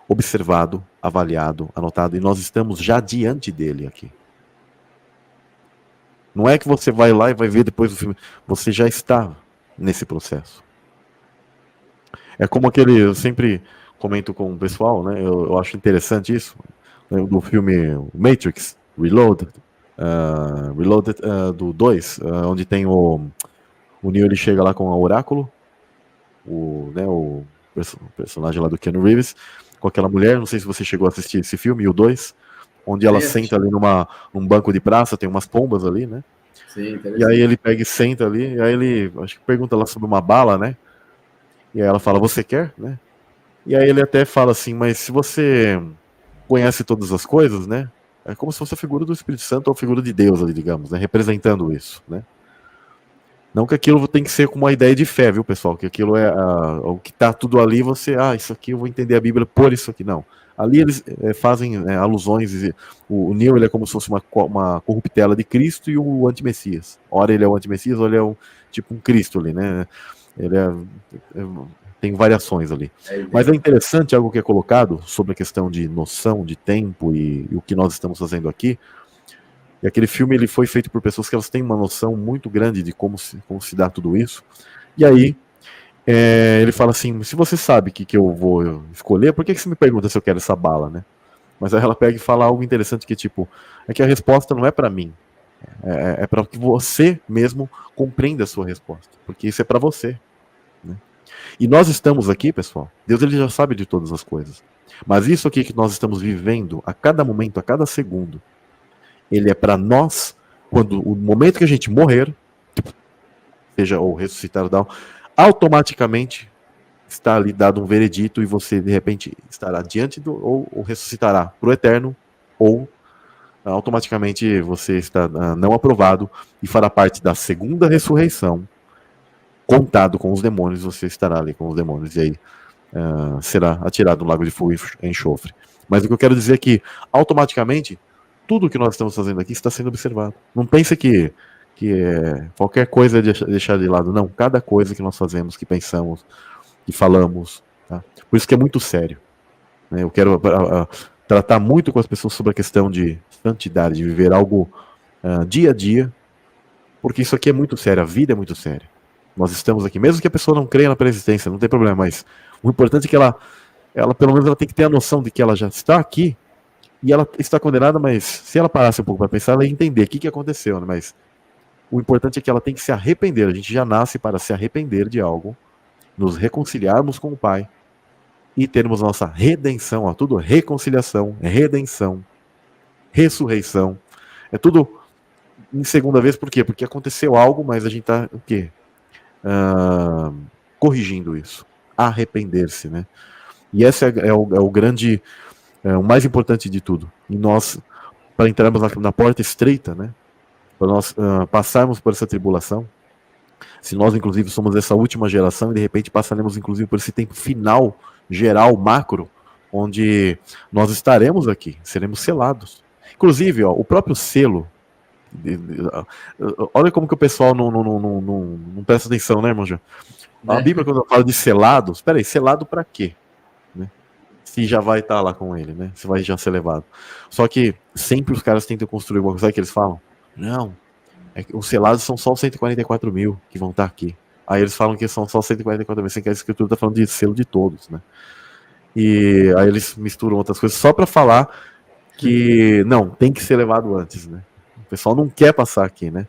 observado, avaliado, anotado, e nós estamos já diante dele aqui. Não é que você vai lá e vai ver depois do filme, você já está nesse processo. É como eu sempre comento com o pessoal, né? Eu acho interessante isso, né, do filme Matrix, Reloaded, do 2, onde tem o Neo, ele chega lá com o Oráculo, o personagem lá do Keanu Reeves, com aquela mulher, não sei se você chegou a assistir esse filme, o 2, onde ela senta ali num banco de praça, tem umas pombas ali, né? Sim, e aí ele pega e senta ali, e aí ele, acho que pergunta lá sobre uma bala, né? E aí ela fala, você quer, né? E aí ele até fala assim, mas se você conhece todas as coisas, né? É como se fosse a figura do Espírito Santo ou a figura de Deus ali, digamos, né? Representando isso, né? Não que aquilo tem que ser com uma ideia de fé, viu, pessoal? Que aquilo é o que tá tudo ali, isso aqui eu vou entender a Bíblia por isso aqui, não. Ali eles fazem alusões, o Neo ele é como se fosse uma corruptela de Cristo e o antimessias. Ora ele é o antimessias, ora ele é tipo um Cristo ali, né? Ele tem variações ali. Mas é interessante algo que é colocado sobre a questão de noção de tempo e o que nós estamos fazendo aqui. E aquele filme ele foi feito por pessoas que elas têm uma noção muito grande de como se dá tudo isso. E aí ele fala assim, se você sabe que eu vou escolher, por que você me pergunta se eu quero essa bala, né? Mas aí ela pega e fala algo interessante que tipo, é que a resposta não é para mim. É para que você mesmo compreenda a sua resposta. Porque isso é para você. Né? E nós estamos aqui, pessoal, Deus ele já sabe de todas as coisas. Mas isso aqui que nós estamos vivendo a cada momento, a cada segundo, ele é para nós, quando o momento que a gente morrer, seja ou ressuscitar ou não, automaticamente está ali dado um veredito e você de repente estará diante ou ressuscitará para o eterno, ou automaticamente você está não aprovado e fará parte da segunda ressurreição, contado com os demônios, você estará ali com os demônios e aí será atirado no lago de fogo e enxofre. Mas o que eu quero dizer é que automaticamente tudo que nós estamos fazendo aqui está sendo observado. Não pense que qualquer coisa é deixar de lado. Não, cada coisa que nós fazemos, que pensamos, que falamos. Tá? Por isso que é muito sério. Né? Eu quero tratar muito com as pessoas sobre a questão de santidade, de viver algo dia a dia, porque isso aqui é muito sério, a vida é muito séria. Nós estamos aqui, mesmo que a pessoa não creia na pré-existência, não tem problema, mas o importante é que ela pelo menos ela tem que ter a noção de que ela já está aqui, e ela está condenada, mas se ela parasse um pouco para pensar, ela ia entender o que aconteceu, né? Mas o importante é que ela tem que se arrepender. A gente já nasce para se arrepender de algo, nos reconciliarmos com o Pai e termos nossa redenção. Ó, tudo reconciliação, redenção, ressurreição. É tudo em segunda vez, por quê? Porque aconteceu algo, mas a gente está o quê? Corrigindo isso. Arrepender-se, né? E esse é o grande... o mais importante de tudo. E nós, para entrarmos na porta estreita, né, para nós passarmos por essa tribulação, se nós, inclusive, somos essa última geração e, de repente, passaremos, inclusive, por esse tempo final, geral, macro, onde nós estaremos aqui, seremos selados. Inclusive, ó, o próprio selo, olha como que o pessoal não presta atenção, né, irmão João? A Bíblia, quando fala de selados, peraí, selado para quê? Se já vai estar lá com ele, né? Se vai já ser levado. Só que sempre os caras tentam construir uma coisa, sabe o que eles falam? Não, os selados são só os 144 mil que vão estar aqui. Aí eles falam que são só 144 mil, sem que a escritura está falando de selo de todos, né? E aí eles misturam outras coisas só para falar que, não, tem que ser levado antes, né? O pessoal não quer passar aqui, né?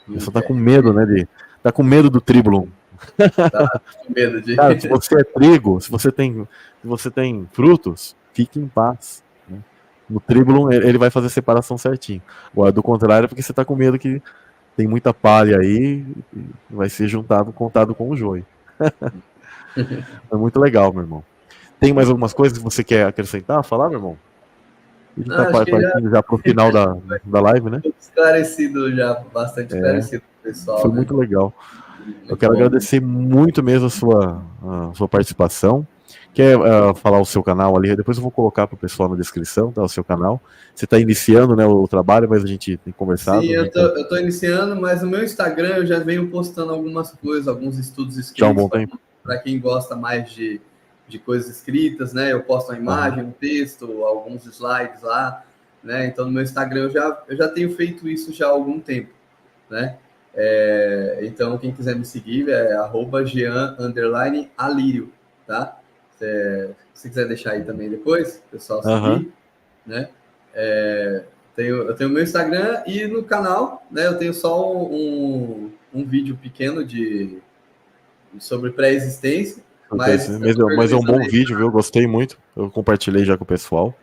O pessoal tá com medo, né? Tá com medo do tribulum. Tá com medo de... Cara, se você é trigo, se você tem frutos, fique em paz. Né? No tribulum, ele vai fazer a separação certinho. Agora, do contrário, é porque você está com medo que tem muita palha aí e vai ser contado com o joio. É muito legal, meu irmão. Tem mais algumas coisas que você quer acrescentar, falar, meu irmão? A gente tá Acho que partindo já pro final da live, né? esclarecido já, bastante esclarecido pro pessoal, Foi né? muito legal. Eu Muito quero bom. agradecer muito mesmo a sua participação. Quer falar o seu canal ali? Depois eu vou colocar para o pessoal na descrição, tá? O seu canal. Você está iniciando, né, o trabalho, mas a gente tem conversado. Sim, eu tô iniciando, mas no meu Instagram eu já venho postando algumas coisas, alguns estudos Já há um escritos, bom tempo. para quem gosta mais de coisas escritas, né? Eu posto uma imagem, um texto, alguns slides lá, né? Então no meu Instagram eu já tenho feito isso já há algum tempo, né? Então quem quiser me seguir é @jean_alírio, tá? Se quiser deixar aí também depois, o pessoal seguir, né? Eu tenho o meu Instagram e no canal, né? Eu tenho só um vídeo pequeno sobre pré-existência, mas eu tô Mas é um bom organizando aí. vídeo, viu? Gostei muito. Eu compartilhei já com o pessoal.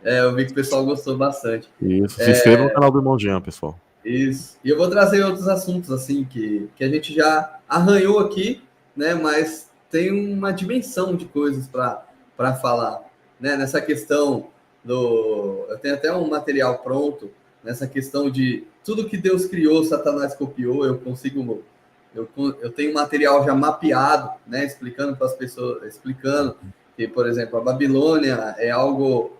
Eu vi que o pessoal gostou bastante. Isso. Se inscreva no canal do Irmão Jean, pessoal. Isso. E eu vou trazer outros assuntos assim que a gente já arranhou aqui, né? Mas tem uma dimensão de coisas para falar, né? Nessa questão eu tenho até um material pronto nessa questão de tudo que Deus criou, Satanás copiou. Eu tenho material já mapeado, né? Explicando para as pessoas, explicando que, por exemplo, a Babilônia é algo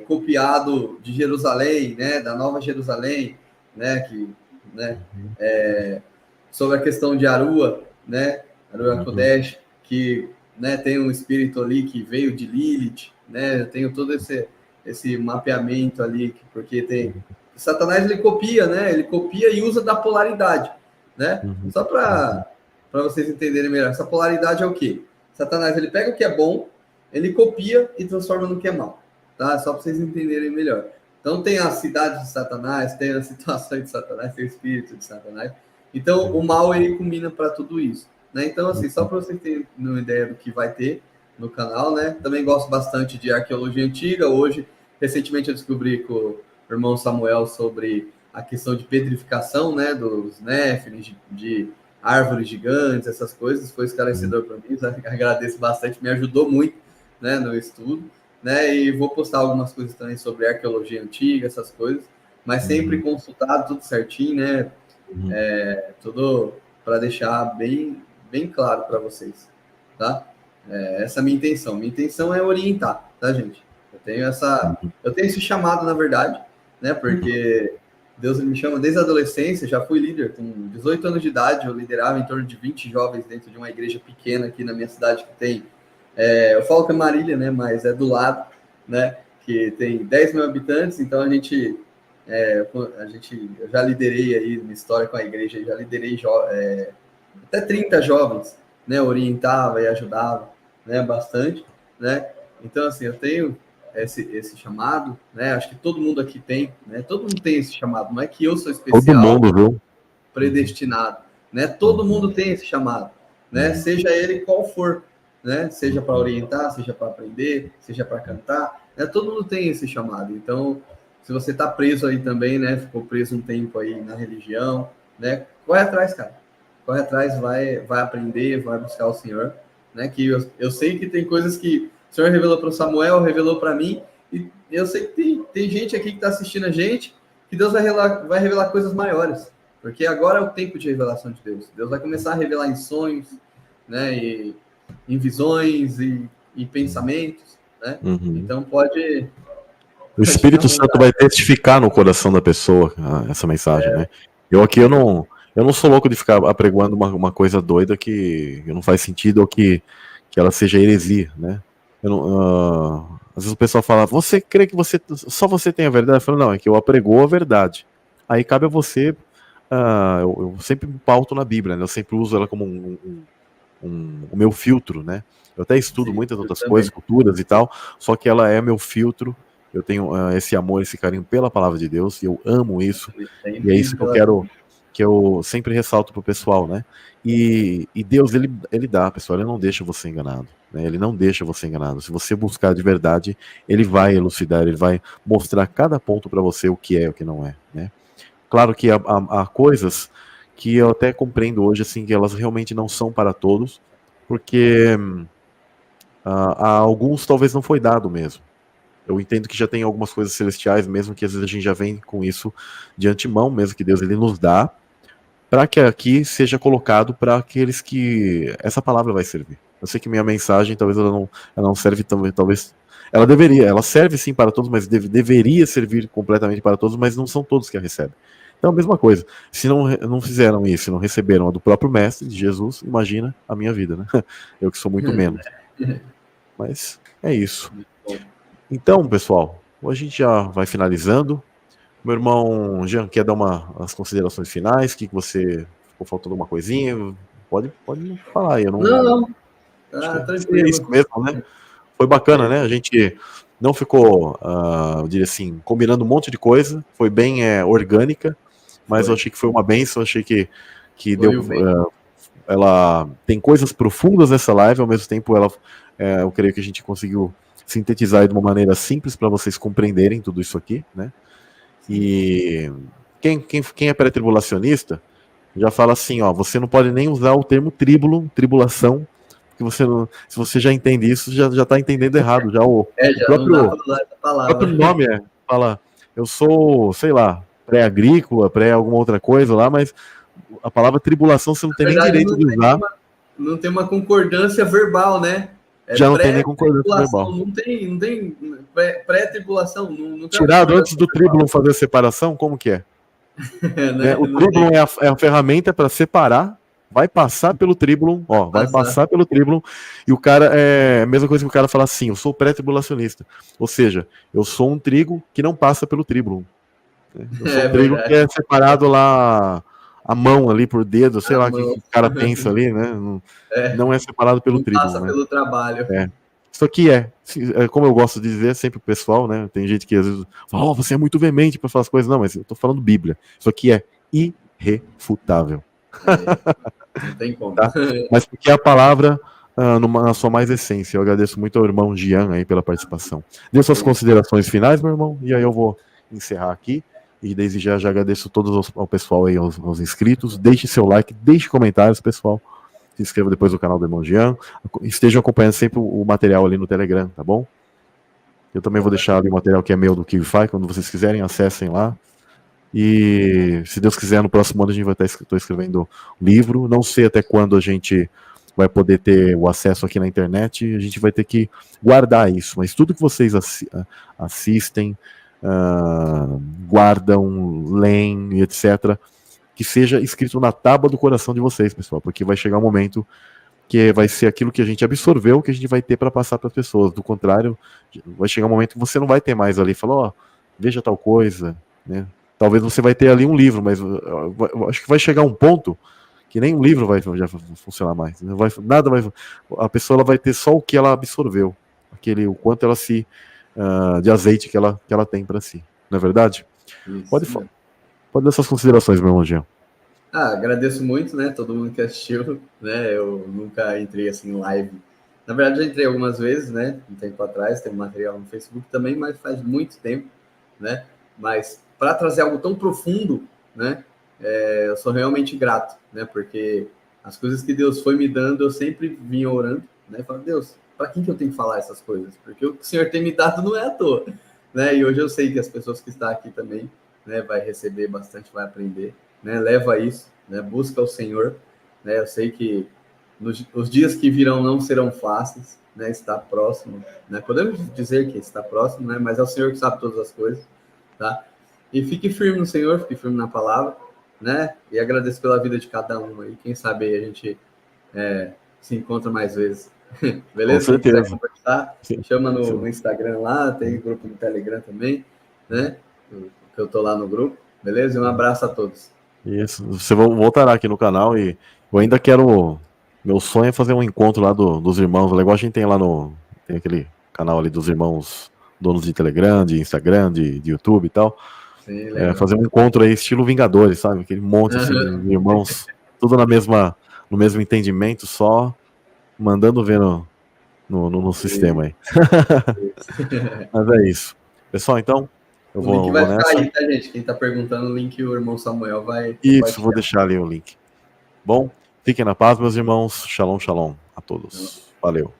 copiado de Jerusalém, né? Da Nova Jerusalém, né, sobre a questão de Arua, né, Arua Kodesh, que, né, tem um espírito ali que veio de Lilith, né, eu tenho todo esse mapeamento ali, porque Satanás ele copia, né, ele copia e usa da polaridade, né, só para vocês entenderem melhor, essa polaridade é o quê? Satanás ele pega o que é bom, ele copia e transforma no que é mal, tá, só para vocês entenderem melhor. Então tem a cidade de Satanás, tem a situação de Satanás, tem o espírito de Satanás. Então o mal ele combina para tudo isso, né? Então assim, só para vocês terem uma ideia do que vai ter no canal, né? Também gosto bastante de arqueologia antiga. Hoje, recentemente eu descobri com o irmão Samuel sobre a questão de petrificação, né? Dos néfilins, de árvores gigantes, essas coisas. Foi esclarecedor para mim. Agradeço bastante, me ajudou muito, né? No estudo. Né, e vou postar algumas coisas também sobre arqueologia antiga, essas coisas, mas sempre consultado, tudo certinho, né? Tudo para deixar bem claro para vocês, tá? Essa é a minha intenção. Minha intenção é orientar, tá, gente? Eu tenho esse chamado, na verdade, né? Porque Deus me chama desde a adolescência, já fui líder com 18 anos de idade, eu liderava em torno de 20 jovens dentro de uma igreja pequena aqui na minha cidade que tem eu falo que é Marília, né? Mas é do lado, né? Que tem 10 mil habitantes, então eu já liderei aí na história com a igreja, já liderei até 30 jovens, né? Orientava e ajudava, né? Bastante, né? Então, assim, eu tenho esse chamado, né? Acho que todo mundo aqui tem, né? Todo mundo tem esse chamado, não é que eu sou especial, todo mundo, viu? Predestinado, né? Todo mundo tem esse chamado, né? Seja ele qual for, né? Seja para orientar, seja para aprender, seja para cantar, né? Todo mundo tem esse chamado. Então, se você está preso aí também, né? Ficou preso um tempo aí na religião, né? Corre atrás, cara. Corre atrás, vai aprender, vai buscar o Senhor, né? Que eu sei que tem coisas que o Senhor revelou para o Samuel, revelou para mim, e eu sei que tem gente aqui que está assistindo a gente, que Deus vai revelar coisas maiores, porque agora é o tempo de revelação de Deus. Deus vai começar a revelar em sonhos, né? E em visões e pensamentos, né? Então pode... O Espírito Santo vai testificar no coração da pessoa essa mensagem, né? Eu não sou louco de ficar apregoando uma coisa doida que não faz sentido ou que ela seja heresia, né? Às vezes o pessoal fala, você crê que só você tem a verdade? Eu falo, não, é que eu apregou a verdade. Aí cabe a você, eu sempre pauto na Bíblia, né? Eu sempre uso ela como o meu filtro, né? Eu até estudo muitas outras coisas, culturas e tal, só que ela é meu filtro. Eu tenho esse amor, esse carinho pela palavra de Deus, e eu amo isso, e é isso que eu sempre ressalto pro pessoal, né? E Deus, ele dá, pessoal, ele não deixa você enganado, né? Ele não deixa você enganado. Se você buscar de verdade, ele vai elucidar, ele vai mostrar cada ponto para você o que é e o que não é, né? Claro que há coisas que eu até compreendo hoje, assim, que elas realmente não são para todos, porque a alguns talvez não foi dado mesmo. Eu entendo que já tem algumas coisas celestiais, mesmo que às vezes a gente já vem com isso de antemão, mesmo que Deus ele nos dá, para que aqui seja colocado para aqueles que essa palavra vai servir. Eu sei que minha mensagem talvez ela não serve também, talvez ela serve sim para todos, mas deveria servir completamente para todos, mas não são todos que a recebem. Então a mesma coisa. Se não fizeram isso, não receberam a do próprio mestre de Jesus, imagina a minha vida, né? Eu que sou muito menos. Mas é isso. Então, pessoal, a gente já vai finalizando. Meu irmão Jean, quer dar as considerações finais? Que você ficou faltando alguma coisinha? Pode falar aí. Não. Tá Tranquilo. É isso mesmo, né? Foi bacana, né? A gente não ficou, eu diria assim, combinando um monte de coisa. Foi bem orgânica, mas eu achei que foi uma bênção. Achei que deu. Ela tem coisas profundas nessa live, ao mesmo tempo eu creio que a gente conseguiu sintetizar de uma maneira simples para vocês compreenderem tudo isso aqui, né? E quem é pré-tribulacionista já fala assim, ó, você não pode nem usar o termo tribulação, porque se você já entende isso, já está entendendo errado, já o próprio nome fala, eu sou, sei lá, pré-agrícola, alguma outra coisa lá, mas a palavra tribulação você não tem nem direito de usar. Não tem uma concordância verbal, né? Já não tem nem concordância verbal. Não tem pré-tribulação. Não tirado antes do tribulum fazer a separação, como que é? Né? O tribulum é a ferramenta para separar, vai passar pelo tribulum, passar pelo tribulum, e o cara é a mesma coisa que o cara fala assim, eu sou pré-tribulacionista, ou seja, eu sou um trigo que não passa pelo tribulum. Eu sou um trigo que é separado lá a mão ali por dedo, sei lá o que o cara pensa ali, né? Não é separado pelo tribulum. Passa pelo trabalho. Isso aqui como eu gosto de dizer sempre o pessoal, né? Tem gente que às vezes fala, você é muito veemente para falar as coisas. Não, mas eu tô falando Bíblia. Isso aqui é irrefutável. Não tem como. Tá? Mas porque é a palavra na sua mais essência. Eu agradeço muito ao irmão Jean aí pela participação. Dê suas considerações finais, meu irmão, e aí eu vou encerrar aqui. E desde já agradeço todos ao pessoal aí, aos inscritos. Deixe seu like, deixe comentários, pessoal. Se inscreva depois no canal do irmão Jean. Estejam acompanhando sempre o material ali no Telegram, tá bom? Eu também vou deixar ali o material que é meu do Kivify. Quando vocês quiserem, acessem lá. E se Deus quiser, no próximo ano a gente vai estar escrevendo livro. Não sei até quando a gente vai poder ter o acesso aqui na internet. A gente vai ter que guardar isso. Mas tudo que vocês assistem, guardam, leem, etc., que seja escrito na tábua do coração de vocês, pessoal, porque vai chegar um momento que vai ser aquilo que a gente absorveu, que a gente vai ter para passar para as pessoas. Do contrário, vai chegar um momento que você não vai ter mais ali, falar, veja tal coisa, né? Talvez você vai ter ali um livro, mas acho que vai chegar um ponto que nem um livro vai já funcionar mais. Nada vai. A pessoa ela vai ter só o que ela absorveu, o quanto ela de azeite que ela tem para si. Não é verdade? Isso. Pode dar suas considerações, meu irmão Jean. Agradeço muito, né? Todo mundo que assistiu, né? Eu nunca entrei assim em live. Na verdade, já entrei algumas vezes, né? Um tempo atrás, tem material no Facebook também, mas faz muito tempo, né? Mas para trazer algo tão profundo, né? Eu sou realmente grato, né? Porque as coisas que Deus foi me dando, eu sempre vinha orando, né? Falando, Deus, para quem que eu tenho que falar essas coisas? Porque o que o Senhor tem me dado não é à toa, né? E hoje eu sei que as pessoas que estão aqui também, né? Vai receber bastante, vai aprender, né? Leva isso, né? Busca o Senhor, né? Eu sei que os dias que virão não serão fáceis, né? Está próximo, né? Podemos dizer que está próximo, né? Mas é o Senhor que sabe todas as coisas, tá? E fique firme no Senhor, fique firme na palavra, né? E agradeço pela vida de cada um aí. Quem sabe aí a gente se encontra mais vezes. Beleza? Com certeza. Conversar, chama no Instagram lá, tem grupo no Telegram também, né? Que eu tô lá no grupo, beleza? E um abraço a todos. Isso. Você voltará aqui no canal e eu ainda quero. Meu sonho é fazer um encontro lá dos irmãos. Igual a gente tem lá tem aquele canal ali dos irmãos donos de Telegram, de Instagram, de YouTube e tal. Sim, fazer um encontro aí, estilo Vingadores, sabe? Aquele monte assim, de irmãos, tudo no mesmo entendimento, só mandando ver no sistema aí. Mas é isso. Pessoal, então, Eu O link vai ficar nessa. aí, tá, gente? Quem tá perguntando, o link o irmão Samuel vai. Isso, vou deixar ali o link. Bom, fiquem na paz, meus irmãos. Shalom, shalom a todos. Valeu.